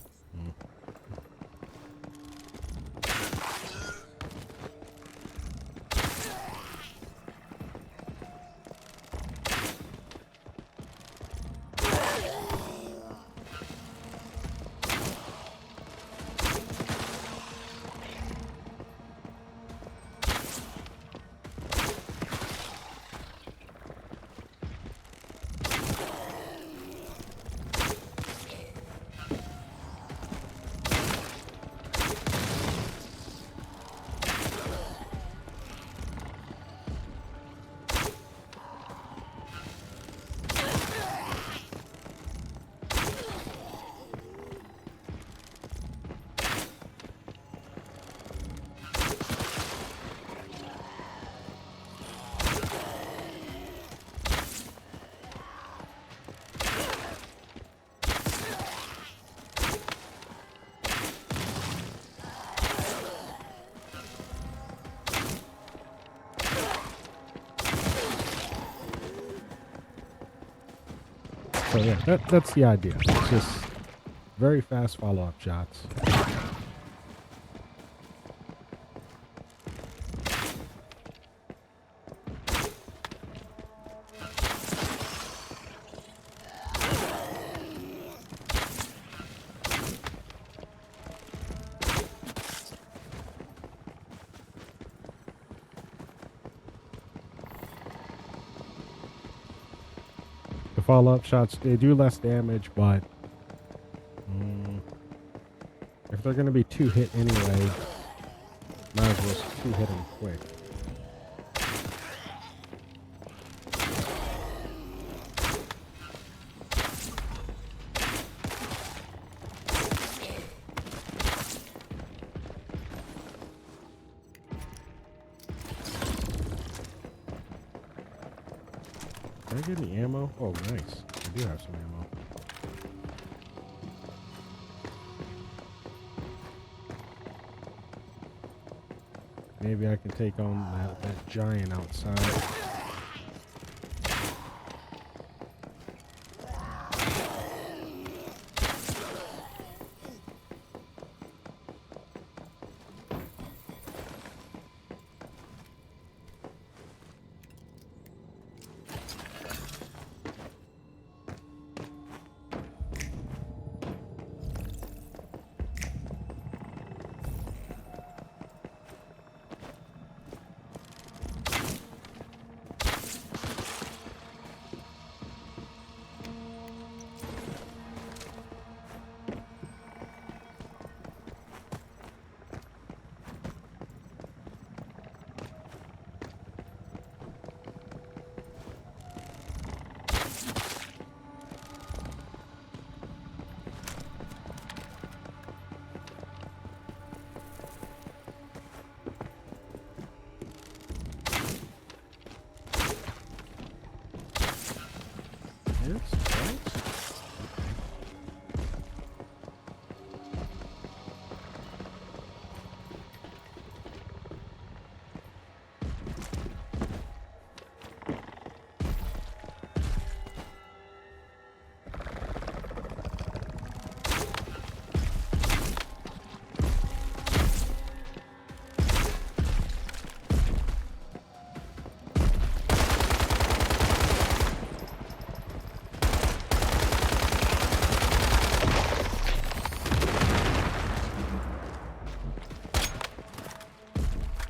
So yeah, that's the idea. It's just very fast follow-up shots. The follow-up shots, they do less damage, but if they're going to be two hit anyway, might as well two hit them quick. Did I get any ammo? Oh, nice. I do have some ammo. Maybe I can take on that giant outside. Yes, right.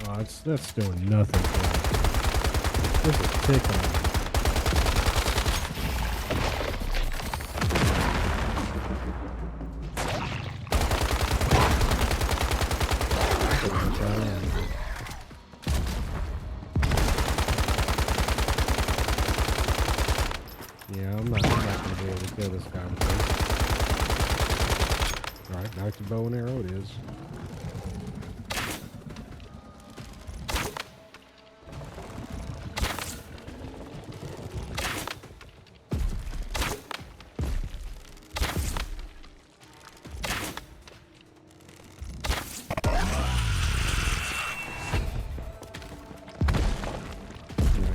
Oh, that's doing nothing for me. Just a tick on me. Yeah, I'm not gonna be able to kill this guy with this. Alright, back to bow and arrow it is.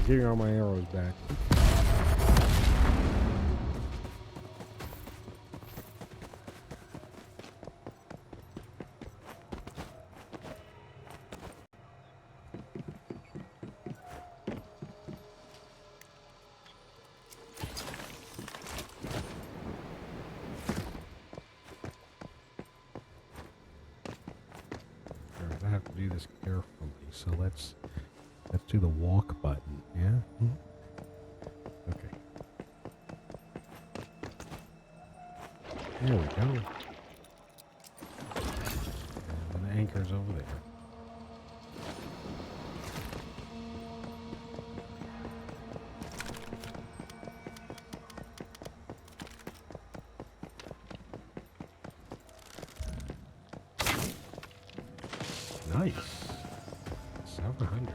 getting all my arrows back. Alright, I have to do this carefully, so let's do the walk button, yeah? Okay. There we go. And the anchor's over there. Nice. 700.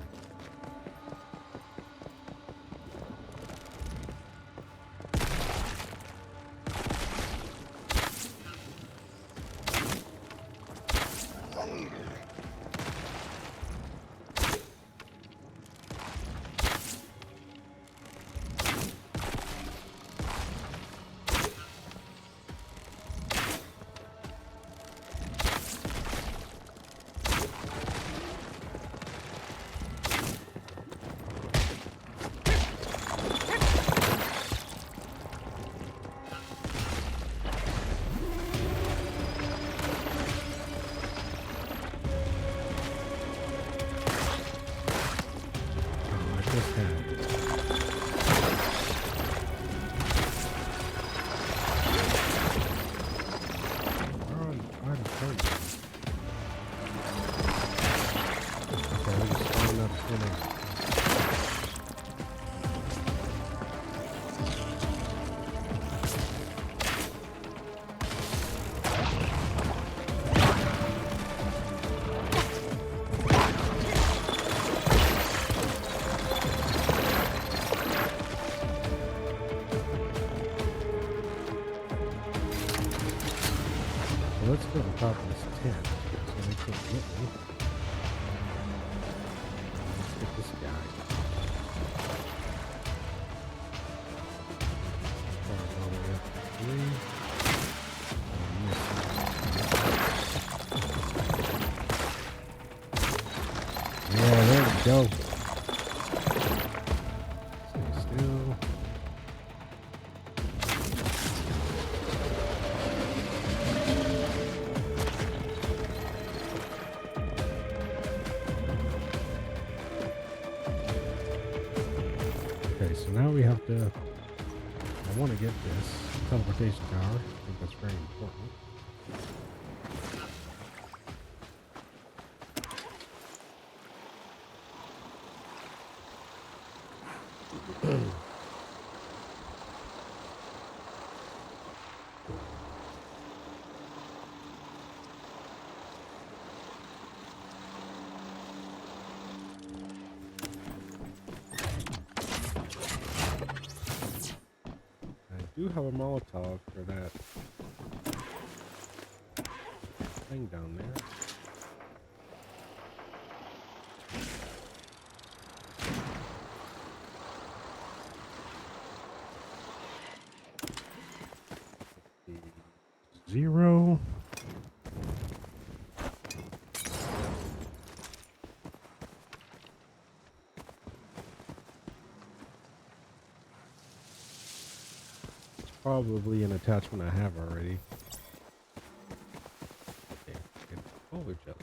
Let's go to the top of this tent so they can't get me. Let's get this guy. All the way up to 3. Yeah, there we go. Stay still. Okay, so now we have to, I want to get this teleportation tower. I think that's very important. I do have a Molotov for that thing down there. Zero. Probably an attachment I have already. Okay, get foliage up.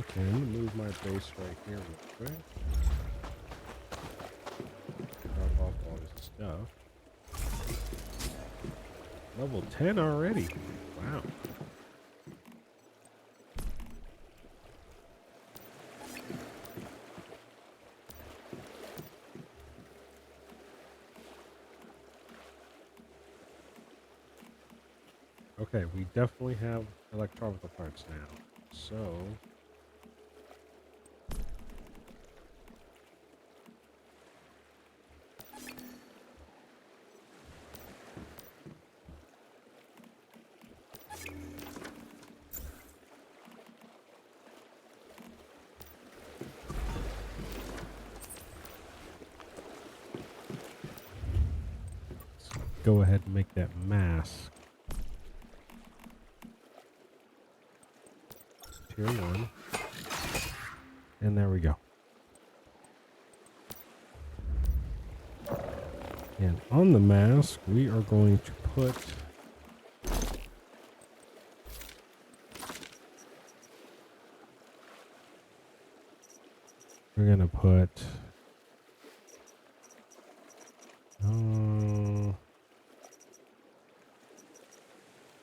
Okay, I'm gonna move my base right here real quick. Drop off all this stuff. Level 10 already. Wow. Okay, we definitely have electronic parts now. So go ahead and make that mask. Tier 1. And there we go. And on the mask, we are going to put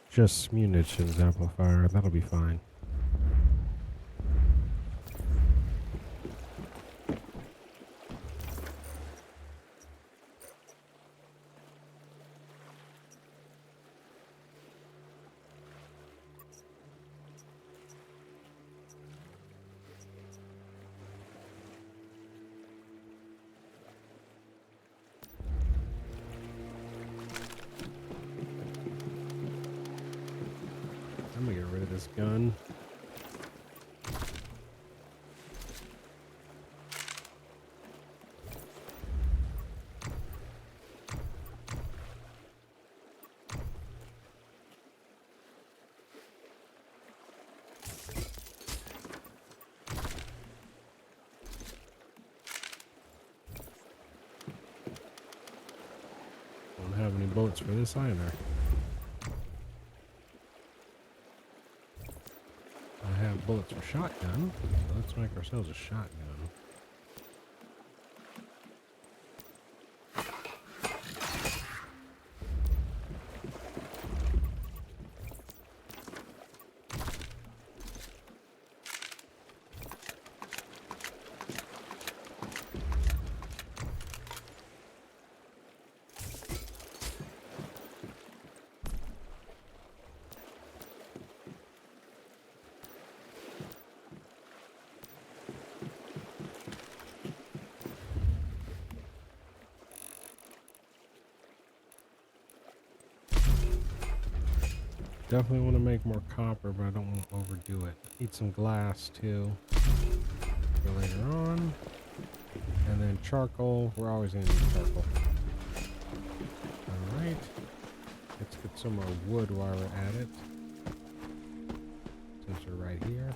just munitions amplifier. That'll be fine. I'm gonna get rid of this gun. Don't have any bullets for this either. I have bullets for shotgun, so let's make ourselves a shotgun. Definitely want to make more copper, but I don't want to overdo it. Need some glass too for later on. And then charcoal. We're always going to need charcoal. Alright. Let's get some more wood while we're at it. Since we're right here.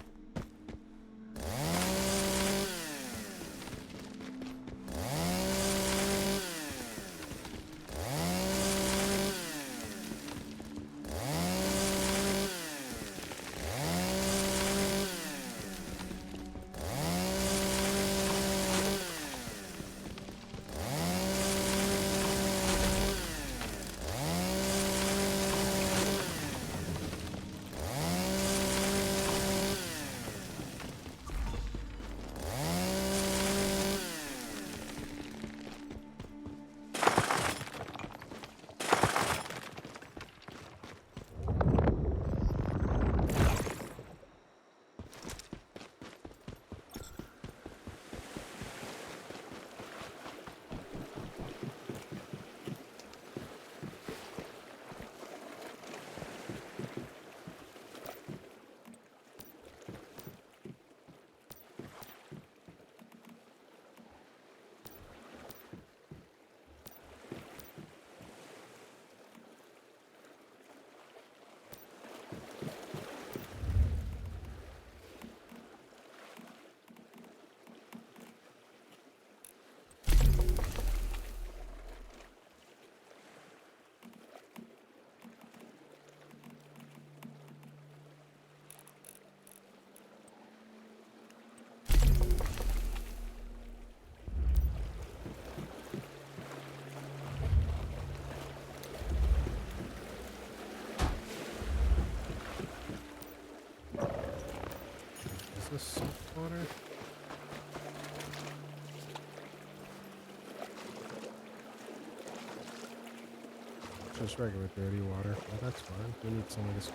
Is this salt water? just regular dirty water. Well, that's fine. We need some of this too.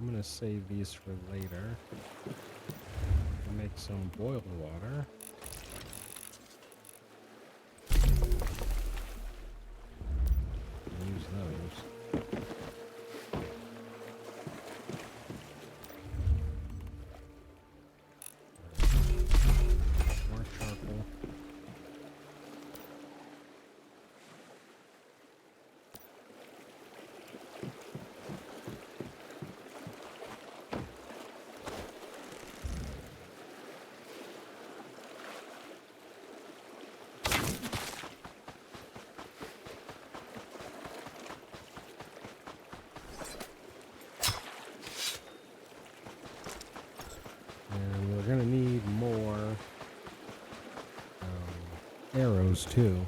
I'm gonna save these for later. Make some boiled water. Use those. More charcoal. And we're gonna need more arrows too.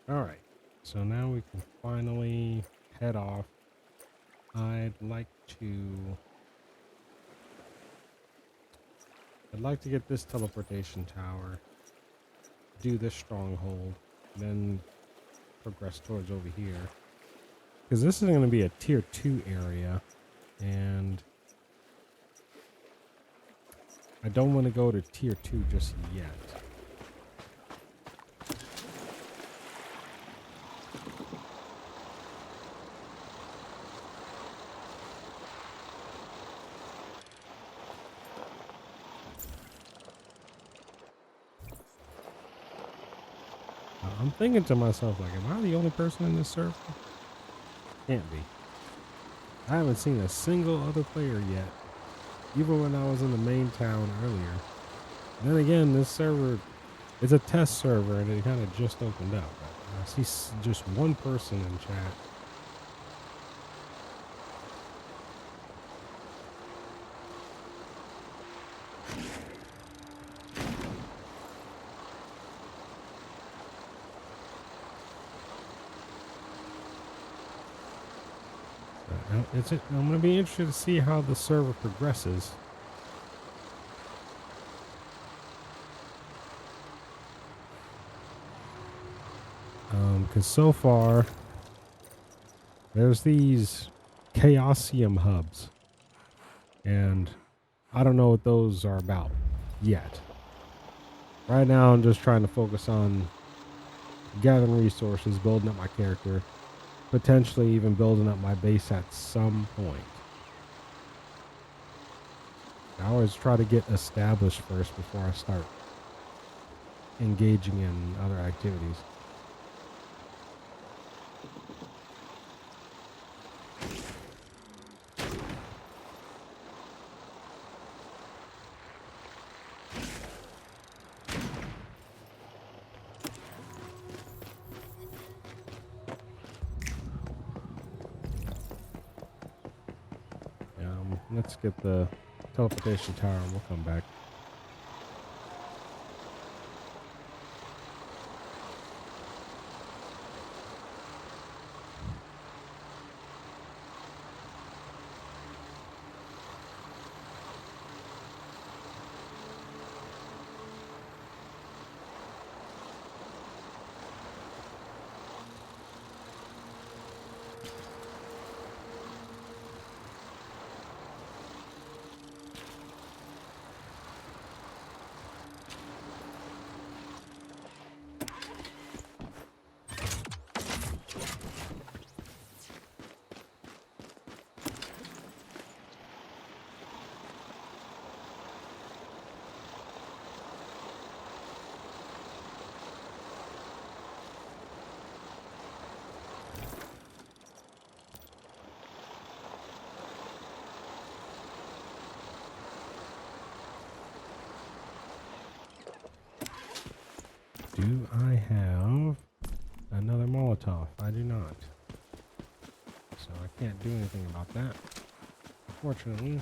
All right. So now we can finally head off. I'd like to get this teleportation tower, do this stronghold, then progress towards over here. Because this is going to be a tier 2 area, and I don't want to go to tier 2 just yet. I'm thinking to myself, like, am I the only person in this server? Can't be. I haven't seen a single other player yet, even when I was in the main town earlier. Then again, this server, it's a test server, and it kind of just opened up. I see just one person in chat. I'm going to be interested to see how the server progresses. Because so far, there's these Chaosium hubs, and I don't know what those are about yet. Right now, I'm just trying to focus on gathering resources, building up my character, potentially even building up my base at some point. I always try to get established first before I start engaging in other activities. Let's get the teleportation tower and we'll come back. Do I have another Molotov? I do not. So I can't do anything about that, unfortunately.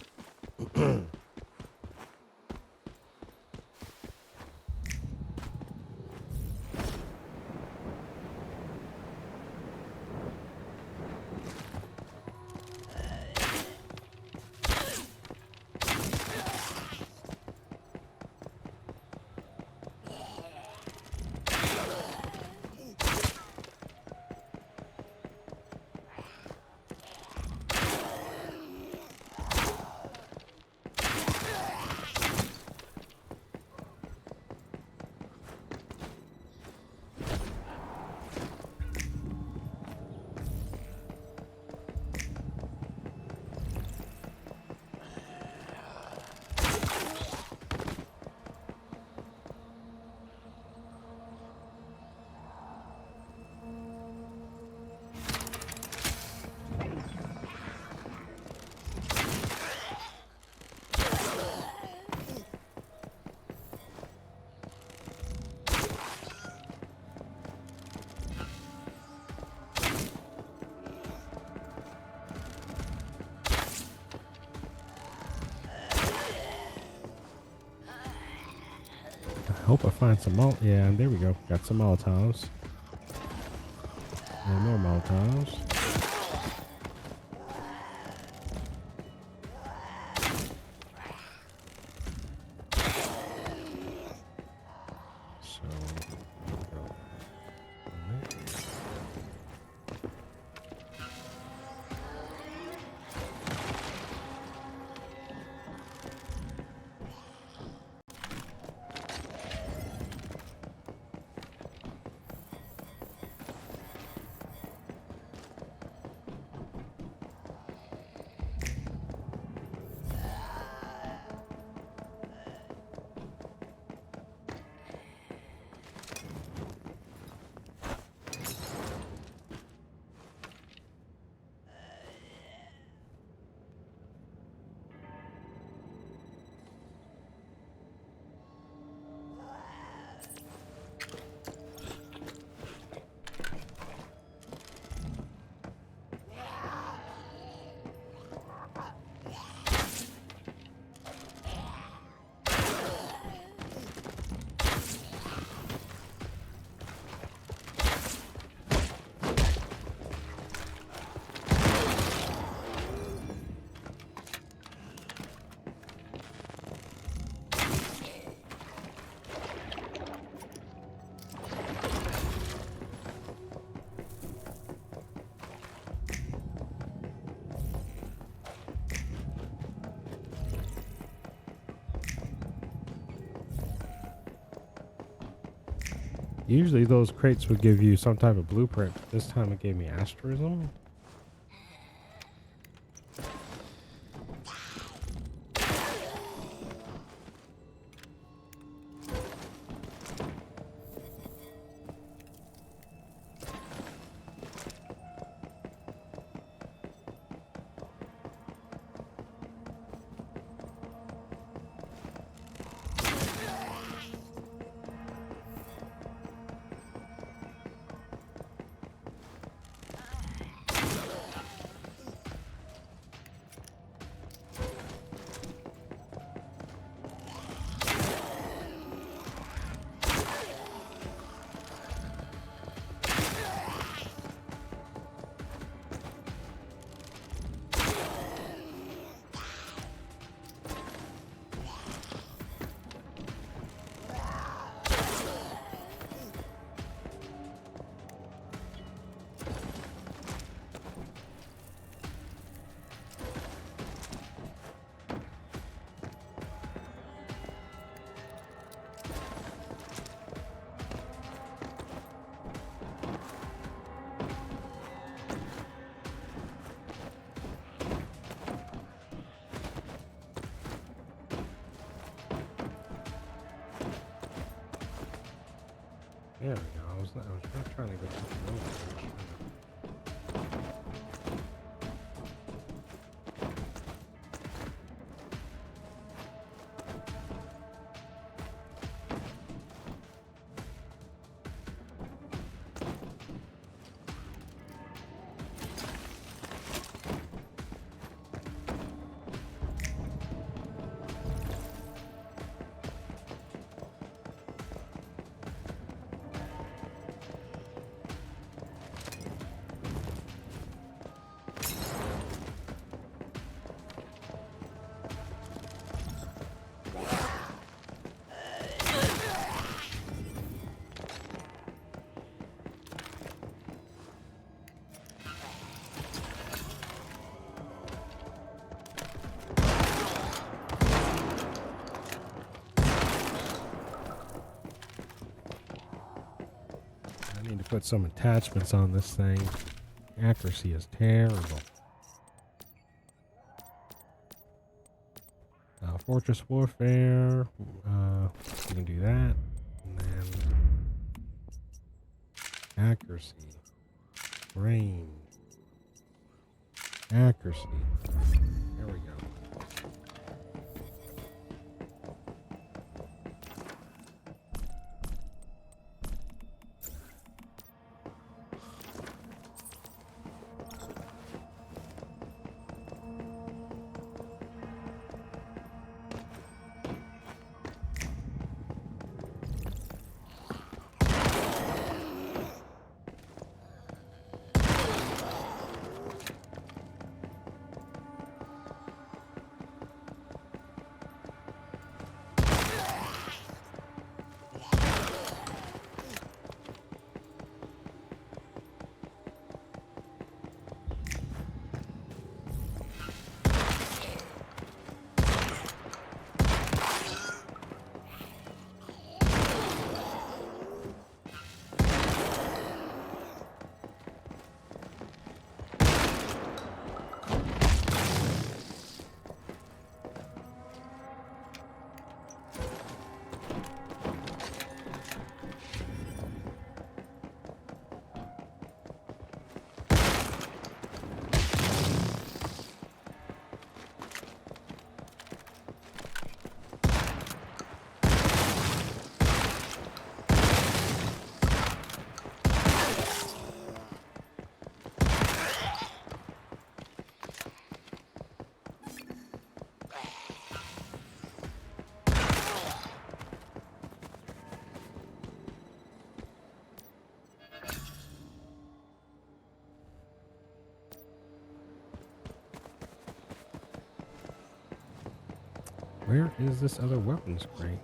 I hope I find some yeah, there we go. Got some Molotovs. And more Molotovs. So, go. Usually those crates would give you some type of blueprint. This time it gave me asterism. There we go. I was not trying to go to the road. I need to put some attachments on this thing. Accuracy is terrible. Fortress Warfare. You can do that. And then accuracy. Range. Accuracy. There we go. Where is this other weapons crate?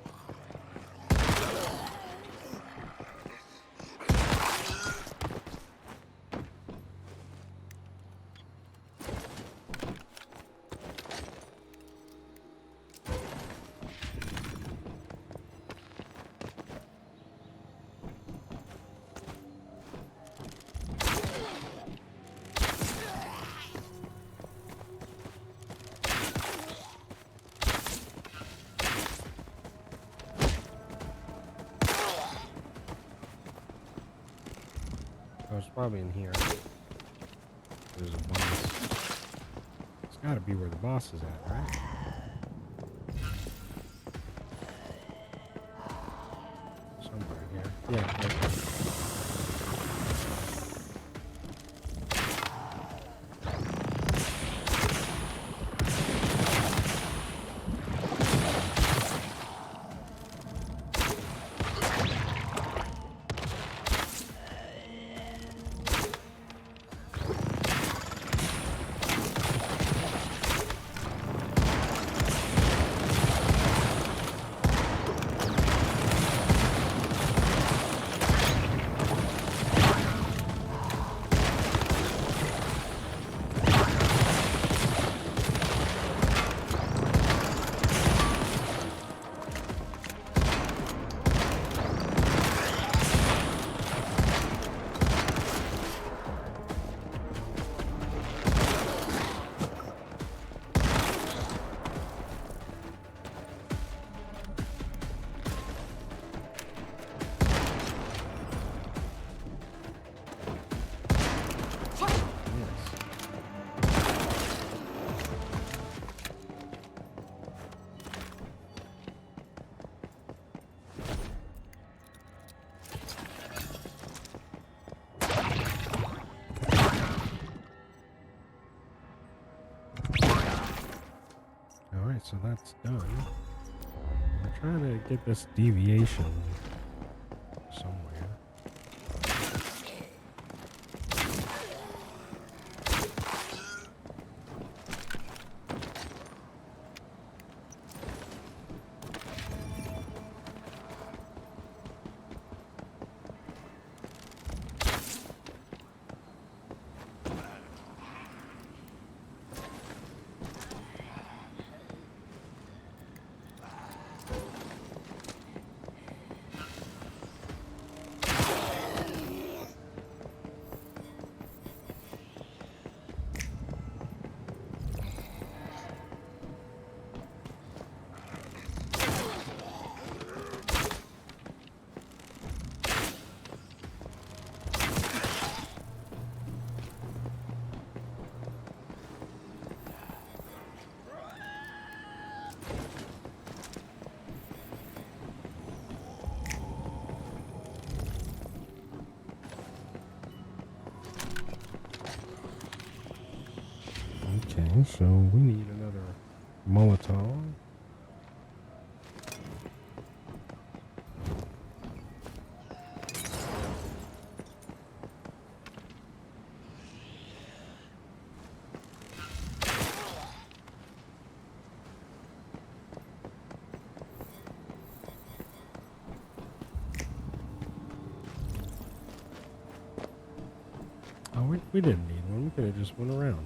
Oh, it's probably in here. There's a boss. It's gotta be where the boss is at, right? Somewhere in here. Yeah, right there. Alright, so that's done. We're trying to get this deviation somewhere. Okay, so we need another Molotov. Oh, we didn't need one. We could have just went around.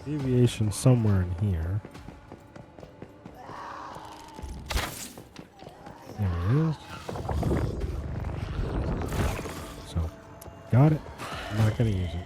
Deviation somewhere in here. There it is. So, got it. I'm not going to use it.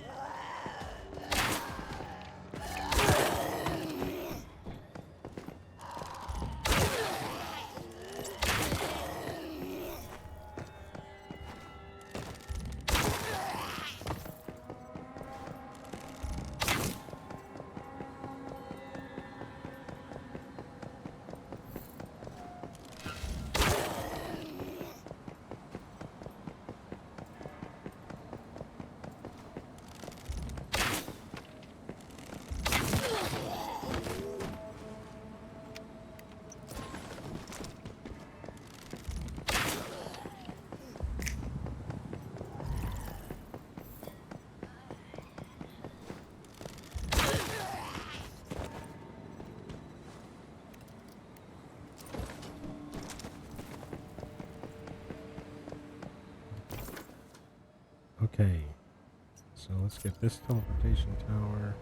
let's get this teleportation tower.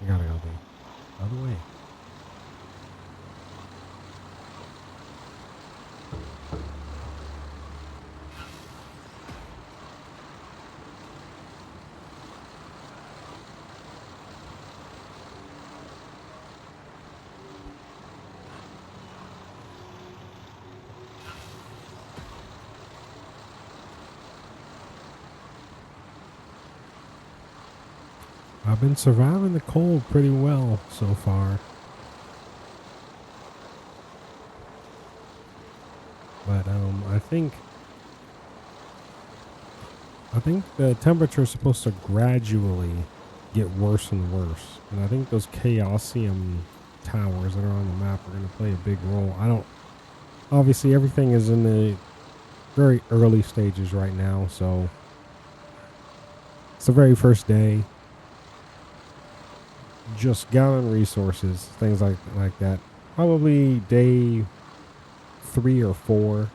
We gotta go the other way. I've been surviving the cold pretty well so far. But I think the temperature is supposed to gradually get worse and worse. And I think those Chaosium towers that are on the map are going to play a big role. Obviously everything is in the very early stages right now, so it's the very first day. Just gathering resources, things like that. Probably day 3 or 4,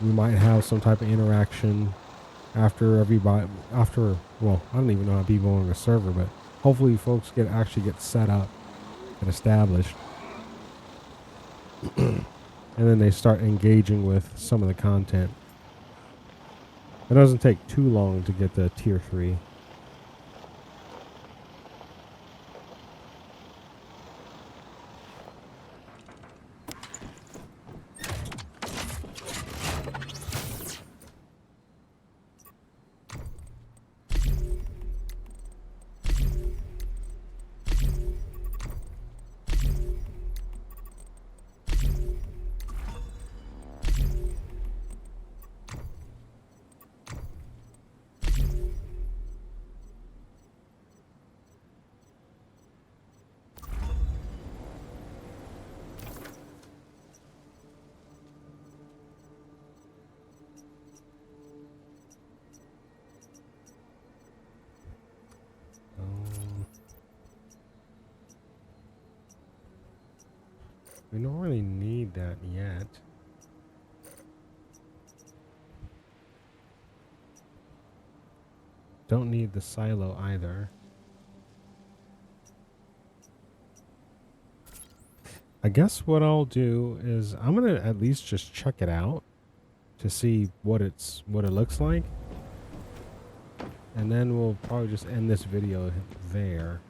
we might have some type of interaction after everybody. Well, I don't even know how people on the server, but hopefully folks actually get set up and established, and then they start engaging with some of the content. It doesn't take too long to get to tier 3. We don't really need that yet. Don't need the silo either. I guess what I'll do is I'm gonna at least just check it out to see what it looks like, and then we'll probably just end this video there.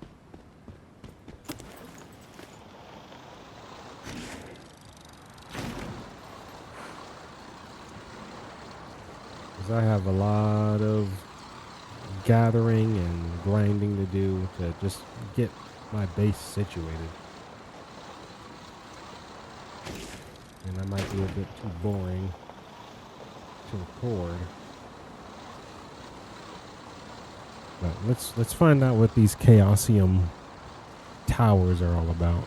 I have a lot of gathering and grinding to do to just get my base situated. And that might be a bit too boring to record. But let's find out what these Chaosium towers are all about.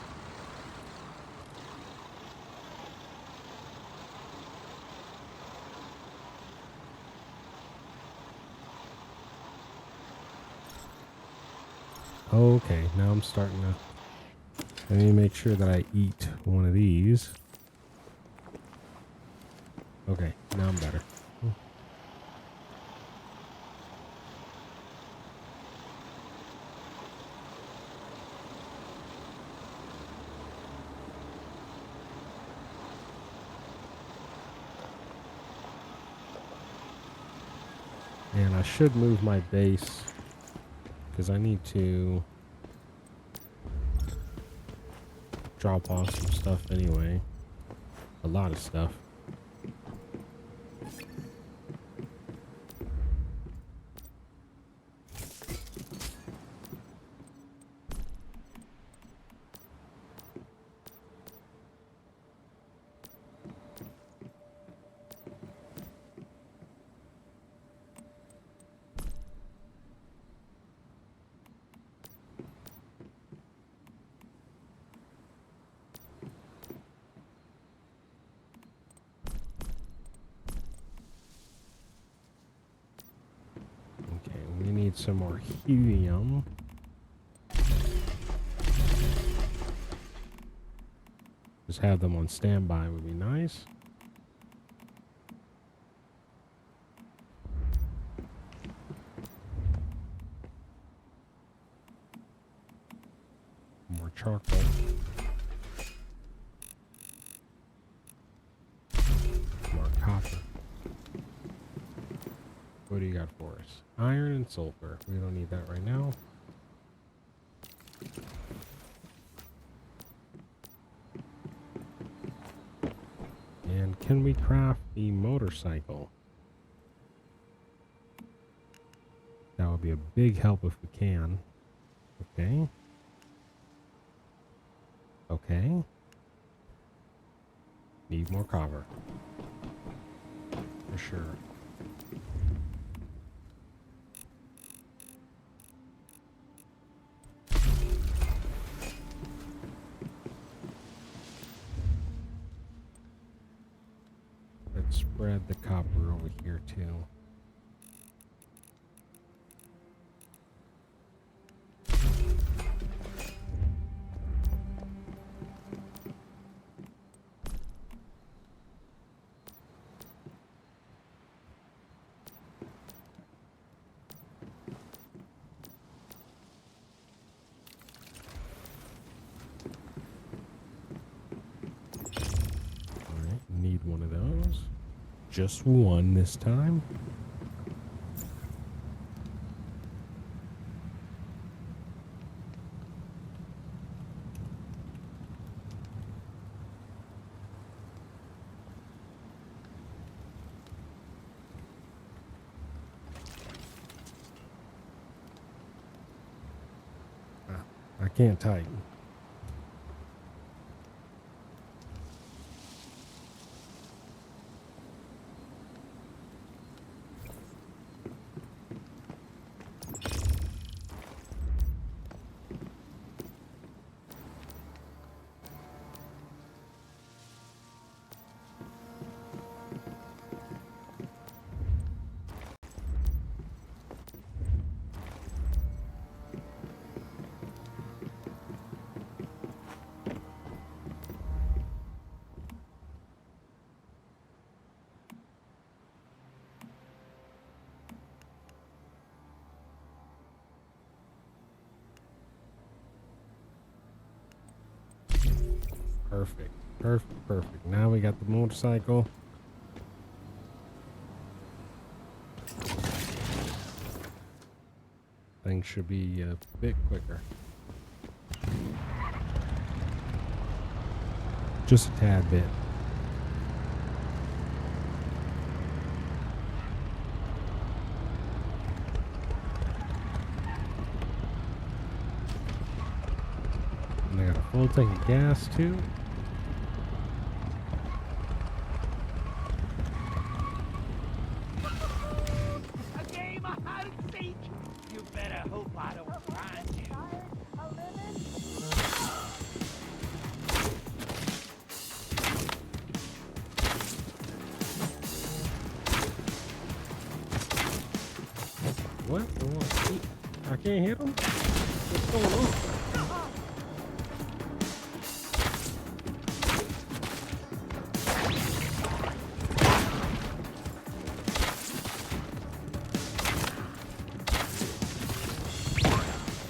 Okay, now I'm starting to... Let me make sure that I eat one of these. Okay, now I'm better. And I should move my base, because I need to drop off some stuff anyway. A lot of stuff. Some more helium. Just have them on standby would be nice. charcoal. More copper. What do you got for us? Iron and sulfur. We don't need that right now. And can we craft the motorcycle? That would be a big help if we can. Okay. Okay. Need more copper. For sure. Let's spread the copper over here too. Need one of those. Just one this time. I can't tighten. Perfect. Perfect. Perfect. Now we got the motorcycle. Things should be a bit quicker. Just a tad bit. And I got a full tank of gas too. A game of hide and seek. You better hope I don't find you. What? I can't hit him? What's going on?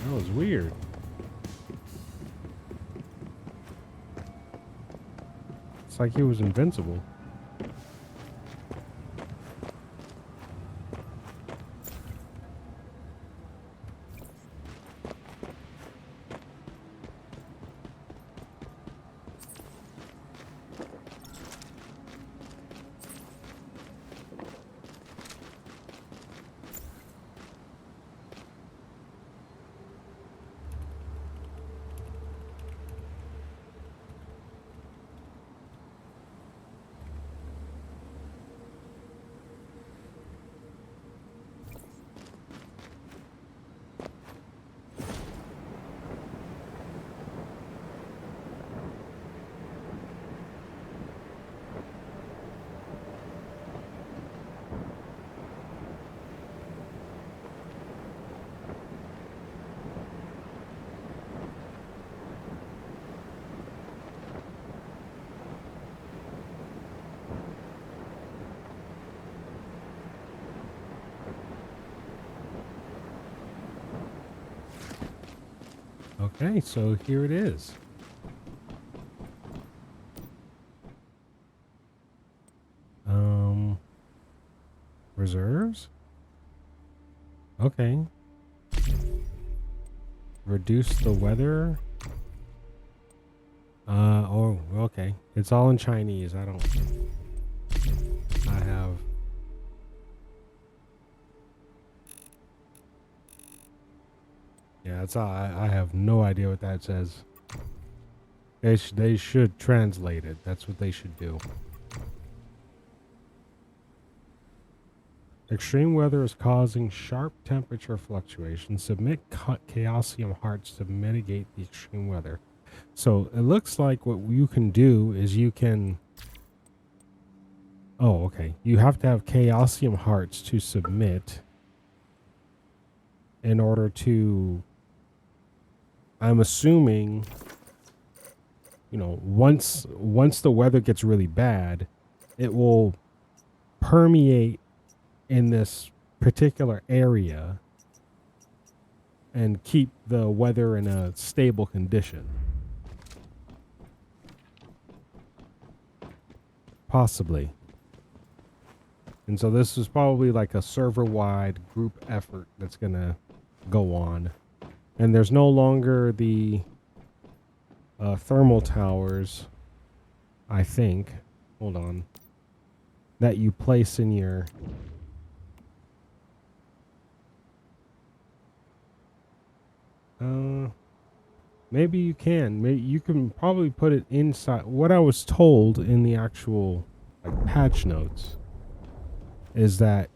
That was weird. It's like he was invincible. Okay, so here it is. Reserves? Okay. Reduce the weather. Oh, okay. It's all in Chinese. I have. Yeah, that's all. I have no idea what that says. They should translate it. That's what they should do. Extreme weather is causing sharp temperature fluctuations. Submit Chaosium hearts to mitigate the extreme weather. So it looks like what you can do is you can. Oh, okay. You have to have Chaosium hearts to submit in order to. I'm assuming, once the weather gets really bad, it will permeate in this particular area and keep the weather in a stable condition. Possibly. And so this is probably like a server-wide group effort that's going to go on. And there's no longer the thermal towers, I think. Hold on. That you place in your... maybe you can. Maybe you can probably put it inside. What I was told in the actual patch notes is that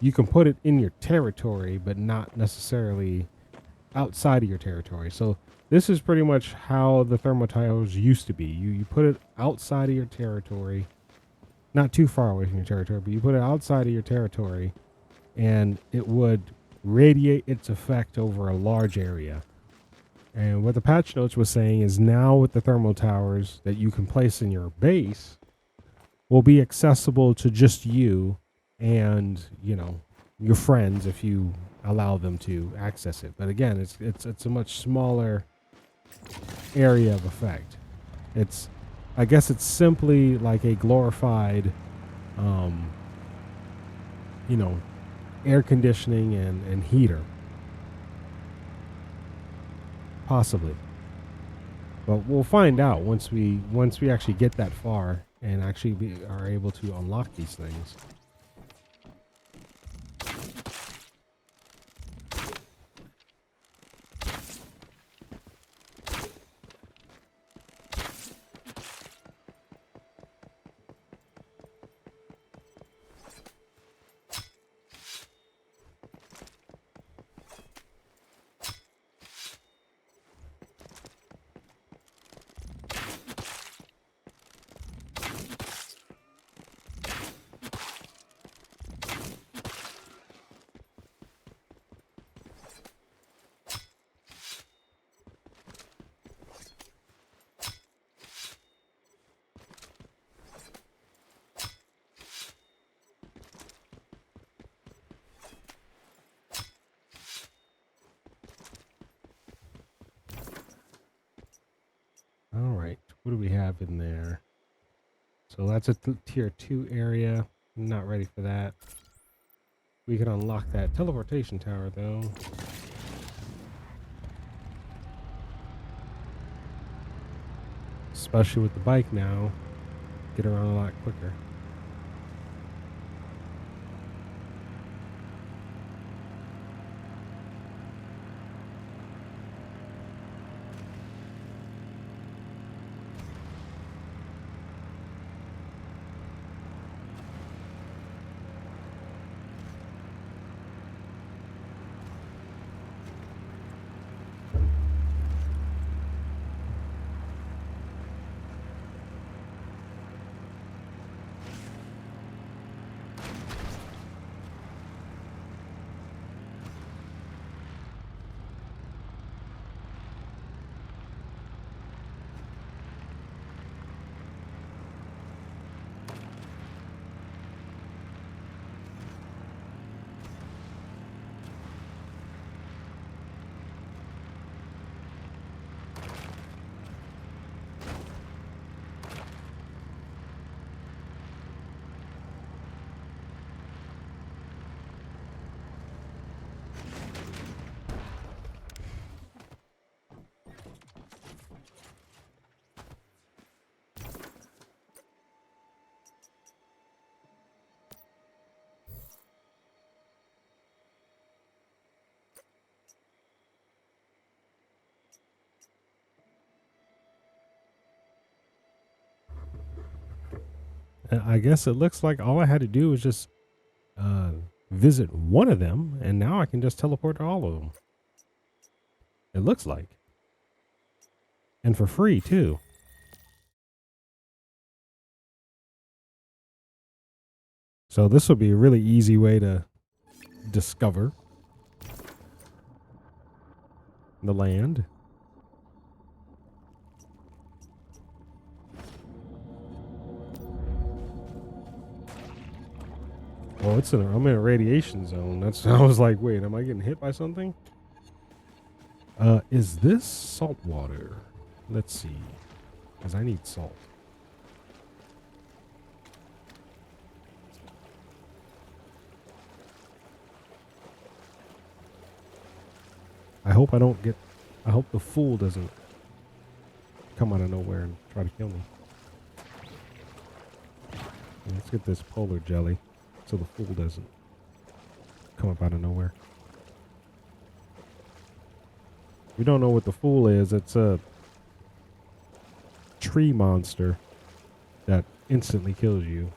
you can put it in your territory, but not necessarily outside of your territory. So this is pretty much how the thermal towers used to be. You put it outside of your territory, not too far away from your territory, but you put it outside of your territory, and it would radiate its effect over a large area. And what the patch notes was saying is now with the thermal towers that you can place in your base will be accessible to just you and, your friends if you allow them to access it. But again, it's a much smaller area of effect. I guess it's simply like a glorified air conditioning and heater. Possibly. But we'll find out once we actually get that far and actually are able to unlock these things. All right, what do we have in there? So that's a tier 2 area. I'm not ready for that. We can unlock that teleportation tower though. Especially with the bike now. Get around a lot quicker. I guess it looks like all I had to do was just visit one of them, and now I can just teleport to all of them. It looks like. And for free, too. So this would be a really easy way to discover the land. Oh, I'm in a radiation zone. I was like, wait, am I getting hit by something? Is this salt water? Let's see. Because I need salt. I hope the fool doesn't come out of nowhere and try to kill me. Let's get this polar jelly so the fool doesn't come up out of nowhere. We don't know what the fool is. It's a tree monster that instantly kills you.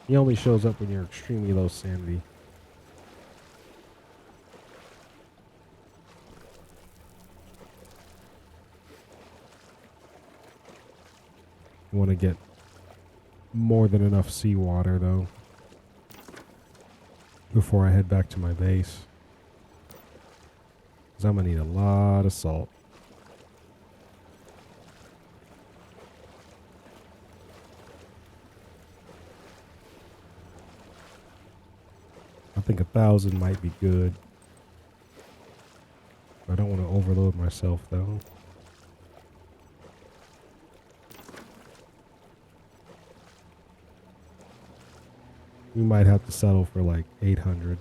He only shows up when you're extremely low sanity. You want to get more than enough seawater, though, before I head back to my base. Because I'm going to need a lot of salt. I think 1,000 might be good. I don't want to overload myself, though. We might have to settle for like 800.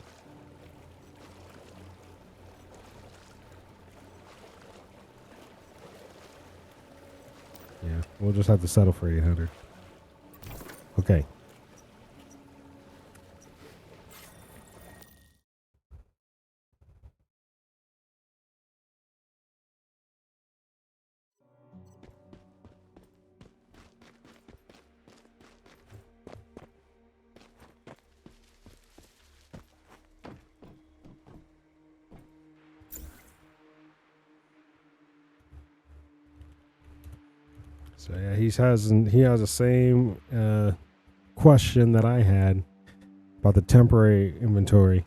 Yeah, we'll just have to settle for 800. Okay. So yeah, he has the same question that I had about the temporary inventory.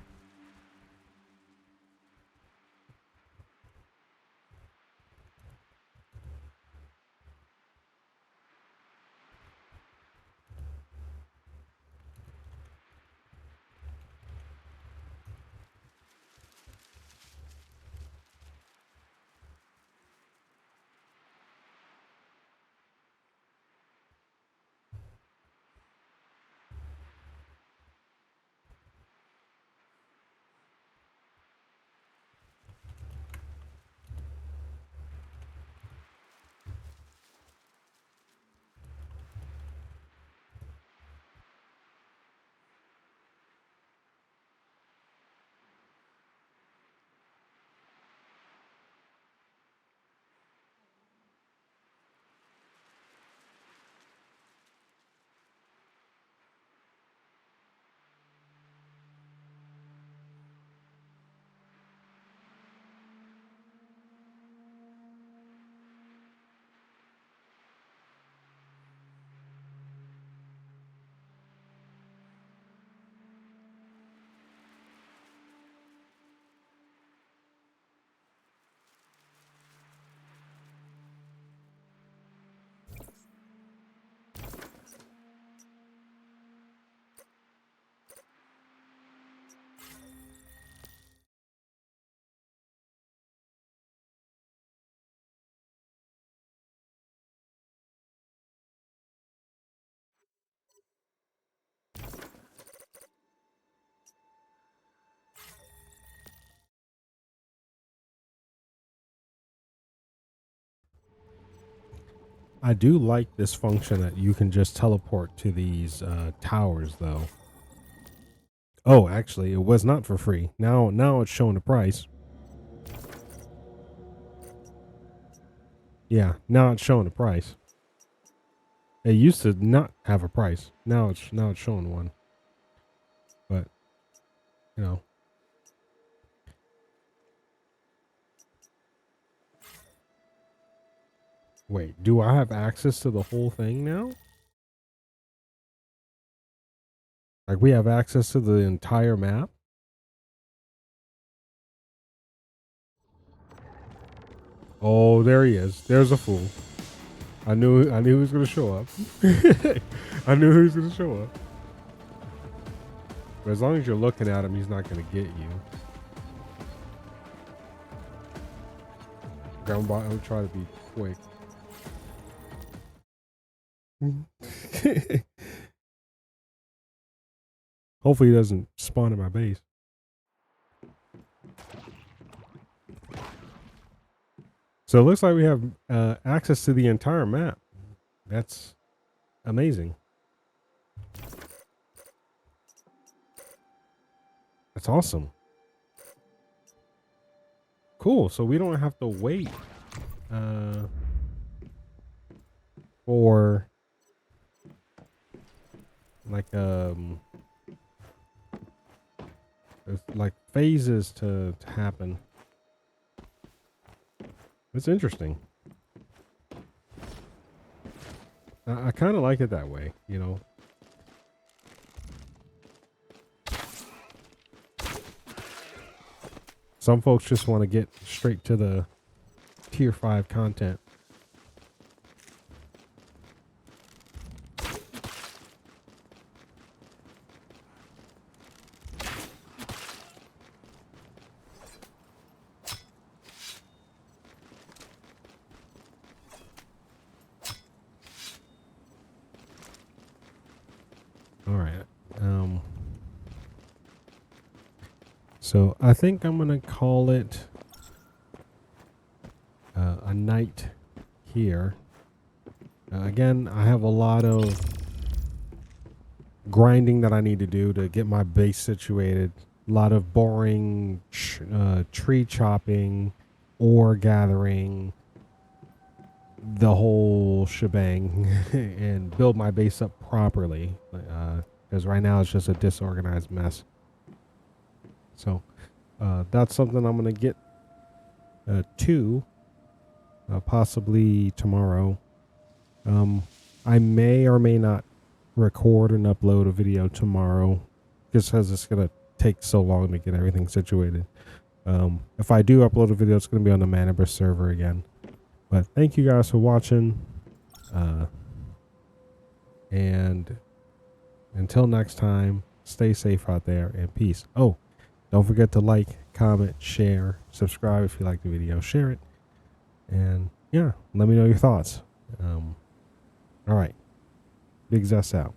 I do like this function that you can just teleport to these towers, though. Oh, actually, it was not for free. Now it's showing the price. Yeah, now it's showing the price. It used to not have a price. Now it's showing one. But you know. Wait, do I have access to the whole thing now? Like we have access to the entire map? Oh, there he is. There's a fool. I knew he was gonna show up. I knew he was gonna show up. But as long as you're looking at him, he's not gonna get you. I'll try to be quick. Hopefully he doesn't spawn in my base. So it looks like we have access to the entire map. That's amazing. That's awesome. Cool. So we don't have to wait for like phases to happen. It's interesting. I kind of like it that way, you know. Some folks just want to get straight to the tier 5 content. All right. So I think I'm going to call it a night here. Again, I have a lot of grinding that I need to do to get my base situated. A lot of boring tree chopping, ore gathering, the whole shebang, and build my base up properly. Because right now it's just a disorganized mess. So that's something I'm going to get to possibly tomorrow. I may or may not record and upload a video tomorrow just because it's going to take so long to get everything situated. If I do upload a video, it's going to be on the Manibus server again. But thank you guys for watching. And until next time, stay safe out there and peace. Oh, don't forget to like, comment, share, subscribe if you like the video, share it. And yeah, let me know your thoughts. All right. Big Zess out.